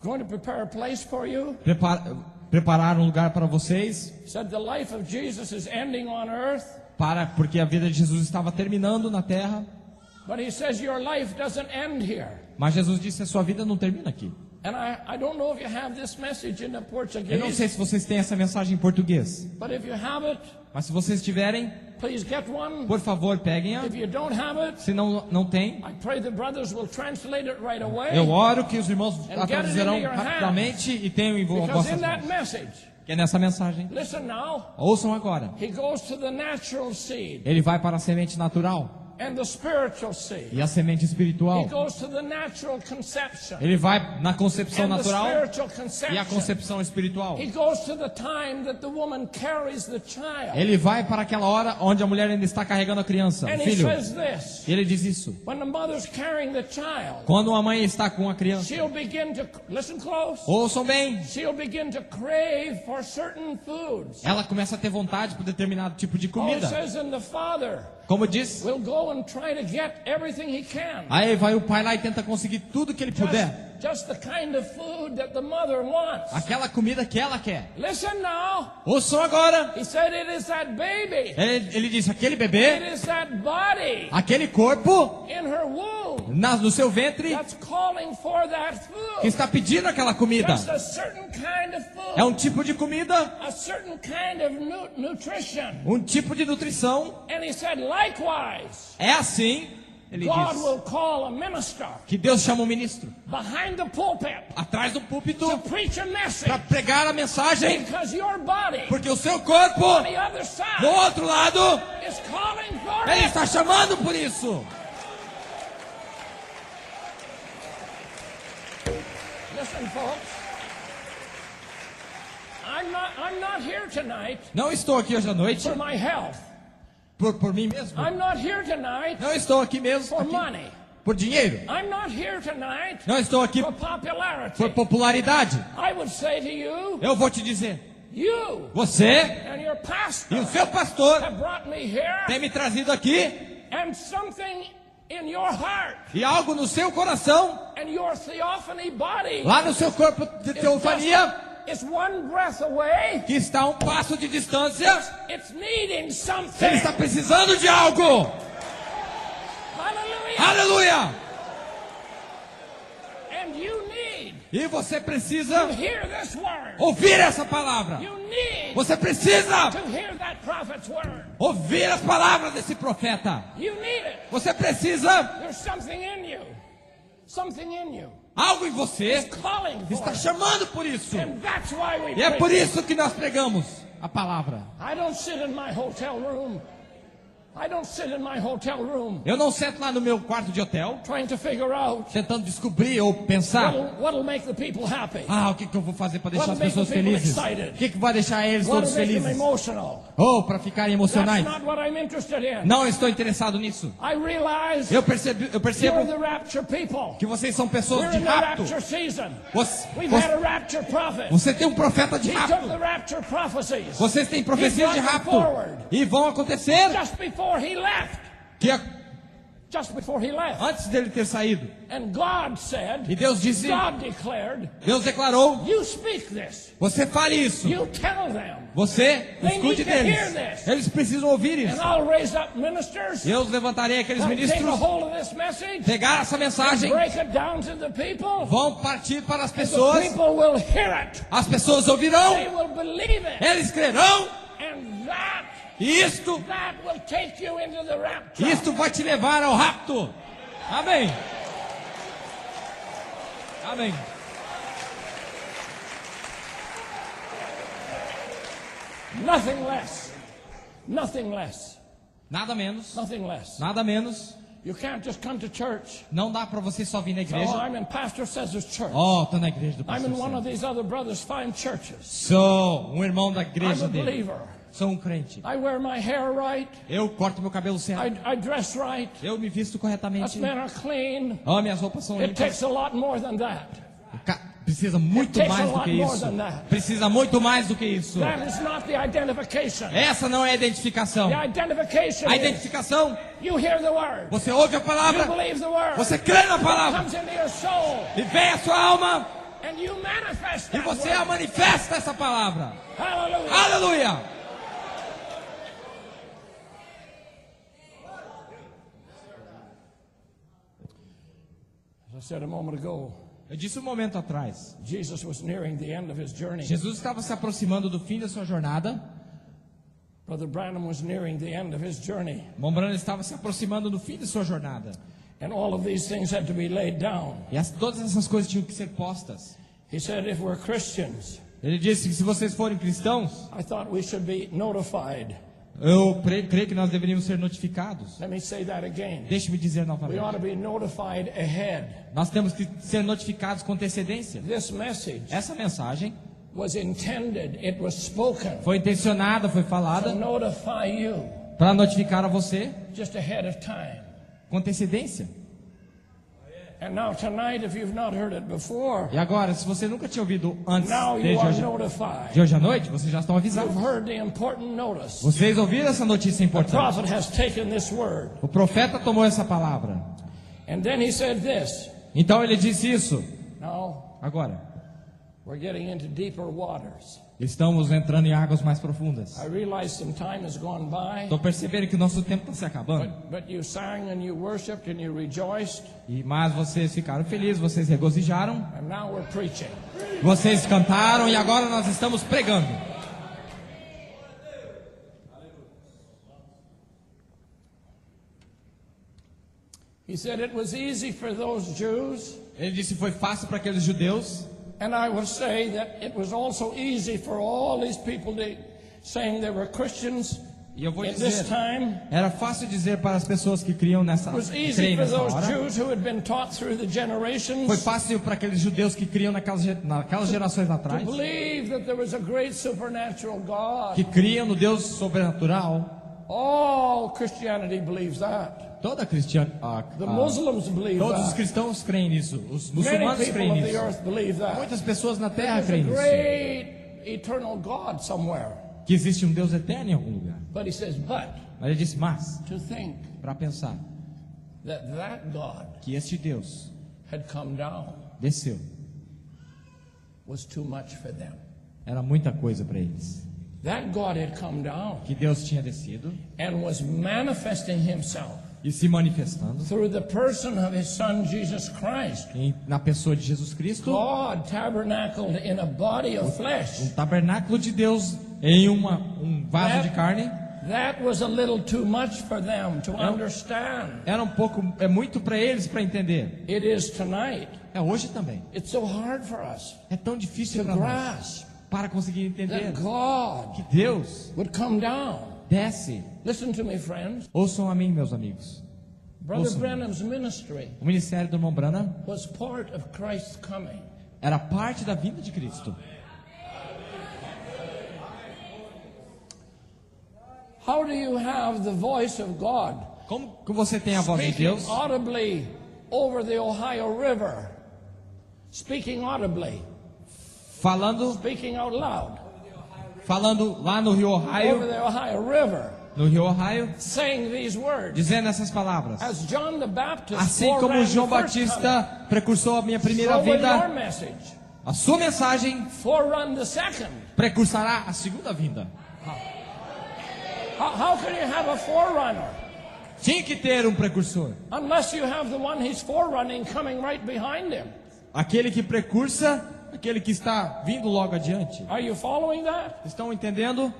Speaker 2: going to prepare a place for you.
Speaker 1: preparar um lugar para vocês,
Speaker 2: Said the life of Jesus is ending on earth,
Speaker 1: porque a vida de Jesus estava terminando na terra.
Speaker 2: but he says your life doesn't end here.
Speaker 1: Mas Jesus disse: a sua vida não termina aqui.
Speaker 2: And I don't know if you have this message in the Portuguese,
Speaker 1: Eu não sei se vocês têm essa mensagem em português,
Speaker 2: but if you have it,
Speaker 1: mas se vocês tiverem,
Speaker 2: please get one.
Speaker 1: por favor, peguem-a.
Speaker 2: If you don't have it,
Speaker 1: Se não tem,
Speaker 2: I pray the brothers will translate it right away.
Speaker 1: eu oro que os irmãos
Speaker 2: And
Speaker 1: a
Speaker 2: get it
Speaker 1: traduzirão
Speaker 2: into your hands.
Speaker 1: rapidamente e tenham em
Speaker 2: Because
Speaker 1: vossas
Speaker 2: in that
Speaker 1: mãos.
Speaker 2: message,
Speaker 1: Que é nessa mensagem.
Speaker 2: listen now,
Speaker 1: Ouçam agora.
Speaker 2: he goes to the natural seed.
Speaker 1: Ele vai para a semente natural.
Speaker 2: and the spiritual seed.
Speaker 1: e a semente
Speaker 2: He
Speaker 1: espiritual.
Speaker 2: goes to the natural conception
Speaker 1: Ele vai na concepção
Speaker 2: and the
Speaker 1: natural
Speaker 2: spiritual
Speaker 1: e a
Speaker 2: conception.
Speaker 1: concepção espiritual.
Speaker 2: He goes to the time that the woman carries the child.
Speaker 1: Ele vai para aquela hora onde a mulher ainda está carregando a criança, o
Speaker 2: And he
Speaker 1: filho.
Speaker 2: says this,
Speaker 1: E ele diz isso.
Speaker 2: when the mother's carrying the child,
Speaker 1: Quando uma mãe está com a criança,
Speaker 2: she'll begin to, listen close,
Speaker 1: ouçam bem,
Speaker 2: she'll begin to crave for certain foods.
Speaker 1: ela começa a ter vontade por determinado tipo de
Speaker 2: Oh, it
Speaker 1: comida.
Speaker 2: says, and the father
Speaker 1: Como diz,
Speaker 2: will go and try to get everything he can.
Speaker 1: aí vai o pai lá e tenta conseguir tudo que ele puder.
Speaker 2: Just the kind of food that the mother wants.
Speaker 1: Aquela comida que ela quer.
Speaker 2: Listen now.
Speaker 1: Ouçam agora.
Speaker 2: He said it is that baby.
Speaker 1: Ele disse, aquele
Speaker 2: It
Speaker 1: bebê,
Speaker 2: is that body
Speaker 1: aquele corpo
Speaker 2: in her womb
Speaker 1: no seu ventre
Speaker 2: that's calling for that
Speaker 1: que
Speaker 2: food.
Speaker 1: está pedindo aquela comida.
Speaker 2: Just a certain kind of
Speaker 1: É
Speaker 2: food.
Speaker 1: um tipo de comida,
Speaker 2: A certain kind of nutrition.
Speaker 1: um tipo de nutrição.
Speaker 2: And he said, likewise,
Speaker 1: É assim, ele
Speaker 2: God
Speaker 1: diz,
Speaker 2: will call a minister
Speaker 1: que Deus chama um ministro
Speaker 2: behind the pulpit
Speaker 1: atrás do púlpito
Speaker 2: to preach a message.
Speaker 1: para pregar a mensagem,
Speaker 2: Because your body
Speaker 1: porque o seu corpo,
Speaker 2: on the other
Speaker 1: do
Speaker 2: side
Speaker 1: outro lado,
Speaker 2: is calling for
Speaker 1: ele
Speaker 2: it.
Speaker 1: está chamando por isso.
Speaker 2: Listen, folks. I'm not here tonight
Speaker 1: Não estou aqui hoje à noite
Speaker 2: for my health.
Speaker 1: por mim mesmo.
Speaker 2: I'm not here tonight
Speaker 1: Não estou aqui mesmo
Speaker 2: for
Speaker 1: aqui
Speaker 2: money.
Speaker 1: por dinheiro.
Speaker 2: I'm not here tonight
Speaker 1: Não estou aqui
Speaker 2: for popularity.
Speaker 1: por popularidade.
Speaker 2: I would say to you,
Speaker 1: Eu vou te dizer,
Speaker 2: you
Speaker 1: você
Speaker 2: and your
Speaker 1: e
Speaker 2: pastor
Speaker 1: o seu pastor
Speaker 2: have brought me here,
Speaker 1: tem me trazido aqui
Speaker 2: and something in your heart
Speaker 1: e algo no seu coração,
Speaker 2: and your theophany body
Speaker 1: lá no seu corpo de teofania,
Speaker 2: is one breath away.
Speaker 1: que está a um passo de distância.
Speaker 2: It's needing
Speaker 1: Ele
Speaker 2: something.
Speaker 1: está precisando de algo.
Speaker 2: Hallelujah.
Speaker 1: Aleluia!
Speaker 2: And you need
Speaker 1: E você
Speaker 2: to
Speaker 1: precisa
Speaker 2: hear this word.
Speaker 1: ouvir essa palavra.
Speaker 2: You need
Speaker 1: Você precisa
Speaker 2: to hear that prophet's word.
Speaker 1: ouvir as palavras desse profeta.
Speaker 2: You need it.
Speaker 1: Você precisa
Speaker 2: There's something in you. Something in you.
Speaker 1: algo em você
Speaker 2: Calling for
Speaker 1: está
Speaker 2: it.
Speaker 1: chamando por isso.
Speaker 2: And that's why we
Speaker 1: E é por
Speaker 2: preach.
Speaker 1: isso que nós pregamos a palavra.
Speaker 2: I don't sit in my hotel room. I don't sit in my hotel room
Speaker 1: Eu não sento lá no meu quarto de hotel
Speaker 2: trying to figure out
Speaker 1: tentando descobrir ou pensar,
Speaker 2: what'll make the people happy.
Speaker 1: o que eu vou fazer para deixar as
Speaker 2: What'll make
Speaker 1: pessoas
Speaker 2: the people
Speaker 1: felizes?
Speaker 2: excited?
Speaker 1: O que vai deixar eles todos
Speaker 2: What'll make them
Speaker 1: felizes?
Speaker 2: emotional.
Speaker 1: Ou para ficarem
Speaker 2: That's
Speaker 1: emocionais?
Speaker 2: not what I'm interested in.
Speaker 1: Não estou interessado nisso.
Speaker 2: I realize
Speaker 1: Eu percebo
Speaker 2: you're the rapture people.
Speaker 1: que vocês são pessoas
Speaker 2: We're
Speaker 1: de
Speaker 2: in the
Speaker 1: rapto.
Speaker 2: rapture season.
Speaker 1: Você,
Speaker 2: We've had a rapture prophet.
Speaker 1: você tem um profeta de
Speaker 2: He took the
Speaker 1: rapto.
Speaker 2: rapture prophecies
Speaker 1: Vocês têm profecias de
Speaker 2: He brought
Speaker 1: rapto.
Speaker 2: them forward.
Speaker 1: E vão acontecer
Speaker 2: just before he left.
Speaker 1: que
Speaker 2: Just before he left.
Speaker 1: antes dele ter saído.
Speaker 2: And God said,
Speaker 1: E Deus disse,
Speaker 2: God declared,
Speaker 1: Deus declarou,
Speaker 2: you speak this.
Speaker 1: você fale isso.
Speaker 2: You tell them.
Speaker 1: Você
Speaker 2: They
Speaker 1: escute
Speaker 2: need to hear
Speaker 1: deles.
Speaker 2: this.
Speaker 1: Eles precisam ouvir
Speaker 2: And
Speaker 1: isso.
Speaker 2: I'll raise up ministers.
Speaker 1: Eu levantarei aqueles
Speaker 2: That take a
Speaker 1: ministros,
Speaker 2: hold of this message.
Speaker 1: pegar essa mensagem,
Speaker 2: Break it down to the people.
Speaker 1: vão partir para as
Speaker 2: The
Speaker 1: pessoas.
Speaker 2: people will hear it.
Speaker 1: As pessoas ouvirão,
Speaker 2: They will believe it.
Speaker 1: eles crerão.
Speaker 2: And that
Speaker 1: E isto
Speaker 2: will take you into the rapture.
Speaker 1: Isto vai te levar ao rapto. Amém. Amém.
Speaker 2: Nothing less. Nothing less.
Speaker 1: Nada menos.
Speaker 2: Nothing less.
Speaker 1: Nada menos.
Speaker 2: You can't just come to church.
Speaker 1: Não dá para você só vir na
Speaker 2: Oh,
Speaker 1: igreja.
Speaker 2: I'm in Pastor Cesar's church.
Speaker 1: Tô na igreja do
Speaker 2: I'm
Speaker 1: pastor
Speaker 2: in one of
Speaker 1: César.
Speaker 2: these other brothers' fine churches.
Speaker 1: Sou um irmão da
Speaker 2: I'm
Speaker 1: igreja
Speaker 2: a
Speaker 1: dele.
Speaker 2: believer.
Speaker 1: Sou um crente.
Speaker 2: I wear my hair right.
Speaker 1: Eu corto meu cabelo certo.
Speaker 2: I dress right.
Speaker 1: Eu me visto
Speaker 2: Us
Speaker 1: corretamente.
Speaker 2: men are clean.
Speaker 1: Minhas roupas são
Speaker 2: It
Speaker 1: limpas.
Speaker 2: takes a lot more than that.
Speaker 1: Precisa muito
Speaker 2: It takes
Speaker 1: mais
Speaker 2: a
Speaker 1: do que
Speaker 2: lot more
Speaker 1: isso.
Speaker 2: than that.
Speaker 1: Precisa muito mais do que isso.
Speaker 2: That is not the identification.
Speaker 1: Essa não é a identificação.
Speaker 2: The identification
Speaker 1: A
Speaker 2: is
Speaker 1: identificação,
Speaker 2: you hear the word.
Speaker 1: você ouve a
Speaker 2: You
Speaker 1: palavra,
Speaker 2: believe the word.
Speaker 1: você crê na
Speaker 2: It
Speaker 1: palavra
Speaker 2: comes into your soul.
Speaker 1: e vem a sua alma
Speaker 2: And you manifest
Speaker 1: e
Speaker 2: that
Speaker 1: você
Speaker 2: word.
Speaker 1: manifesta essa palavra.
Speaker 2: Hallelujah.
Speaker 1: Aleluia!
Speaker 2: As I said a moment ago,
Speaker 1: Eu disse um momento atrás,
Speaker 2: Jesus was nearing the end of his journey.
Speaker 1: Jesus estava se aproximando do fim da sua jornada.
Speaker 2: Brother Branham was nearing the end of his journey.
Speaker 1: Mombrano estava se aproximando do fim da sua jornada.
Speaker 2: And all of these things had to be laid down.
Speaker 1: E todas essas coisas tinham que ser postas.
Speaker 2: He said, if we're Christians,
Speaker 1: Ele disse que se vocês forem cristãos,
Speaker 2: I thought we should be notified
Speaker 1: Eu creio que nós deveríamos ser notificados.
Speaker 2: Let me say that again.
Speaker 1: Deixe-me dizer
Speaker 2: We ought to
Speaker 1: novamente.
Speaker 2: be notified ahead.
Speaker 1: Nós temos que ser notificados com antecedência.
Speaker 2: This message
Speaker 1: Essa mensagem
Speaker 2: was intended, it was spoken
Speaker 1: foi intencionada, foi
Speaker 2: to
Speaker 1: falada
Speaker 2: notify you
Speaker 1: para notificar a você
Speaker 2: just ahead of time.
Speaker 1: com antecedência.
Speaker 2: And now tonight, if you've not heard it before,
Speaker 1: E agora, se você nunca tinha ouvido antes
Speaker 2: now you
Speaker 1: desde
Speaker 2: are
Speaker 1: hoje,
Speaker 2: notified.
Speaker 1: de hoje à noite, vocês já estão avisados.
Speaker 2: You've heard the important notice.
Speaker 1: Vocês ouviram essa notícia
Speaker 2: The
Speaker 1: importante.
Speaker 2: prophet has taken this word.
Speaker 1: O profeta tomou essa palavra.
Speaker 2: And then he said this.
Speaker 1: Então ele disse isso.
Speaker 2: Now,
Speaker 1: Agora,
Speaker 2: we're getting into deeper waters.
Speaker 1: estamos entrando em águas mais profundas.
Speaker 2: I realize some time has gone by,
Speaker 1: Estou percebendo que o nosso tempo está se acabando.
Speaker 2: but you sang and you worshiped and you rejoiced,
Speaker 1: Mas vocês ficaram felizes, vocês regozijaram,
Speaker 2: and now we're preaching.
Speaker 1: vocês cantaram e agora nós estamos pregando.
Speaker 2: He said it was easy for those Jews,
Speaker 1: Ele disse que foi fácil para aqueles judeus.
Speaker 2: and I will say that it was also easy for all these people saying they were Christians
Speaker 1: E eu vou
Speaker 2: in this
Speaker 1: dizer,
Speaker 2: time.
Speaker 1: era fácil dizer para as pessoas que criam nessa,
Speaker 2: It was
Speaker 1: que
Speaker 2: easy
Speaker 1: creem
Speaker 2: for
Speaker 1: nessa
Speaker 2: those
Speaker 1: hora.
Speaker 2: Jews who had been taught through the
Speaker 1: Foi
Speaker 2: generations
Speaker 1: fácil para aqueles judeus que criam naquelas gerações
Speaker 2: to
Speaker 1: atrás,
Speaker 2: believe that there was a great supernatural God.
Speaker 1: que criam no Deus sobrenatural.
Speaker 2: All Christianity believes that.
Speaker 1: Toda cristiana,
Speaker 2: The Muslims believe
Speaker 1: todos os
Speaker 2: that.
Speaker 1: cristãos creem nisso, os
Speaker 2: Many
Speaker 1: muçulmanos
Speaker 2: people
Speaker 1: creem
Speaker 2: of the
Speaker 1: nisso.
Speaker 2: earth believe that.
Speaker 1: Muitas pessoas na Terra
Speaker 2: There's a
Speaker 1: creem nisso.
Speaker 2: great eternal God somewhere.
Speaker 1: Que existe um Deus eterno em algum lugar.
Speaker 2: But he says, but
Speaker 1: Mas ele disse, mas,
Speaker 2: to think
Speaker 1: para pensar
Speaker 2: that that God
Speaker 1: que este Deus
Speaker 2: had come down
Speaker 1: desceu,
Speaker 2: was too much for them.
Speaker 1: era muita coisa para eles.
Speaker 2: That God had come down
Speaker 1: Que Deus tinha descido
Speaker 2: and was manifesting himself
Speaker 1: e se manifestando
Speaker 2: through the person of his son Jesus Christ.
Speaker 1: na pessoa de Jesus Cristo,
Speaker 2: God tabernacled in a body of flesh.
Speaker 1: tabernáculo de Deus em um vaso de carne.
Speaker 2: That was a little too much for them to understand.
Speaker 1: Era muito para eles para entender.
Speaker 2: It is tonight.
Speaker 1: É hoje também.
Speaker 2: It's so hard for us
Speaker 1: É tão difícil
Speaker 2: to
Speaker 1: para nós
Speaker 2: grasp
Speaker 1: para conseguir entender
Speaker 2: that God
Speaker 1: que Deus
Speaker 2: would come down.
Speaker 1: desce.
Speaker 2: Listen to me, friends.
Speaker 1: Ouçam a mim, meus amigos.
Speaker 2: Brother
Speaker 1: Ouçam.
Speaker 2: Branham's ministry
Speaker 1: O ministério do irmão Branham
Speaker 2: was part of Christ's coming.
Speaker 1: era parte da vinda de Cristo.
Speaker 2: How do you have the voice of God
Speaker 1: Como que você tem a voz de
Speaker 2: speaking
Speaker 1: Deus
Speaker 2: audibly over the Ohio River? Speaking audibly,
Speaker 1: falando lá no Rio
Speaker 2: over
Speaker 1: Ohio,
Speaker 2: the Ohio River,
Speaker 1: no Rio Ohio,
Speaker 2: saying these words.
Speaker 1: dizendo essas palavras?
Speaker 2: As John the Baptist
Speaker 1: Assim como
Speaker 2: foreran
Speaker 1: João
Speaker 2: the first
Speaker 1: Batista precursou a minha
Speaker 2: coming,
Speaker 1: primeira
Speaker 2: so will your
Speaker 1: vinda,
Speaker 2: message
Speaker 1: a sua mensagem
Speaker 2: forerun the second.
Speaker 1: precursará a segunda vinda.
Speaker 2: How can you have a forerunner
Speaker 1: Tinha que ter um precursor.
Speaker 2: unless you have the one he's forerunning coming right behind him?
Speaker 1: Aquele que precursa, aquele que está vindo logo adiante.
Speaker 2: Are you following that?
Speaker 1: Estão entendendo?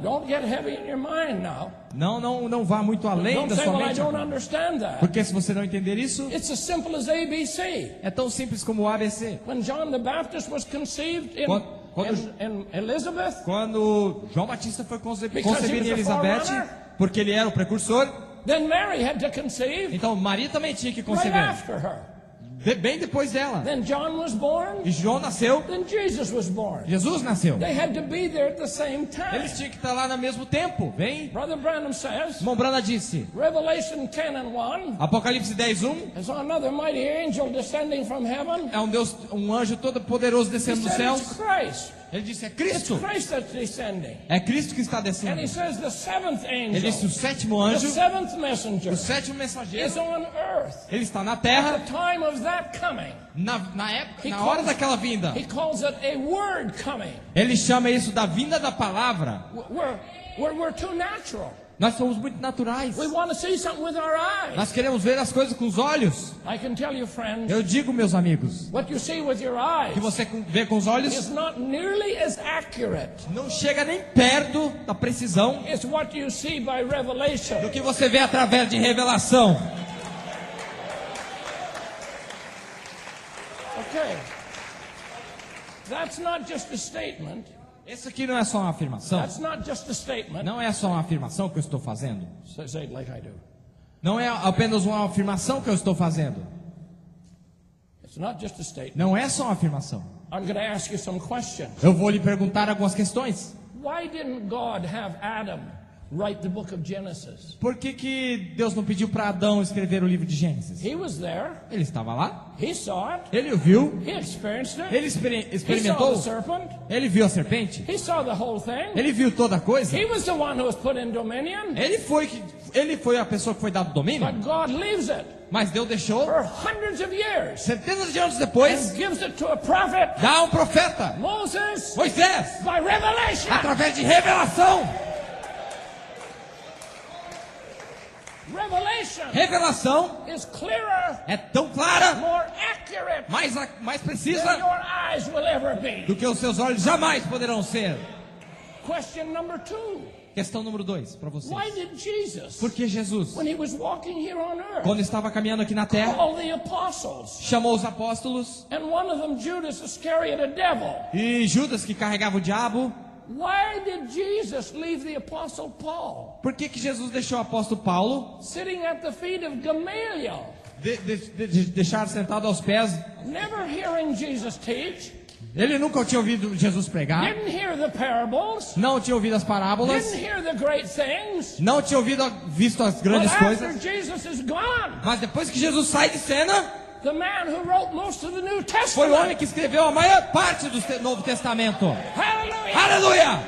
Speaker 2: Don't get heavy in your mind now.
Speaker 1: Não vá muito além
Speaker 2: Don't
Speaker 1: da
Speaker 2: say,
Speaker 1: sua
Speaker 2: well, I
Speaker 1: mente.
Speaker 2: don't understand that.
Speaker 1: Porque se você não entender isso,
Speaker 2: It's as simple as ABC.
Speaker 1: é tão simples como o ABC.
Speaker 2: When John the Baptist was conceived in Elizabeth,
Speaker 1: Quando João Batista foi
Speaker 2: Because he
Speaker 1: concebido
Speaker 2: was
Speaker 1: em
Speaker 2: a
Speaker 1: Elizabeth,
Speaker 2: forerunner.
Speaker 1: porque ele era o precursor,
Speaker 2: then Mary had to conceive
Speaker 1: então Maria também tinha que
Speaker 2: right
Speaker 1: conceber.
Speaker 2: after her.
Speaker 1: Bem depois dela.
Speaker 2: Then John was born.
Speaker 1: E João nasceu,
Speaker 2: Then Jesus was born.
Speaker 1: Jesus nasceu.
Speaker 2: They had to be there at the same time.
Speaker 1: Eles tinham que estar lá no mesmo tempo. Vem.
Speaker 2: Brother Branham says,
Speaker 1: Irmão Brana disse,
Speaker 2: Revelation 10:1
Speaker 1: Apocalipse 10:1,
Speaker 2: I saw another mighty angel descending from heaven.
Speaker 1: é um anjo todo poderoso
Speaker 2: He
Speaker 1: descendo dos
Speaker 2: said,
Speaker 1: céus.
Speaker 2: it's Christ.
Speaker 1: Ele disse, é
Speaker 2: It's
Speaker 1: Cristo.
Speaker 2: Christ that's descending.
Speaker 1: É Cristo que está
Speaker 2: And
Speaker 1: descendo.
Speaker 2: he says the seventh
Speaker 1: Ele disse, o
Speaker 2: angel,
Speaker 1: sétimo
Speaker 2: the
Speaker 1: anjo,
Speaker 2: seventh messenger,
Speaker 1: o sétimo
Speaker 2: is
Speaker 1: mensageiro,
Speaker 2: on earth.
Speaker 1: ele está na
Speaker 2: At
Speaker 1: terra,
Speaker 2: the time of that coming,
Speaker 1: na época, na hora daquela vinda.
Speaker 2: he calls it a word coming.
Speaker 1: Ele chama isso da vinda da palavra.
Speaker 2: We're too natural.
Speaker 1: Nós somos muito naturais.
Speaker 2: We want to see something with our eyes.
Speaker 1: Nós queremos ver as coisas com os olhos.
Speaker 2: I can tell you, friends,
Speaker 1: Eu digo, meus amigos,
Speaker 2: what you see with your eyes
Speaker 1: que você vê com os olhos
Speaker 2: is not nearly as accurate
Speaker 1: não chega nem perto da precisão
Speaker 2: as what you see by revelation.
Speaker 1: do que você vê através de revelação.
Speaker 2: Okay. That's not just a statement.
Speaker 1: Isso aqui não é só uma afirmação.
Speaker 2: That's not just a statement.
Speaker 1: Não é só uma afirmação que eu estou fazendo.
Speaker 2: Say it like I do.
Speaker 1: Não é apenas uma afirmação que eu estou fazendo.
Speaker 2: It's not just a statement.
Speaker 1: Não é só uma afirmação.
Speaker 2: I'm going to ask you some questions.
Speaker 1: Eu vou lhe perguntar algumas questões.
Speaker 2: Why didn't God have Adam write the book of Genesis?
Speaker 1: Por que Deus não pediu para Adão escrever o livro de Gênesis?
Speaker 2: He was there.
Speaker 1: Ele estava lá,
Speaker 2: He saw it.
Speaker 1: ele o viu,
Speaker 2: He experienced it.
Speaker 1: ele
Speaker 2: He saw
Speaker 1: experimentou,
Speaker 2: the serpent.
Speaker 1: ele viu a serpente,
Speaker 2: He saw the whole thing.
Speaker 1: ele viu toda a coisa.
Speaker 2: He was the one who was put in dominion.
Speaker 1: Ele foi a pessoa que foi dado domínio,
Speaker 2: But God leaves it
Speaker 1: mas Deus deixou
Speaker 2: for hundreds of years
Speaker 1: centenas de anos depois,
Speaker 2: and gives it to a prophet,
Speaker 1: dá a um profeta,
Speaker 2: Moses,
Speaker 1: Moisés,
Speaker 2: by revelation.
Speaker 1: através de revelação.
Speaker 2: Revelation
Speaker 1: Revelação
Speaker 2: is clearer,
Speaker 1: é tão clara,
Speaker 2: more accurate
Speaker 1: mais
Speaker 2: than
Speaker 1: precisa
Speaker 2: your eyes will ever be.
Speaker 1: do que os seus olhos jamais poderão ser.
Speaker 2: Question number 2.
Speaker 1: Questão número 2 para vocês.
Speaker 2: Why did Jesus,
Speaker 1: Por que Jesus,
Speaker 2: when he was walking here on earth,
Speaker 1: quando estava caminhando aqui na terra,
Speaker 2: call the apostles,
Speaker 1: chamou os apóstolos
Speaker 2: and one of them, Judas Iscariot, a devil?
Speaker 1: e Judas, que carregava o diabo?
Speaker 2: Why did Jesus leave the apostle Paul
Speaker 1: Por que Jesus deixou o apóstolo Paulo
Speaker 2: sitting at the feet of Gamaliel,
Speaker 1: deixar sentado aos pés?
Speaker 2: never hearing Jesus teach,
Speaker 1: Ele nunca tinha ouvido Jesus pregar,
Speaker 2: didn't hear the parables,
Speaker 1: não tinha ouvido as parábolas,
Speaker 2: didn't hear the great things?
Speaker 1: não tinha visto as
Speaker 2: But
Speaker 1: grandes
Speaker 2: after
Speaker 1: coisas.
Speaker 2: Jesus is gone,
Speaker 1: Mas depois que Jesus sai de cena,
Speaker 2: the man who wrote most of the New
Speaker 1: foi o homem
Speaker 2: Testament,
Speaker 1: que escreveu a maior parte do Novo Testamento.
Speaker 2: hallelujah,
Speaker 1: Aleluia!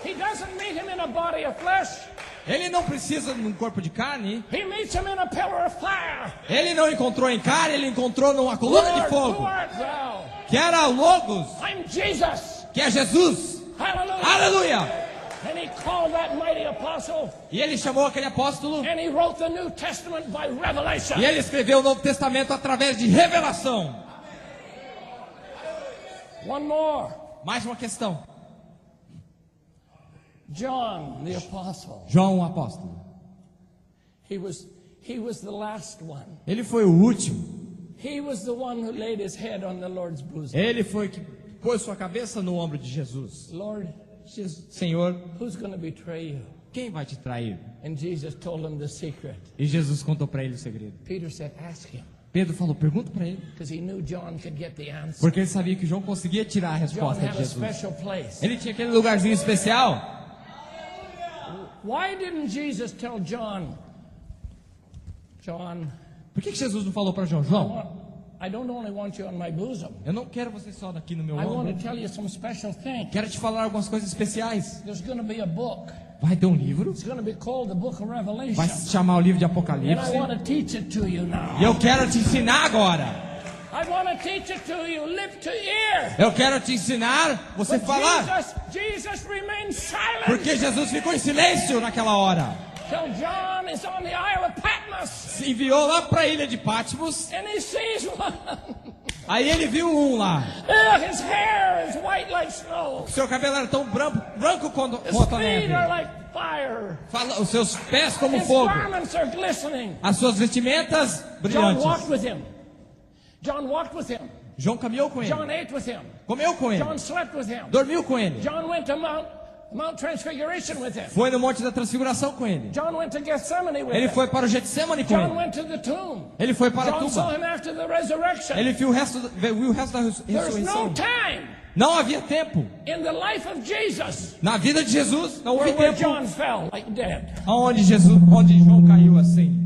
Speaker 2: he doesn't meet him in a body of flesh,
Speaker 1: Ele não precisa de um corpo de carne.
Speaker 2: he meets him in a pillar of fire.
Speaker 1: Ele não encontrou em carne, ele encontrou numa coluna de
Speaker 2: Lord, who
Speaker 1: fogo,
Speaker 2: art thou?
Speaker 1: que era o Logos,
Speaker 2: I'm Jesus,
Speaker 1: que é Jesus.
Speaker 2: hallelujah.
Speaker 1: Aleluia!
Speaker 2: And he called that mighty apostle,
Speaker 1: E ele chamou aquele apóstolo
Speaker 2: and he wrote the New Testament by revelation.
Speaker 1: e ele escreveu o Novo Testamento através de revelação.
Speaker 2: One more.
Speaker 1: Mais uma questão.
Speaker 2: John, the apostle,
Speaker 1: João, o apóstolo.
Speaker 2: he was the last one.
Speaker 1: Ele foi o último.
Speaker 2: He was the one who laid his head on the Lord's bosom.
Speaker 1: Ele foi que pôs sua cabeça no ombro de Jesus.
Speaker 2: Lord,
Speaker 1: Senhor,
Speaker 2: who's going to betray you?
Speaker 1: quem vai te trair?
Speaker 2: And Jesus told him the secret.
Speaker 1: E Jesus contou para ele o segredo.
Speaker 2: Peter said, ask him,
Speaker 1: Pedro falou, pergunta para ele.
Speaker 2: because he knew John could get the answer.
Speaker 1: Porque ele sabia que João conseguia tirar a
Speaker 2: John
Speaker 1: resposta de
Speaker 2: had a
Speaker 1: Jesus.
Speaker 2: special place.
Speaker 1: Ele tinha aquele lugarzinho especial.
Speaker 2: Why didn't Jesus tell John,
Speaker 1: Por que Jesus não falou para João?
Speaker 2: I don't only want you on my bosom.
Speaker 1: Eu não quero você só aqui no meu
Speaker 2: I want
Speaker 1: ombro.
Speaker 2: to tell you some special things.
Speaker 1: Quero te falar algumas coisas especiais.
Speaker 2: There's going to be a book.
Speaker 1: Vai ter um livro.
Speaker 2: It's going to be called the Book of Revelation.
Speaker 1: Vai se chamar o livro de
Speaker 2: And I
Speaker 1: Apocalipse.
Speaker 2: want to teach it to you now.
Speaker 1: E eu quero te ensinar agora.
Speaker 2: I want to teach it to you, lip to ear.
Speaker 1: Eu quero te ensinar você
Speaker 2: But
Speaker 1: falar.
Speaker 2: Jesus remained silent
Speaker 1: Porque Jesus ficou em silêncio naquela hora.
Speaker 2: till John is on the Isle of Patmos
Speaker 1: Se enviou lá para a ilha de Patmos.
Speaker 2: and he sees one.
Speaker 1: Aí ele viu um lá.
Speaker 2: His hair is white like snow.
Speaker 1: Seu cabelo era tão branco quanto
Speaker 2: His
Speaker 1: a neve.
Speaker 2: feet are like fire.
Speaker 1: Os seus pés como
Speaker 2: His
Speaker 1: fogo.
Speaker 2: garments are glistening.
Speaker 1: As suas vestimentas
Speaker 2: John walked
Speaker 1: brilhantes.
Speaker 2: with him. John walked with him.
Speaker 1: João caminhou com ele.
Speaker 2: John ate with him.
Speaker 1: Comeu com ele.
Speaker 2: John slept with him.
Speaker 1: Dormiu com ele.
Speaker 2: John went to Mount Transfiguration with him.
Speaker 1: Foi no Monte da Transfiguração com ele.
Speaker 2: John went to Gethsemane with
Speaker 1: Ele
Speaker 2: him.
Speaker 1: foi para o Getsemane com
Speaker 2: John
Speaker 1: ele.
Speaker 2: went to the tomb.
Speaker 1: Ele foi para a
Speaker 2: John saw
Speaker 1: tumba.
Speaker 2: him after the resurrection.
Speaker 1: Ele viu o resto da
Speaker 2: There's no
Speaker 1: ressurreição.
Speaker 2: time
Speaker 1: Não havia tempo.
Speaker 2: in the life of Jesus
Speaker 1: Na vida de Jesus, não houve
Speaker 2: where
Speaker 1: tempo.
Speaker 2: John fell like dead.
Speaker 1: Onde João caiu assim.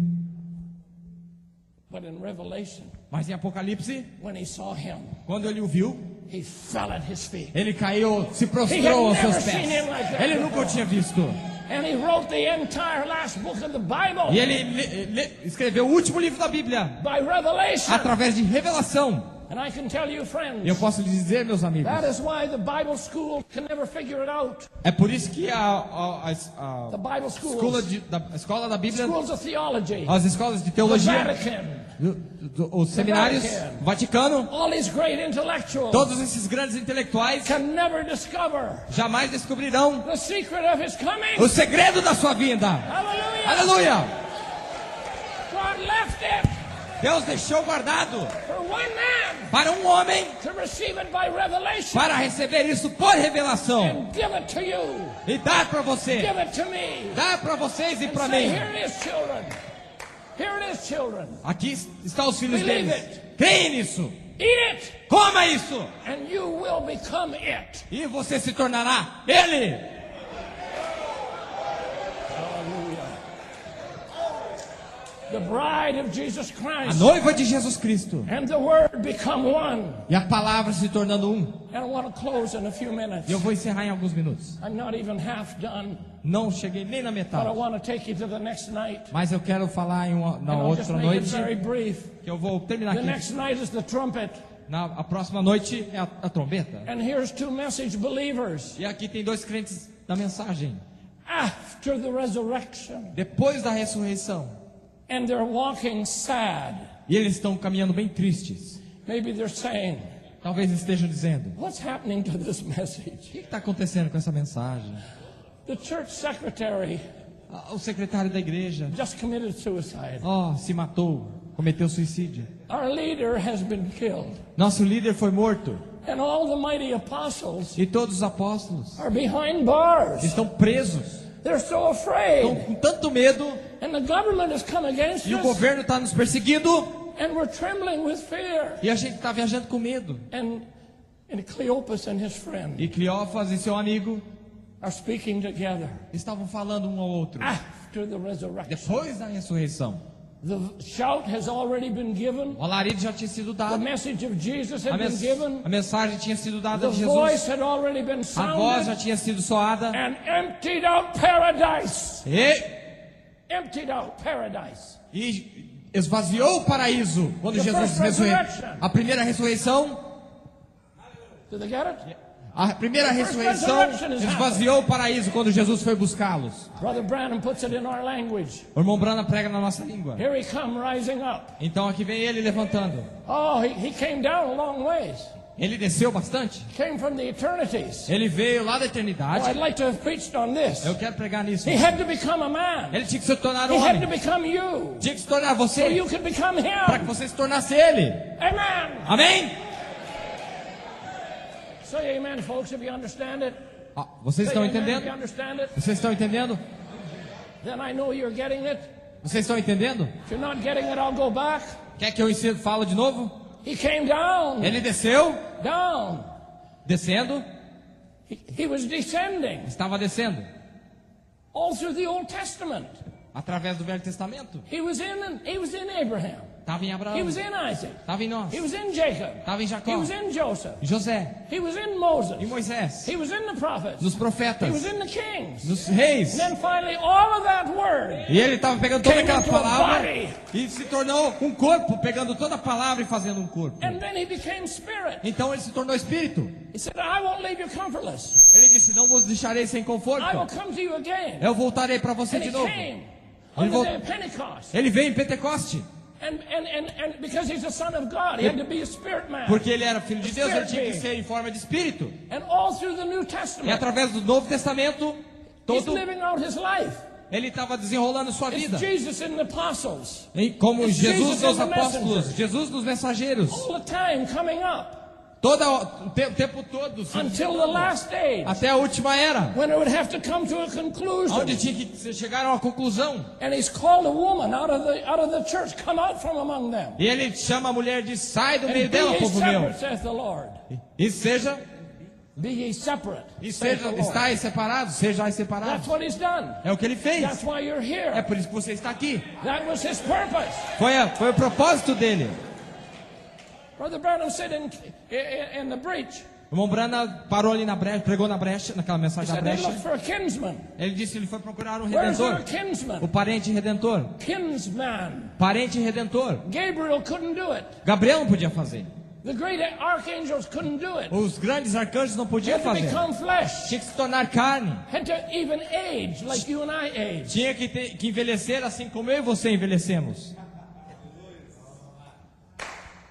Speaker 2: But in Revelation,
Speaker 1: Mas em Apocalipse,
Speaker 2: when he saw him,
Speaker 1: quando ele o viu,
Speaker 2: he fell at his feet.
Speaker 1: ele caiu, se
Speaker 2: He
Speaker 1: prostrou
Speaker 2: had
Speaker 1: aos seus
Speaker 2: never seen
Speaker 1: pés.
Speaker 2: him like that
Speaker 1: Ele nunca o tinha visto.
Speaker 2: And he wrote the entire last book of the Bible
Speaker 1: E ele escreveu o último livro da Bíblia
Speaker 2: by revelation.
Speaker 1: através de revelação.
Speaker 2: And I can tell you,
Speaker 1: E eu
Speaker 2: friends,
Speaker 1: posso lhe dizer, meus amigos,
Speaker 2: that is why the Bible school can never figure it out.
Speaker 1: é por isso que
Speaker 2: The Bible schools,
Speaker 1: a escola da Bíblia,
Speaker 2: schools of theology,
Speaker 1: as escolas de
Speaker 2: the
Speaker 1: teologia,
Speaker 2: Vatican,
Speaker 1: os seminários, Vaticano,
Speaker 2: all these great intellectuals
Speaker 1: todos esses grandes intelectuais
Speaker 2: can never discover
Speaker 1: jamais descobrirão
Speaker 2: the secret of his coming.
Speaker 1: o segredo da sua vinda.
Speaker 2: Hallelujah.
Speaker 1: Aleluia!
Speaker 2: God left it
Speaker 1: Deus deixou guardado
Speaker 2: for one man
Speaker 1: para um homem
Speaker 2: to receive it by revelation
Speaker 1: para receber isso por revelação
Speaker 2: and give it to you,
Speaker 1: e dar para você,
Speaker 2: give it to me,
Speaker 1: dar para vocês e
Speaker 2: and
Speaker 1: para
Speaker 2: say,
Speaker 1: mim.
Speaker 2: here it is, children. Here it is, children.
Speaker 1: Aqui estão os filhos
Speaker 2: Believe
Speaker 1: deles.
Speaker 2: it.
Speaker 1: Creem nisso.
Speaker 2: Eat it,
Speaker 1: Coma isso.
Speaker 2: and you will become it.
Speaker 1: E você se tornará ele.
Speaker 2: The bride of Jesus
Speaker 1: A
Speaker 2: Christ
Speaker 1: noiva de Jesus Cristo.
Speaker 2: and the Word become one.
Speaker 1: E a palavra se tornando um.
Speaker 2: And I want to close in a few minutes.
Speaker 1: E eu vou encerrar em alguns minutos.
Speaker 2: I'm not even half done,
Speaker 1: Não cheguei nem na
Speaker 2: but I
Speaker 1: metade.
Speaker 2: want to take you to the next night.
Speaker 1: Mas eu quero falar na
Speaker 2: And I'll just
Speaker 1: outra
Speaker 2: make it
Speaker 1: noite,
Speaker 2: very brief.
Speaker 1: que eu vou terminar
Speaker 2: The
Speaker 1: aqui.
Speaker 2: next night is the trumpet.
Speaker 1: A próxima noite é a trombeta.
Speaker 2: And here's two message believers.
Speaker 1: E aqui tem dois crentes da mensagem.
Speaker 2: After the resurrection.
Speaker 1: Depois da ressurreição.
Speaker 2: And they're walking sad.
Speaker 1: E eles estão caminhando bem tristes.
Speaker 2: Maybe they're saying,
Speaker 1: Talvez estejam dizendo:
Speaker 2: what's happening to this message?
Speaker 1: o que está acontecendo com essa mensagem?
Speaker 2: The church secretary
Speaker 1: O secretário da igreja,
Speaker 2: just committed suicide.
Speaker 1: se matou, cometeu suicídio.
Speaker 2: Our leader has been killed.
Speaker 1: Nosso líder foi morto.
Speaker 2: And all the mighty apostles
Speaker 1: E todos os apóstolos
Speaker 2: are behind bars.
Speaker 1: estão presos.
Speaker 2: They're so
Speaker 1: Estão
Speaker 2: afraid.
Speaker 1: com tanto medo.
Speaker 2: And the government has come against
Speaker 1: E o
Speaker 2: us.
Speaker 1: governo está nos perseguindo.
Speaker 2: And we're trembling with fear.
Speaker 1: E a gente está viajando com medo.
Speaker 2: And Cleopas and his friend
Speaker 1: E Cleófas e seu amigo
Speaker 2: are speaking together.
Speaker 1: estavam falando um ao outro.
Speaker 2: After the resurrection.
Speaker 1: Depois da ressurreição.
Speaker 2: The shout has already been given.
Speaker 1: O alarido já tinha sido
Speaker 2: The
Speaker 1: dado.
Speaker 2: message of Jesus had been given.
Speaker 1: A mensagem tinha sido dada
Speaker 2: The
Speaker 1: de
Speaker 2: voice
Speaker 1: Jesus.
Speaker 2: had already been
Speaker 1: A voz já
Speaker 2: sounded.
Speaker 1: tinha sido soada.
Speaker 2: And emptied out paradise. Emptied out paradise.
Speaker 1: E esvaziou o paraíso quando
Speaker 2: The
Speaker 1: Jesus
Speaker 2: first
Speaker 1: ressurreiu.
Speaker 2: resurrection.
Speaker 1: A primeira ressurreição.
Speaker 2: Did they get it?
Speaker 1: A primeira
Speaker 2: The first
Speaker 1: ressurreição
Speaker 2: resurrection is
Speaker 1: esvaziou o paraíso quando Jesus foi buscá-los.
Speaker 2: Brother Branham puts it in our language.
Speaker 1: O irmão Branham prega na nossa língua.
Speaker 2: Here he come rising up.
Speaker 1: Então aqui vem ele levantando.
Speaker 2: Oh, he came down a long ways.
Speaker 1: Ele desceu bastante.
Speaker 2: Came from the eternities.
Speaker 1: Ele veio lá da
Speaker 2: Oh, I'd
Speaker 1: eternidade.
Speaker 2: like to have preached on this.
Speaker 1: Eu quero pregar nisso.
Speaker 2: He had to become a man.
Speaker 1: Ele tinha que se tornar
Speaker 2: He had to
Speaker 1: homem.
Speaker 2: become you.
Speaker 1: Tinha que se tornar
Speaker 2: So
Speaker 1: você.
Speaker 2: you could become
Speaker 1: Para que
Speaker 2: him.
Speaker 1: você se tornasse ele.
Speaker 2: Amen.
Speaker 1: Amém?
Speaker 2: Say amen, folks, if you understand it.
Speaker 1: Vocês
Speaker 2: Say
Speaker 1: estão
Speaker 2: amen if you
Speaker 1: entendendo?
Speaker 2: understand it.
Speaker 1: Vocês estão entendendo?
Speaker 2: Then I know you're getting it.
Speaker 1: Vocês estão entendendo?
Speaker 2: If you're not getting it, I'll go back.
Speaker 1: Quer que eu falo de novo?
Speaker 2: He came down.
Speaker 1: Ele desceu,
Speaker 2: Down.
Speaker 1: descendo,
Speaker 2: He was descending.
Speaker 1: estava descendo.
Speaker 2: All through the Old Testament.
Speaker 1: Através do Velho Testamento.
Speaker 2: He was in Abraham.
Speaker 1: Estava em
Speaker 2: He
Speaker 1: Abraão.
Speaker 2: was in Isaac.
Speaker 1: Estava em nós.
Speaker 2: He was in Jacob.
Speaker 1: Estava em
Speaker 2: He
Speaker 1: Jacó.
Speaker 2: was in Joseph.
Speaker 1: José.
Speaker 2: He was in Moses.
Speaker 1: E Moisés.
Speaker 2: He was in the prophets.
Speaker 1: Nos
Speaker 2: He
Speaker 1: profetas.
Speaker 2: was in the kings.
Speaker 1: Nos reis.
Speaker 2: And then finally, all of that word
Speaker 1: E ele estava pegando toda
Speaker 2: came
Speaker 1: aquela
Speaker 2: into a
Speaker 1: palavra
Speaker 2: body.
Speaker 1: e se tornou um corpo, pegando toda a palavra e fazendo um corpo.
Speaker 2: And then he became spirit.
Speaker 1: Então ele se tornou espírito.
Speaker 2: He said, I won't leave you comfortless.
Speaker 1: Ele disse: não vos deixarei sem
Speaker 2: I will
Speaker 1: conforto.
Speaker 2: come to you again.
Speaker 1: Eu voltarei para você
Speaker 2: And
Speaker 1: de
Speaker 2: he
Speaker 1: novo.
Speaker 2: came
Speaker 1: Ele
Speaker 2: on the
Speaker 1: vol-
Speaker 2: day of Pentecost.
Speaker 1: Ele veio em Pentecoste.
Speaker 2: And because he's the son of God, he had to be a spirit man.
Speaker 1: Porque ele era filho de Deus, ele tinha que ser em forma de espírito.
Speaker 2: And all through the New
Speaker 1: E
Speaker 2: Testament,
Speaker 1: através do Novo Testamento,
Speaker 2: he's
Speaker 1: todo
Speaker 2: living out his life.
Speaker 1: ele estava desenrolando sua
Speaker 2: It's
Speaker 1: vida.
Speaker 2: Jesus in the apostles.
Speaker 1: Como
Speaker 2: It's
Speaker 1: Jesus
Speaker 2: Jesus
Speaker 1: nos
Speaker 2: in the
Speaker 1: apóstolos,
Speaker 2: messengers.
Speaker 1: Jesus nos mensageiros.
Speaker 2: All the time coming up
Speaker 1: O tempo todo,
Speaker 2: until the last age,
Speaker 1: até a última era,
Speaker 2: when it would have to come to a conclusion.
Speaker 1: onde tinha que chegar a uma conclusão.
Speaker 2: And he's called a woman out of the church, come out from among them.
Speaker 1: E ele chama a mulher de: sai do meio
Speaker 2: And be
Speaker 1: dela,
Speaker 2: ye
Speaker 1: povo meu.
Speaker 2: separate, saith the Lord.
Speaker 1: E seja,
Speaker 2: Be ye separate, saith the Lord.
Speaker 1: estáis separados, sejais separados.
Speaker 2: That's what he's done.
Speaker 1: É o que ele fez.
Speaker 2: That's why you're
Speaker 1: É
Speaker 2: here.
Speaker 1: por isso que você está aqui.
Speaker 2: That was his purpose.
Speaker 1: Foi o propósito dele.
Speaker 2: Brother Branham said in the breach,
Speaker 1: O irmão Brana parou ali na brecha, pregou na brecha, naquela
Speaker 2: he
Speaker 1: mensagem da
Speaker 2: said they
Speaker 1: brecha.
Speaker 2: looked for a kinsman.
Speaker 1: Ele disse que ele foi procurar um
Speaker 2: Where's
Speaker 1: redentor.
Speaker 2: our kinsman?
Speaker 1: O parente redentor.
Speaker 2: Kinsman.
Speaker 1: Parente redentor.
Speaker 2: Gabriel couldn't do it.
Speaker 1: Gabriel não podia fazer.
Speaker 2: The great archangels couldn't do it.
Speaker 1: Os grandes arcanjos não
Speaker 2: He
Speaker 1: podiam
Speaker 2: had to
Speaker 1: fazer.
Speaker 2: become flesh.
Speaker 1: Tinha que se tornar carne.
Speaker 2: Had to even age like you and I age.
Speaker 1: Tinha que envelhecer assim como eu e você envelhecemos.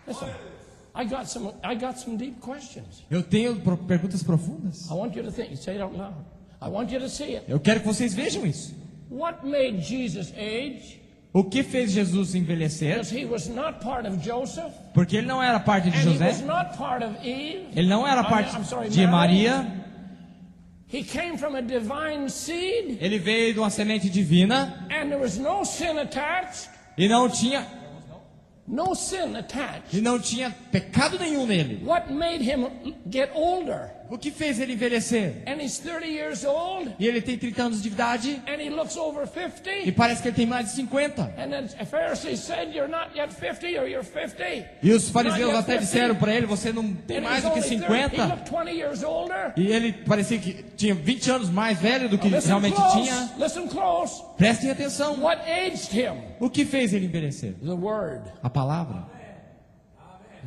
Speaker 2: Listen, I got some deep questions.
Speaker 1: Eu tenho perguntas profundas.
Speaker 2: I want you to think. Say it out loud. I want you to see it.
Speaker 1: Eu quero que vocês vejam isso.
Speaker 2: What made Jesus age?
Speaker 1: O que fez Jesus envelhecer?
Speaker 2: Because he was not part of Joseph,
Speaker 1: Porque ele não era parte de
Speaker 2: and he was
Speaker 1: José,
Speaker 2: not part of Eve.
Speaker 1: ele não era parte de Maria,
Speaker 2: He came from a divine seed,
Speaker 1: ele veio de uma semente divina
Speaker 2: and there was no sin attached.
Speaker 1: e não tinha pecado nenhum nele.
Speaker 2: What made him get older?
Speaker 1: O que fez ele envelhecer?
Speaker 2: And he's 30 years old,
Speaker 1: E ele tem 30 anos de idade
Speaker 2: and he looks over
Speaker 1: e
Speaker 2: 50.
Speaker 1: parece que ele tem mais de 50.
Speaker 2: And then the Pharisees said, "You're not yet 50, or you're 50."
Speaker 1: E os fariseus até disseram para ele, você não tem
Speaker 2: And
Speaker 1: mais
Speaker 2: he's
Speaker 1: do que
Speaker 2: only 30. He
Speaker 1: 50.
Speaker 2: looked 20 years older.
Speaker 1: E ele parecia que tinha 20 anos mais velho do que
Speaker 2: Listen
Speaker 1: realmente
Speaker 2: close.
Speaker 1: tinha.
Speaker 2: Listen close.
Speaker 1: Prestem atenção.
Speaker 2: What aged him?
Speaker 1: O que fez ele envelhecer?
Speaker 2: The word.
Speaker 1: A palavra.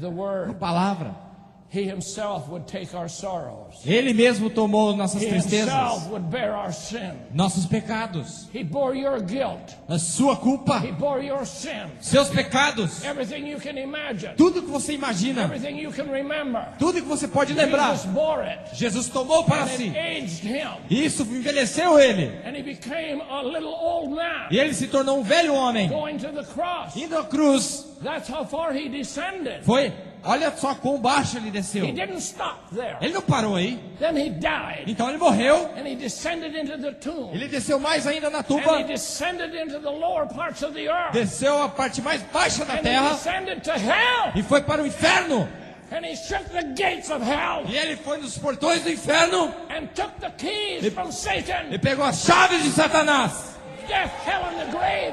Speaker 2: The
Speaker 1: A
Speaker 2: word.
Speaker 1: palavra.
Speaker 2: He himself would take our sorrows.
Speaker 1: Ele mesmo tomou nossas
Speaker 2: He
Speaker 1: tristezas,
Speaker 2: himself would bear our sin.
Speaker 1: nossos pecados,
Speaker 2: He bore your guilt.
Speaker 1: a sua culpa,
Speaker 2: He bore your sin.
Speaker 1: seus pecados,
Speaker 2: Everything you can imagine.
Speaker 1: tudo que você imagina,
Speaker 2: Everything you can remember.
Speaker 1: tudo que você pode lembrar,
Speaker 2: Jesus bore it.
Speaker 1: Jesus tomou para
Speaker 2: And it
Speaker 1: si.
Speaker 2: aged him.
Speaker 1: Isso envelheceu ele.
Speaker 2: And he became a little old man.
Speaker 1: E ele se tornou um velho homem,
Speaker 2: Going to the cross.
Speaker 1: indo à cruz.
Speaker 2: That's how far he descended.
Speaker 1: Foi, olha só quão baixo ele desceu.
Speaker 2: He didn't stop there.
Speaker 1: Ele não parou aí.
Speaker 2: Then he died.
Speaker 1: Então ele morreu.
Speaker 2: And he descended into the tomb.
Speaker 1: Ele desceu mais ainda na
Speaker 2: And he
Speaker 1: tumba.
Speaker 2: descended into the lower parts of the earth.
Speaker 1: Desceu a parte mais baixa da
Speaker 2: And he
Speaker 1: terra
Speaker 2: descended to hell.
Speaker 1: e foi para o inferno.
Speaker 2: And he shook the gates of hell.
Speaker 1: E ele foi nos portões do inferno
Speaker 2: And took the keys from Satan.
Speaker 1: e pegou as chaves de Satanás.
Speaker 2: Death, hell, and the grave.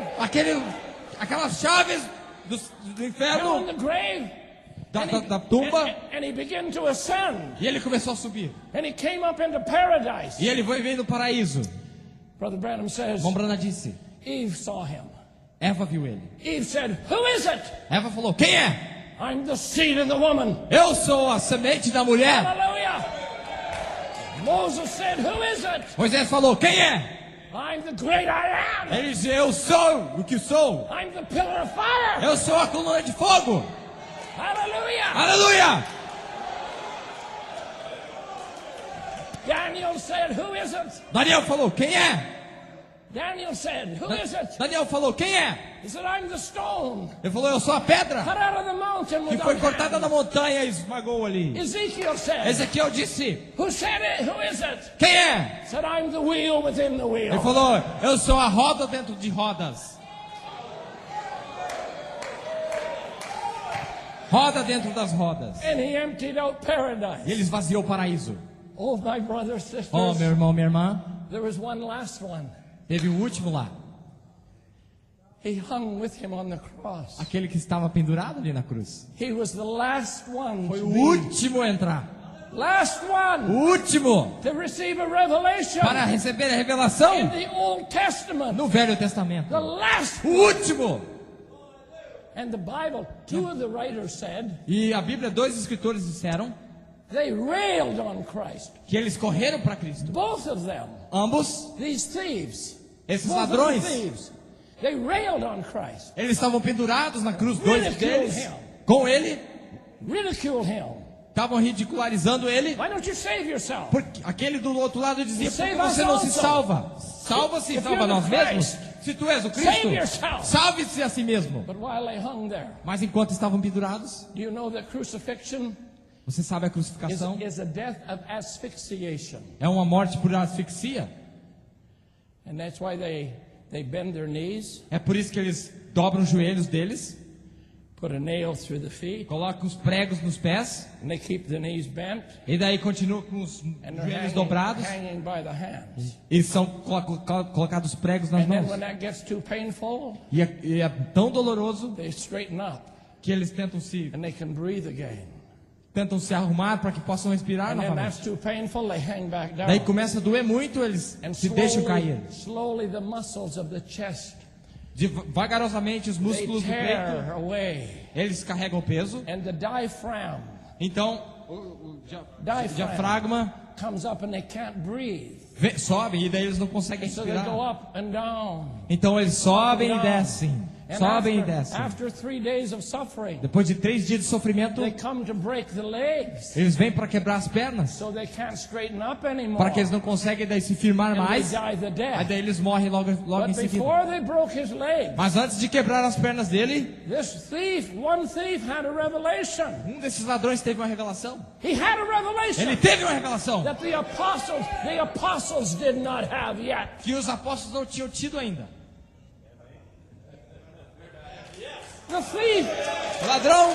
Speaker 1: Aquelas chaves do
Speaker 2: Hell
Speaker 1: inferno,
Speaker 2: and the grave.
Speaker 1: da tumba.
Speaker 2: And he began to ascend.
Speaker 1: E ele começou a subir.
Speaker 2: And he came up into paradise.
Speaker 1: E ele foi vendo o paraíso.
Speaker 2: Brother Branham says,
Speaker 1: Mombrana disse,
Speaker 2: Eve saw him.
Speaker 1: Eva viu ele.
Speaker 2: Eve said, "Who is it?"
Speaker 1: Eva falou, quem é?
Speaker 2: I'm the seed of the woman.
Speaker 1: Eu sou a semente da mulher.
Speaker 2: Hallelujah. Moses said, "Who is it?"
Speaker 1: Moisés falou, quem é?
Speaker 2: I'm the great I am.
Speaker 1: Ele disse, eu sou o que sou.
Speaker 2: I'm the pillar of fire.
Speaker 1: Eu sou a coluna de fogo.
Speaker 2: Hallelujah.
Speaker 1: Aleluia!
Speaker 2: Daniel said, "Who is it?"
Speaker 1: Daniel falou, quem é?
Speaker 2: Daniel said, "Who is it?"
Speaker 1: Daniel falou, quem é?
Speaker 2: He said, "I'm the stone
Speaker 1: Ele falou, eu sou a pedra
Speaker 2: cut out of the mountain
Speaker 1: que
Speaker 2: without
Speaker 1: foi cortada na
Speaker 2: hands."
Speaker 1: montanha e esmagou ali.
Speaker 2: Ezekiel said,
Speaker 1: Ezequiel disse,
Speaker 2: "Who said it? Who is it?"
Speaker 1: quem é?
Speaker 2: He said, "I'm the wheel within the
Speaker 1: Ele
Speaker 2: wheel."
Speaker 1: falou, eu sou a roda dentro de rodas. Roda dentro das rodas.
Speaker 2: And he emptied out
Speaker 1: E
Speaker 2: paradise.
Speaker 1: ele esvaziou o paraíso.
Speaker 2: Oh, my brothers, sisters,
Speaker 1: Oh, meu irmão, minha irmã,
Speaker 2: there was one last one.
Speaker 1: teve o último lá.
Speaker 2: He hung with him on the cross.
Speaker 1: Aquele que estava pendurado ali na cruz.
Speaker 2: He was the last one
Speaker 1: Foi
Speaker 2: to
Speaker 1: o
Speaker 2: be,
Speaker 1: último a entrar.
Speaker 2: last
Speaker 1: O
Speaker 2: one
Speaker 1: último
Speaker 2: to receive a revelation
Speaker 1: para receber a
Speaker 2: in
Speaker 1: revelação
Speaker 2: the Old Testament.
Speaker 1: no Velho Testamento.
Speaker 2: The last.
Speaker 1: O último.
Speaker 2: And the Bible, two of the writers said,
Speaker 1: E a Bíblia, dois escritores disseram
Speaker 2: they railed on Christ.
Speaker 1: que eles correram para Cristo.
Speaker 2: Both of them,
Speaker 1: Ambos,
Speaker 2: these thieves,
Speaker 1: esses
Speaker 2: both of the
Speaker 1: ladrões,
Speaker 2: thieves, they railed on Christ,
Speaker 1: eles estavam pendurados na cruz, dois
Speaker 2: Ridiculed
Speaker 1: deles,
Speaker 2: him.
Speaker 1: com ele,
Speaker 2: ridiculed him.
Speaker 1: estavam ridicularizando ele.
Speaker 2: Why don't you save yourself?
Speaker 1: Porque aquele do outro lado dizia, por que
Speaker 2: Save us
Speaker 1: você não se
Speaker 2: also.
Speaker 1: salva? Salva-se e
Speaker 2: If
Speaker 1: salva
Speaker 2: you're
Speaker 1: nós
Speaker 2: the
Speaker 1: mesmos.
Speaker 2: Christ,
Speaker 1: Se tu és o
Speaker 2: save
Speaker 1: Cristo,
Speaker 2: yourself.
Speaker 1: salve-se a si mesmo.
Speaker 2: But while they hung there,
Speaker 1: Mas enquanto estavam pendurados,
Speaker 2: do you know that crucifixion
Speaker 1: você sabe a crucificação
Speaker 2: is a death of asphyxiation?
Speaker 1: é uma morte por asfixia.
Speaker 2: And that's why they bend their knees,
Speaker 1: É por isso que eles dobram os joelhos deles,
Speaker 2: put a nail through the feet,
Speaker 1: colocam os pregos nos pés,
Speaker 2: and they keep the knees bent,
Speaker 1: e daí continuam com os
Speaker 2: and they're
Speaker 1: joelhos dobrados,
Speaker 2: hanging by the hands.
Speaker 1: e são colocados pregos nas
Speaker 2: And then
Speaker 1: mãos.
Speaker 2: when that gets too painful,
Speaker 1: E é tão doloroso
Speaker 2: they straighten up
Speaker 1: que eles tentam
Speaker 2: and they can breathe again.
Speaker 1: se arrumar para que possam respirar
Speaker 2: And then that's
Speaker 1: novamente.
Speaker 2: too painful, they hang back down.
Speaker 1: Daí começa a doer muito, eles
Speaker 2: And
Speaker 1: se deixam cair.
Speaker 2: slowly the muscles of the chest,
Speaker 1: Vagarosamente os
Speaker 2: they
Speaker 1: músculos do
Speaker 2: tear
Speaker 1: peito,
Speaker 2: away.
Speaker 1: eles carregam o peso.
Speaker 2: And the diaphragm,
Speaker 1: Então o
Speaker 2: diafragma comes up and they can't breathe.
Speaker 1: Sobe e daí eles não conseguem
Speaker 2: So they go
Speaker 1: respirar.
Speaker 2: up and down.
Speaker 1: Então eles sobem e descem.
Speaker 2: And
Speaker 1: Sobem e descem.
Speaker 2: after 3 days of suffering,
Speaker 1: Depois de 3 dias de sofrimento,
Speaker 2: they come to break the legs.
Speaker 1: eles vêm para quebrar as pernas.
Speaker 2: So they can't straighten up anymore.
Speaker 1: Para que eles não conseguem daí se firmar
Speaker 2: And they
Speaker 1: mais.
Speaker 2: die the
Speaker 1: Aí
Speaker 2: death.
Speaker 1: daí eles morrem logo em
Speaker 2: But
Speaker 1: seguida.
Speaker 2: before they broke his legs,
Speaker 1: Mas antes de quebrar as pernas dele,
Speaker 2: this thief, one thief, had a revelation.
Speaker 1: desses ladrões teve uma revelação.
Speaker 2: He had a revelation
Speaker 1: Ele teve uma revelação
Speaker 2: that the apostles did not have yet.
Speaker 1: que os apóstolos não tinham tido ainda.
Speaker 2: The thief,
Speaker 1: O ladrão,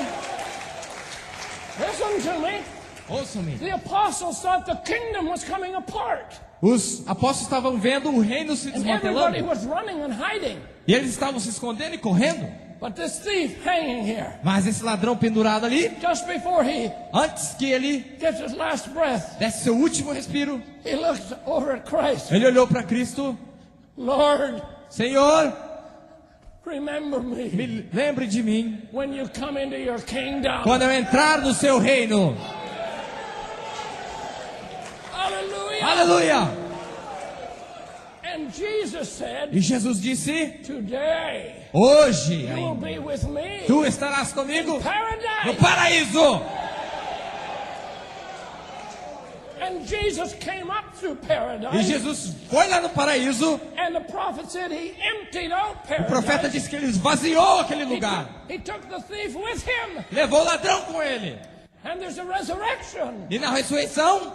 Speaker 2: listen to me.
Speaker 1: ouçam-me.
Speaker 2: The apostles thought the kingdom was coming apart.
Speaker 1: Os apóstolos estavam vendo o reino se
Speaker 2: And everybody
Speaker 1: desmantelando.
Speaker 2: was running and hiding.
Speaker 1: E eles estavam se escondendo e correndo.
Speaker 2: But this thief hanging here,
Speaker 1: Mas esse ladrão pendurado ali,
Speaker 2: just before he
Speaker 1: antes que ele
Speaker 2: gets his last breath,
Speaker 1: desse seu último respiro,
Speaker 2: he looks over at Christ.
Speaker 1: ele olhou para Cristo.
Speaker 2: Lord,
Speaker 1: Senhor,
Speaker 2: remember me
Speaker 1: me lembre de mim
Speaker 2: when you come into your kingdom.
Speaker 1: quando eu entrar no seu reino.
Speaker 2: Hallelujah.
Speaker 1: Aleluia!
Speaker 2: And Jesus said,
Speaker 1: E Jesus disse,
Speaker 2: today
Speaker 1: hoje
Speaker 2: you will
Speaker 1: ainda,
Speaker 2: be with me
Speaker 1: tu estarás comigo
Speaker 2: in
Speaker 1: no
Speaker 2: paradise.
Speaker 1: paraíso.
Speaker 2: And Jesus came up through
Speaker 1: E
Speaker 2: paradise.
Speaker 1: Jesus foi lá no paraíso.
Speaker 2: And the prophet said he emptied out
Speaker 1: O profeta
Speaker 2: paradise.
Speaker 1: disse que ele esvaziou aquele
Speaker 2: He
Speaker 1: lugar.
Speaker 2: took the thief with him.
Speaker 1: Levou o ladrão com ele.
Speaker 2: And there's a resurrection.
Speaker 1: E na ressurreição,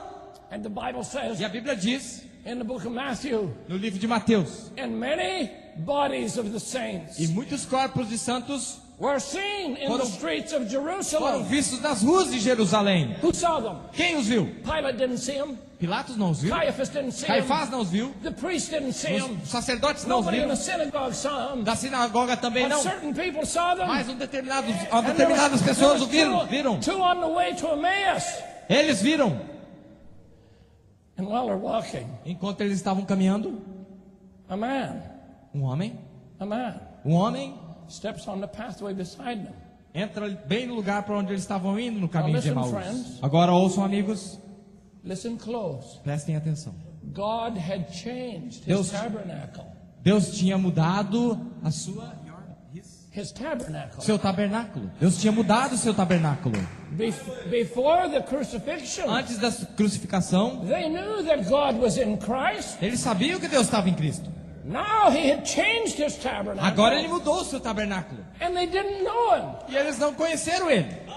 Speaker 2: And the Bible says
Speaker 1: e a Bíblia diz,
Speaker 2: in the book of Matthew,
Speaker 1: no livro de Mateus,
Speaker 2: and many bodies of the saints
Speaker 1: e muitos corpos de santos
Speaker 2: were seen in the streets of
Speaker 1: foram
Speaker 2: Jerusalem.
Speaker 1: vistos nas ruas de Jerusalém.
Speaker 2: Who saw them?
Speaker 1: Quem os viu?
Speaker 2: Pilate didn't see them.
Speaker 1: Pilatos não os viu.
Speaker 2: Caiaphas didn't see them.
Speaker 1: Caifás não os viu.
Speaker 2: The priest didn't see them.
Speaker 1: Os sacerdotes não os
Speaker 2: Nobody in
Speaker 1: viram.
Speaker 2: the synagogue saw them.
Speaker 1: Da sinagoga também
Speaker 2: But
Speaker 1: não.
Speaker 2: certain people saw them.
Speaker 1: Mas
Speaker 2: And there
Speaker 1: determinadas
Speaker 2: was
Speaker 1: pessoas o viram.
Speaker 2: two on the way to Emmaus.
Speaker 1: Eles viram.
Speaker 2: And while they're walking,
Speaker 1: Enquanto eles estavam caminhando,
Speaker 2: a man
Speaker 1: um homem
Speaker 2: steps on the pathway beside them.
Speaker 1: entra bem no lugar para onde eles estavam indo no caminho de
Speaker 2: Now
Speaker 1: Emaús.
Speaker 2: listen, friends.
Speaker 1: Agora ouçam, amigos,
Speaker 2: Listen close.
Speaker 1: prestem atenção.
Speaker 2: God had changed
Speaker 1: Deus-
Speaker 2: his tabernacle.
Speaker 1: Deus tinha mudado a
Speaker 2: His tabernacle.
Speaker 1: seu tabernáculo. Deus tinha mudado o seu tabernáculo.
Speaker 2: Before the crucifixion,
Speaker 1: Antes da crucificação,
Speaker 2: they knew that God was in Christ.
Speaker 1: eles sabiam que Deus estava em Cristo.
Speaker 2: Now he had changed his tabernacle.
Speaker 1: Agora ele mudou o seu tabernáculo.
Speaker 2: And they didn't know him.
Speaker 1: E eles não conheceram ele.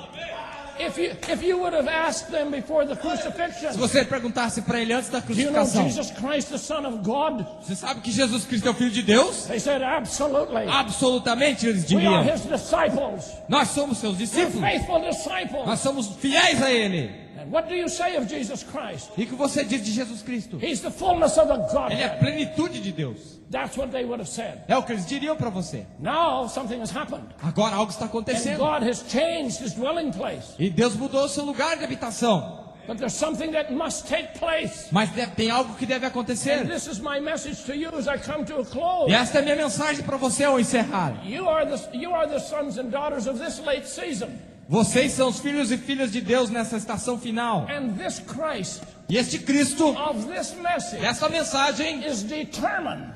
Speaker 2: If you would have asked them before the crucifixion,
Speaker 1: Se você perguntasse para ele antes da
Speaker 2: do you know
Speaker 1: crucificação,
Speaker 2: Jesus Christ, the Son of God?
Speaker 1: você sabe que Jesus Cristo é o Filho de Deus?
Speaker 2: They said, absolutely.
Speaker 1: Absolutamente, eles
Speaker 2: We are
Speaker 1: diriam.
Speaker 2: his disciples.
Speaker 1: Nós somos seus
Speaker 2: We're
Speaker 1: discípulos.
Speaker 2: faithful disciples.
Speaker 1: Nós somos fiéis a Ele.
Speaker 2: And what do you say of Jesus Christ?
Speaker 1: E o que você diz de Jesus Cristo?
Speaker 2: He's the fullness of the
Speaker 1: Ele é a
Speaker 2: Godhead.
Speaker 1: plenitude de Deus.
Speaker 2: That's what they would have said.
Speaker 1: É o que eles diriam para você.
Speaker 2: Now something has happened.
Speaker 1: Agora algo está
Speaker 2: And
Speaker 1: acontecendo.
Speaker 2: God has changed his dwelling place.
Speaker 1: E Deus mudou o seu lugar de habitação.
Speaker 2: But there's something that must take place.
Speaker 1: Mas tem algo que deve
Speaker 2: And
Speaker 1: acontecer.
Speaker 2: this is my message to you as I come to a close.
Speaker 1: E esta é a minha mensagem para você ao encerrar.
Speaker 2: You are the sons and daughters of this late season.
Speaker 1: Vocês são os filhos e filhas de Deus nessa estação final.
Speaker 2: And this Christ
Speaker 1: E este Cristo,
Speaker 2: of this message
Speaker 1: essa mensagem,
Speaker 2: is determined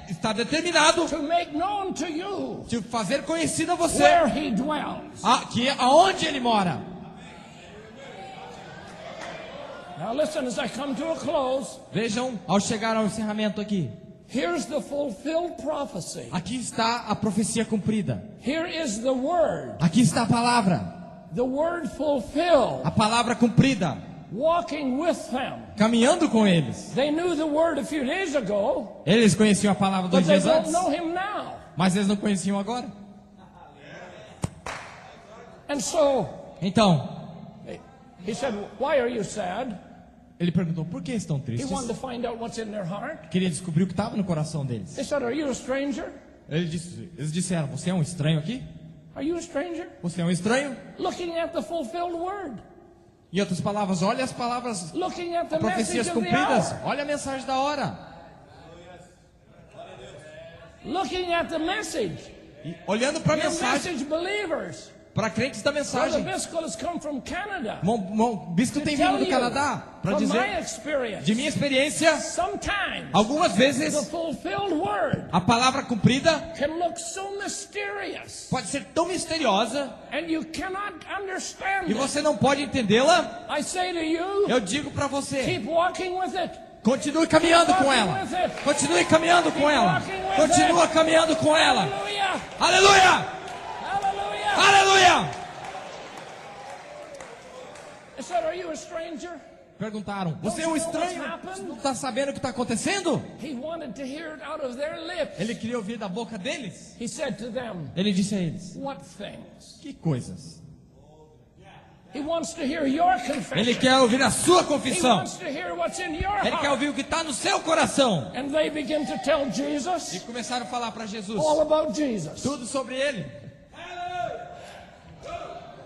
Speaker 1: está determinado
Speaker 2: to make known to you
Speaker 1: de fazer conhecido a você
Speaker 2: where he dwells.
Speaker 1: aonde ele mora.
Speaker 2: Now listen as I come to a close.
Speaker 1: Vejam, ao chegar ao encerramento aqui,
Speaker 2: Here's the fulfilled prophecy.
Speaker 1: aqui está a profecia cumprida.
Speaker 2: Here is the word.
Speaker 1: Aqui está a palavra,
Speaker 2: The word fulfilled.
Speaker 1: a palavra cumprida,
Speaker 2: Walking with them.
Speaker 1: caminhando com eles.
Speaker 2: They knew the word a few days ago,
Speaker 1: Eles conheciam a palavra
Speaker 2: but
Speaker 1: 2
Speaker 2: they
Speaker 1: dias
Speaker 2: don't
Speaker 1: antes,
Speaker 2: know him now.
Speaker 1: mas eles não conheciam agora.
Speaker 2: And so,
Speaker 1: Então,
Speaker 2: he said, why are you sad?
Speaker 1: ele perguntou, por que estão
Speaker 2: He
Speaker 1: tristes?
Speaker 2: wanted to find out what's in their heart.
Speaker 1: Queria descobrir o que estava no coração deles.
Speaker 2: They said, are you a stranger?
Speaker 1: Eles disseram, você é um estranho aqui?
Speaker 2: Are you a stranger?
Speaker 1: Você é um estranho?
Speaker 2: Looking at the fulfilled word.
Speaker 1: Em outras palavras, olha as palavras,
Speaker 2: Looking at the
Speaker 1: profecias
Speaker 2: message of the
Speaker 1: cumpridas.
Speaker 2: hour.
Speaker 1: Olha a mensagem da hora.
Speaker 2: Looking at the message.
Speaker 1: E olhando para a
Speaker 2: Your
Speaker 1: mensagem,
Speaker 2: message believers.
Speaker 1: para crentes da
Speaker 2: Brother
Speaker 1: mensagem.
Speaker 2: Biscoe has come from Canada.
Speaker 1: Bispo tem vindo do Canadá para
Speaker 2: From my
Speaker 1: dizer,
Speaker 2: experience,
Speaker 1: de minha experiência,
Speaker 2: sometimes
Speaker 1: algumas
Speaker 2: the
Speaker 1: vezes
Speaker 2: fulfilled word
Speaker 1: a palavra cumprida
Speaker 2: can look so mysterious,
Speaker 1: pode ser tão misteriosa
Speaker 2: and you cannot understand
Speaker 1: e
Speaker 2: it.
Speaker 1: você não pode entendê-la.
Speaker 2: I say to you,
Speaker 1: Eu digo para você,
Speaker 2: keep walking with it.
Speaker 1: continue caminhando com ela. Continue caminhando com ela. Continua caminhando com ela.
Speaker 2: Hallelujah!
Speaker 1: Aleluia!
Speaker 2: Hallelujah!
Speaker 1: Aleluia!
Speaker 2: I said, are you a stranger?
Speaker 1: Perguntaram, você é um estranho? Você não está sabendo o que está acontecendo?
Speaker 2: He wanted to hear it out of their lips.
Speaker 1: Ele queria ouvir da boca deles.
Speaker 2: He said to them,
Speaker 1: Ele disse a eles,
Speaker 2: what things?
Speaker 1: que coisas?
Speaker 2: He wants to hear your
Speaker 1: Ele
Speaker 2: confession.
Speaker 1: quer ouvir a sua
Speaker 2: He
Speaker 1: confissão.
Speaker 2: wants to hear what's in your
Speaker 1: Ele quer
Speaker 2: heart.
Speaker 1: ouvir o que está no seu coração.
Speaker 2: And they begin to tell
Speaker 1: E
Speaker 2: Jesus
Speaker 1: começaram a falar para Jesus
Speaker 2: all about Jesus.
Speaker 1: tudo sobre ele.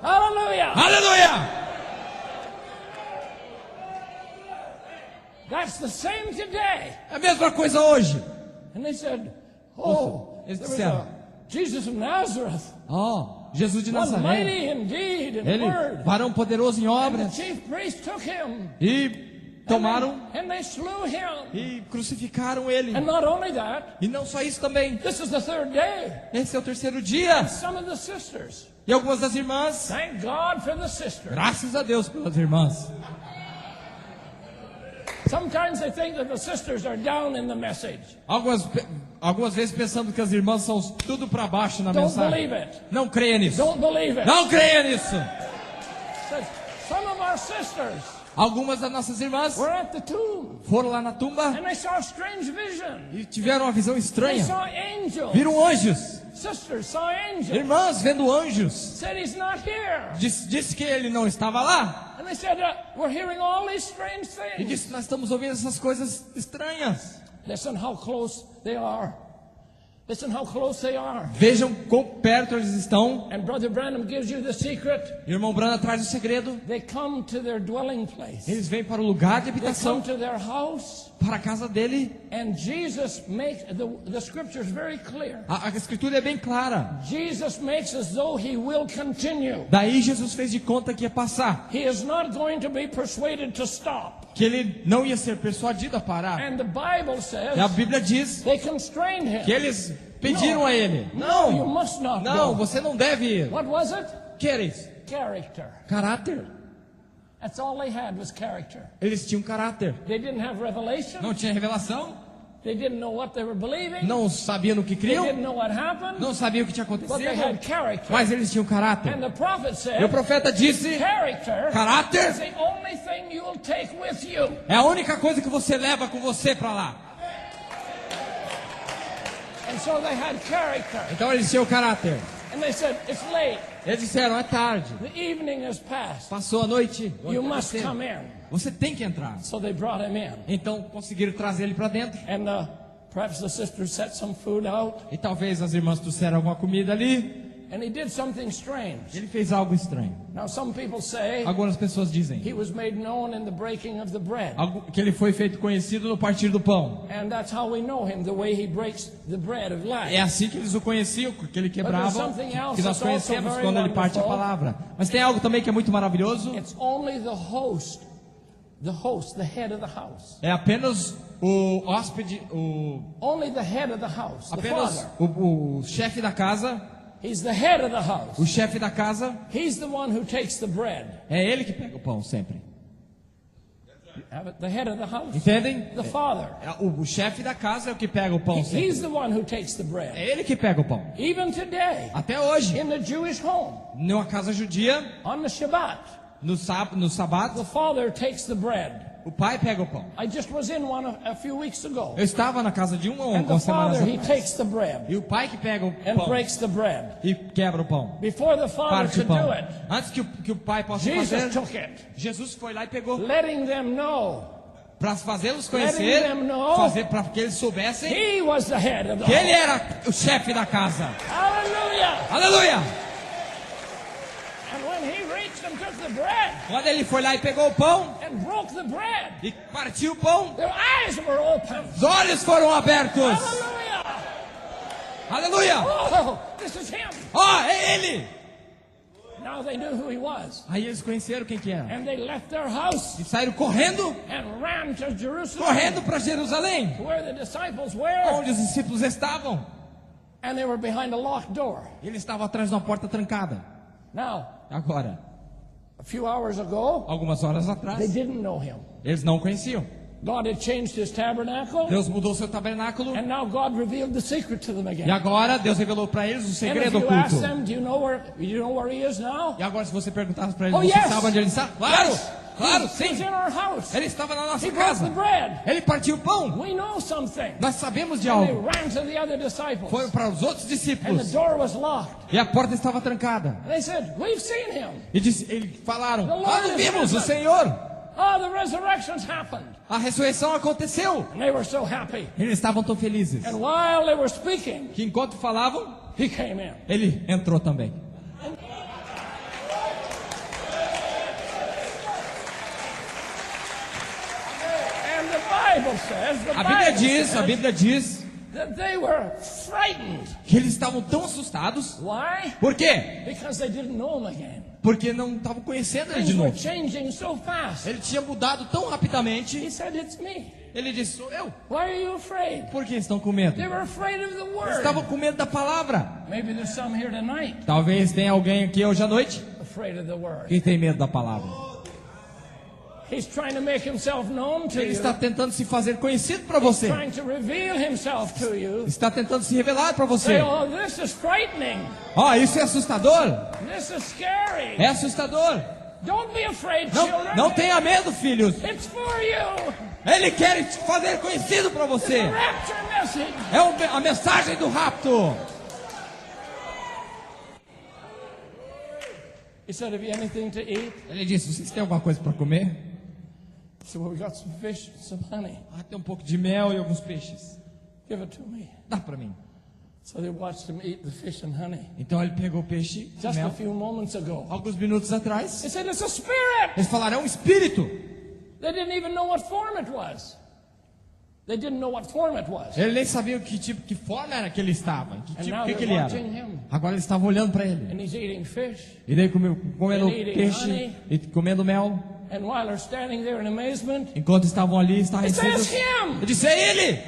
Speaker 2: Hallelujah!
Speaker 1: Aleluia!
Speaker 2: That's the same today.
Speaker 1: É a mesma coisa hoje.
Speaker 2: And they said, oh,
Speaker 1: Eles
Speaker 2: there was
Speaker 1: disseram,
Speaker 2: a Jesus of Nazareth.
Speaker 1: Jesus de
Speaker 2: One
Speaker 1: Nazaré.
Speaker 2: mighty indeed in
Speaker 1: Ele,
Speaker 2: word.
Speaker 1: varão poderoso em
Speaker 2: And the
Speaker 1: obras.
Speaker 2: chief priest took him.
Speaker 1: E tomaram
Speaker 2: And they slew him.
Speaker 1: e crucificaram ele.
Speaker 2: And not only that,
Speaker 1: E não só isso também.
Speaker 2: this is the third day.
Speaker 1: Esse é o terceiro dia.
Speaker 2: Some of the sisters.
Speaker 1: E algumas das irmãs,
Speaker 2: Thank God for the sisters.
Speaker 1: graças a Deus pelas irmãs.
Speaker 2: Sometimes they think that the sisters are down in the message.
Speaker 1: Algumas vezes pensando que as irmãs são tudo para baixo na
Speaker 2: Don't
Speaker 1: mensagem.
Speaker 2: believe it.
Speaker 1: Não creia nisso.
Speaker 2: Don't believe it.
Speaker 1: Não creia nisso.
Speaker 2: Says, some of our sisters
Speaker 1: Algumas das nossas irmãs
Speaker 2: were at the tomb
Speaker 1: foram lá na tumba
Speaker 2: and they saw a strange vision.
Speaker 1: e tiveram uma visão
Speaker 2: They
Speaker 1: estranha.
Speaker 2: saw angels.
Speaker 1: Viram anjos.
Speaker 2: Sisters saw angels.
Speaker 1: Irmãs vendo anjos.
Speaker 2: Said he's not here.
Speaker 1: Disse que ele não estava lá.
Speaker 2: And they said, we're hearing all these strange
Speaker 1: E
Speaker 2: things.
Speaker 1: disse, nós estamos ouvindo essas coisas estranhas.
Speaker 2: Listen how close they are. Listen how close they are.
Speaker 1: Vejam quão perto eles estão.
Speaker 2: And Brother Branham gives you the secret.
Speaker 1: E o irmão Branham traz o segredo.
Speaker 2: They come to their dwelling place.
Speaker 1: Eles vêm para o lugar de
Speaker 2: They
Speaker 1: habitação,
Speaker 2: come to their house.
Speaker 1: para a casa dele.
Speaker 2: And Jesus makes, the scripture is very clear.
Speaker 1: A escritura é bem clara.
Speaker 2: Jesus makes as though he will continue.
Speaker 1: Daí Jesus fez de conta que ia passar.
Speaker 2: He is not going to be persuaded to stop.
Speaker 1: Que ele não ia ser persuadido a parar.
Speaker 2: And the Bible
Speaker 1: E a
Speaker 2: says
Speaker 1: Bíblia diz
Speaker 2: they constrained him.
Speaker 1: que eles pediram a ele.
Speaker 2: No, you
Speaker 1: Não,
Speaker 2: must not
Speaker 1: não,
Speaker 2: go.
Speaker 1: você não deve ir.
Speaker 2: What was it?
Speaker 1: Queres?
Speaker 2: Character.
Speaker 1: Caráter.
Speaker 2: That's all they had was character.
Speaker 1: Eles tinham caráter.
Speaker 2: They didn't have revelation.
Speaker 1: Não tinha revelação.
Speaker 2: They didn't know what they were believing.
Speaker 1: Não sabiam no que
Speaker 2: They didn't
Speaker 1: criam.
Speaker 2: know what happened.
Speaker 1: Não sabiam o que tinha
Speaker 2: But they
Speaker 1: acontecido.
Speaker 2: had character.
Speaker 1: Mas eles tinham caráter.
Speaker 2: And the prophet
Speaker 1: E o
Speaker 2: said,
Speaker 1: profeta disse:
Speaker 2: character is
Speaker 1: caráter
Speaker 2: the only thing you'll take with you.
Speaker 1: é a única coisa que você leva com você para lá.
Speaker 2: And so they had character.
Speaker 1: Então eles tinham caráter.
Speaker 2: And they said, it's late.
Speaker 1: Eles disseram: é tarde.
Speaker 2: The evening has passed.
Speaker 1: Passou a noite.
Speaker 2: You must come in.
Speaker 1: Você tem que entrar.
Speaker 2: So they brought him in.
Speaker 1: Então conseguiram trazer ele para dentro.
Speaker 2: And perhaps the sisters set some food out.
Speaker 1: E talvez as irmãs trouxeram alguma comida ali.
Speaker 2: And he did something strange.
Speaker 1: Ele fez algo estranho.
Speaker 2: Now some people say
Speaker 1: Algumas pessoas dizem
Speaker 2: he was made known in the breaking of the bread.
Speaker 1: que ele foi feito conhecido no partir do pão.
Speaker 2: And that's how we know him, the way he breaks the bread of life.
Speaker 1: É assim que eles o conheciam, que ele quebrava, que nós conhecemos
Speaker 2: also
Speaker 1: quando ele parte a
Speaker 2: very
Speaker 1: palavra. Mas tem algo também que é muito maravilhoso.
Speaker 2: It's only the host, the head of the house.
Speaker 1: É apenas o hóspede,
Speaker 2: Only the head of the house, the
Speaker 1: apenas
Speaker 2: father.
Speaker 1: o chefe da casa.
Speaker 2: He's the head of the house.
Speaker 1: O chefe da casa
Speaker 2: He's the one who takes the bread.
Speaker 1: é ele que pega o pão sempre.
Speaker 2: The head of the house.
Speaker 1: Entendem?
Speaker 2: The father.
Speaker 1: O chefe da casa é o que pega o pão sempre.
Speaker 2: He's the one who takes the bread.
Speaker 1: É ele que pega o pão.
Speaker 2: Even today,
Speaker 1: Até hoje,
Speaker 2: in the Jewish home,
Speaker 1: numa casa judia,
Speaker 2: on the Shabbat,
Speaker 1: no sábado,
Speaker 2: the father takes the bread.
Speaker 1: o pai pega o pão.
Speaker 2: I just was in one a few weeks ago.
Speaker 1: Eu estava na casa de
Speaker 2: And the
Speaker 1: algumas semanas
Speaker 2: father, he
Speaker 1: atrás.
Speaker 2: takes the bread
Speaker 1: E o pai que pega o
Speaker 2: and
Speaker 1: pão
Speaker 2: breaks the bread.
Speaker 1: e quebra o pão.
Speaker 2: Before the father
Speaker 1: Parte o
Speaker 2: could
Speaker 1: pão.
Speaker 2: do it,
Speaker 1: Antes que o pai possa
Speaker 2: Jesus
Speaker 1: fazer,
Speaker 2: took it,
Speaker 1: Jesus foi lá e pegou.
Speaker 2: letting them know
Speaker 1: Para fazê-los
Speaker 2: Letting
Speaker 1: conhecer,
Speaker 2: them know
Speaker 1: para que eles soubessem
Speaker 2: he was the head of the
Speaker 1: que ele
Speaker 2: house.
Speaker 1: era o chefe da casa.
Speaker 2: Hallelujah!
Speaker 1: Aleluia!
Speaker 2: And when he reached and took the bread
Speaker 1: Quando ele foi lá e pegou o pão
Speaker 2: and broke the bread,
Speaker 1: e partiu o pão,
Speaker 2: their eyes were open.
Speaker 1: os olhos foram abertos.
Speaker 2: Hallelujah!
Speaker 1: Aleluia!
Speaker 2: Oh, this is him.
Speaker 1: Ó, é ele!
Speaker 2: Now they knew who he was.
Speaker 1: Aí eles conheceram quem que era.
Speaker 2: And they left their house
Speaker 1: E saíram correndo,
Speaker 2: and ran to Jerusalem,
Speaker 1: correndo para Jerusalém,
Speaker 2: where the disciples were.
Speaker 1: onde os discípulos estavam.
Speaker 2: And they were behind a locked door.
Speaker 1: Ele estava atrás de uma porta trancada.
Speaker 2: Now,
Speaker 1: Agora,
Speaker 2: a few hours ago,
Speaker 1: algumas horas
Speaker 2: they
Speaker 1: atrás,
Speaker 2: didn't know him.
Speaker 1: eles não o conheciam.
Speaker 2: God had changed his tabernacle,
Speaker 1: Deus mudou seu tabernáculo.
Speaker 2: and now God revealed the secret to them
Speaker 1: E
Speaker 2: again.
Speaker 1: agora Deus revelou para eles o
Speaker 2: And if
Speaker 1: segredo
Speaker 2: you ask
Speaker 1: oculto.
Speaker 2: them, do you know where he is now?
Speaker 1: E agora se você perguntasse para eles,
Speaker 2: Oh,
Speaker 1: você
Speaker 2: yes.
Speaker 1: sabe onde ele está? Claro,
Speaker 2: Yes.
Speaker 1: claro,
Speaker 2: He's
Speaker 1: sim.
Speaker 2: in our house.
Speaker 1: Ele estava na nossa
Speaker 2: He brought the
Speaker 1: casa.
Speaker 2: bread.
Speaker 1: Ele partiu o pão.
Speaker 2: We know something.
Speaker 1: Nós sabemos de
Speaker 2: And they
Speaker 1: algo.
Speaker 2: ran to the other disciples.
Speaker 1: Foram para os outros
Speaker 2: And the
Speaker 1: discípulos.
Speaker 2: door was locked.
Speaker 1: E a porta estava trancada.
Speaker 2: And they said, we've seen him.
Speaker 1: E eles falaram,
Speaker 2: The Lord
Speaker 1: nós não
Speaker 2: is
Speaker 1: vimos o
Speaker 2: risen.
Speaker 1: Senhor.
Speaker 2: Oh, the resurrection's happened.
Speaker 1: A ressurreição aconteceu.
Speaker 2: And they were so happy.
Speaker 1: Eles estavam tão felizes
Speaker 2: And while they were speaking,
Speaker 1: que enquanto falavam,
Speaker 2: he came in.
Speaker 1: ele entrou também.
Speaker 2: And the Bible says,
Speaker 1: A Bíblia diz
Speaker 2: that they were frightened.
Speaker 1: que eles estavam tão assustados.
Speaker 2: Why?
Speaker 1: Por quê?
Speaker 2: Because they didn't know him again.
Speaker 1: Porque não estavam conhecendo ele de
Speaker 2: Things were
Speaker 1: novo.
Speaker 2: changing so fast.
Speaker 1: Ele tinha mudado tão rapidamente.
Speaker 2: He said, it's me.
Speaker 1: Ele disse, sou eu.
Speaker 2: Why are you afraid?
Speaker 1: Por que estão com medo?
Speaker 2: They were afraid of the word.
Speaker 1: Estavam com medo da palavra.
Speaker 2: Maybe there's some here tonight
Speaker 1: Talvez tenha alguém aqui hoje à noite
Speaker 2: afraid of the word.
Speaker 1: que tem medo da palavra.
Speaker 2: He's trying to make himself known to
Speaker 1: Ele
Speaker 2: you.
Speaker 1: está tentando se fazer conhecido para você.
Speaker 2: Trying to reveal himself to you.
Speaker 1: Está tentando se revelar para
Speaker 2: Say,
Speaker 1: você.
Speaker 2: oh, this is frightening.
Speaker 1: Ó, isso é assustador.
Speaker 2: This is scary.
Speaker 1: É assustador.
Speaker 2: Don't be afraid, children.
Speaker 1: Não tenha medo, filhos.
Speaker 2: It's for you.
Speaker 1: Ele quer te fazer conhecido para você.
Speaker 2: The rapture message.
Speaker 1: É a mensagem do rapto.
Speaker 2: He said, have you anything to eat?
Speaker 1: Ele disse, vocês têm alguma coisa para comer?
Speaker 2: He said, well, we got some fish, some honey.
Speaker 1: Ah, tem um pouco de mel e alguns peixes.
Speaker 2: Give it to me.
Speaker 1: Dá para mim.
Speaker 2: So they watched him eat the fish and honey.
Speaker 1: Então ele pegou o peixe e
Speaker 2: Just a
Speaker 1: mel.
Speaker 2: few moments ago.
Speaker 1: Alguns minutos atrás,
Speaker 2: He said, it's a spirit.
Speaker 1: eles falaram, é um espírito.
Speaker 2: They didn't even know what form it was. They didn't know what form it was.
Speaker 1: Ele nem sabia que forma era que ele estava, que
Speaker 2: And
Speaker 1: tipo,
Speaker 2: now
Speaker 1: que
Speaker 2: they're
Speaker 1: ele era.
Speaker 2: watching him.
Speaker 1: Agora eles estavam olhando para ele.
Speaker 2: And he's eating fish.
Speaker 1: E daí comendo
Speaker 2: And eating
Speaker 1: peixe
Speaker 2: honey.
Speaker 1: e comendo mel.
Speaker 2: And while they're standing there in amazement,
Speaker 1: Enquanto estavam ali,
Speaker 2: it says
Speaker 1: estarrecidos.
Speaker 2: him.
Speaker 1: Eu disse, é ele.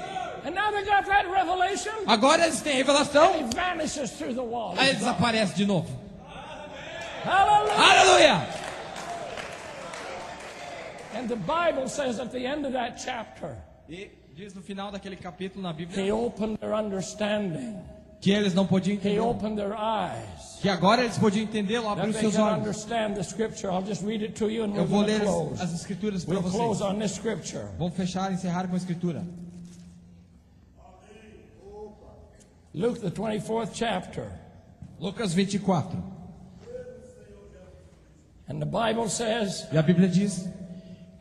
Speaker 2: And now they got that revelation.
Speaker 1: Agora eles têm revelação.
Speaker 2: He vanishes through the wall.
Speaker 1: Aí ele desaparece de novo.
Speaker 2: Hallelujah.
Speaker 1: Aleluia!
Speaker 2: And the Bible says at the end of that chapter,
Speaker 1: E diz no final daquele capítulo na
Speaker 2: he
Speaker 1: Bíblia
Speaker 2: opened their understanding.
Speaker 1: que eles não podiam
Speaker 2: He
Speaker 1: entender.
Speaker 2: opened their eyes.
Speaker 1: Que agora eles podiam entendê-lo, abrir
Speaker 2: That
Speaker 1: os
Speaker 2: they
Speaker 1: seus
Speaker 2: can
Speaker 1: olhos.
Speaker 2: understand the scripture. I'll just read it to you and
Speaker 1: Eu
Speaker 2: we're
Speaker 1: vou
Speaker 2: going
Speaker 1: ler
Speaker 2: to close.
Speaker 1: as escrituras para
Speaker 2: We'll close
Speaker 1: vocês.
Speaker 2: on this scripture.
Speaker 1: Vamos fechar e encerrar com a escritura.
Speaker 2: Luke, the 24th chapter.
Speaker 1: Lucas 24.
Speaker 2: And the Bible says,
Speaker 1: E a Bíblia diz,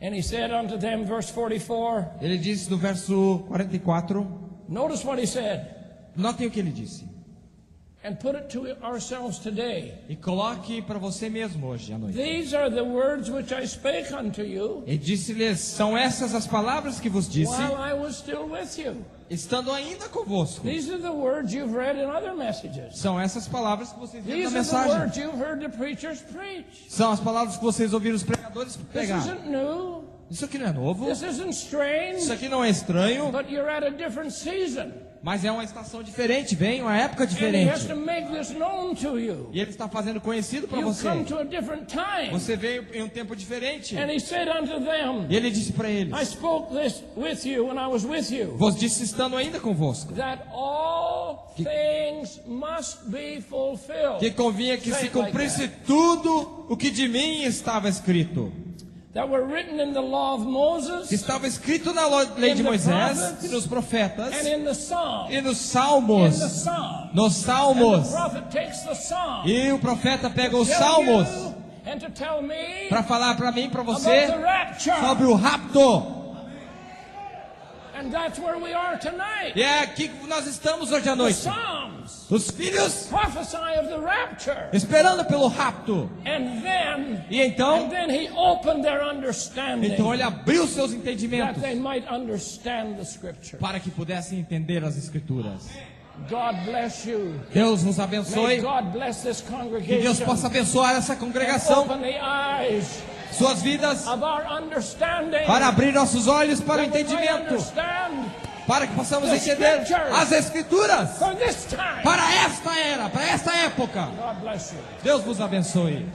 Speaker 2: and he said unto them, verse 44,
Speaker 1: ele diz no verso 44,
Speaker 2: notice what he said,
Speaker 1: notem o que ele disse.
Speaker 2: and put it to ourselves today.
Speaker 1: E coloque para você mesmo hoje à noite.
Speaker 2: These are the words which I spake unto you
Speaker 1: E disse-lhes, são essas as palavras que vos disse,
Speaker 2: while I was still with you.
Speaker 1: estando ainda convosco.
Speaker 2: These are the words you've read in other messages.
Speaker 1: São essas palavras que vocês viram na
Speaker 2: These are the
Speaker 1: mensagem.
Speaker 2: words you've heard the preachers preach.
Speaker 1: São as palavras que vocês ouviram os pregadores
Speaker 2: This
Speaker 1: pregar.
Speaker 2: isn't new.
Speaker 1: Isso aqui não é novo.
Speaker 2: This isn't strange.
Speaker 1: Isso aqui não é estranho.
Speaker 2: But you're at a different season.
Speaker 1: Mas é uma estação diferente, vem uma época
Speaker 2: And he has
Speaker 1: diferente.
Speaker 2: to make this known to you.
Speaker 1: E ele está fazendo conhecido para
Speaker 2: You
Speaker 1: você.
Speaker 2: come to a different time.
Speaker 1: Você veio em um tempo diferente.
Speaker 2: And he said unto them,
Speaker 1: E ele disse para eles,
Speaker 2: I spoke this with you when I was with you,
Speaker 1: vos disse estando ainda convosco,
Speaker 2: that all things must be fulfilled.
Speaker 1: que convinha que
Speaker 2: Say
Speaker 1: se
Speaker 2: it like
Speaker 1: cumprisse tudo o que de mim estava escrito.
Speaker 2: That were written in the law of
Speaker 1: Que
Speaker 2: Moses
Speaker 1: estava escrito na lei de Moisés e nos profetas
Speaker 2: and in the Psalm.
Speaker 1: e nos
Speaker 2: In
Speaker 1: salmos.
Speaker 2: the Psalm.
Speaker 1: Nos
Speaker 2: And
Speaker 1: salmos.
Speaker 2: the prophet takes the Psalm
Speaker 1: E o profeta pega os
Speaker 2: tell
Speaker 1: salmos
Speaker 2: you and to tell me
Speaker 1: para falar para mim, para
Speaker 2: about
Speaker 1: você,
Speaker 2: the rapture.
Speaker 1: sobre o rapto.
Speaker 2: And that's where we are tonight.
Speaker 1: E é aqui que nós estamos hoje à
Speaker 2: The
Speaker 1: noite.
Speaker 2: Psalms
Speaker 1: Os filhos
Speaker 2: prophesy of the rapture.
Speaker 1: esperando pelo rapto.
Speaker 2: And then
Speaker 1: E então,
Speaker 2: he opened their understanding
Speaker 1: então ele abriu seus
Speaker 2: that
Speaker 1: entendimentos
Speaker 2: they might understand the scripture.
Speaker 1: para que pudessem entender as escrituras.
Speaker 2: God bless you.
Speaker 1: Deus vos
Speaker 2: May
Speaker 1: abençoe.
Speaker 2: God bless this
Speaker 1: Que Deus
Speaker 2: congregation.
Speaker 1: possa abençoar essa
Speaker 2: And
Speaker 1: congregação,
Speaker 2: open the eyes
Speaker 1: suas vidas,
Speaker 2: of our understanding.
Speaker 1: para abrir nossos olhos para o
Speaker 2: that we may
Speaker 1: entendimento,
Speaker 2: understand
Speaker 1: para que possamos
Speaker 2: the
Speaker 1: entender
Speaker 2: scriptures
Speaker 1: as Escrituras
Speaker 2: for this time.
Speaker 1: para esta era, para esta época.
Speaker 2: God bless you.
Speaker 1: Deus vos abençoe.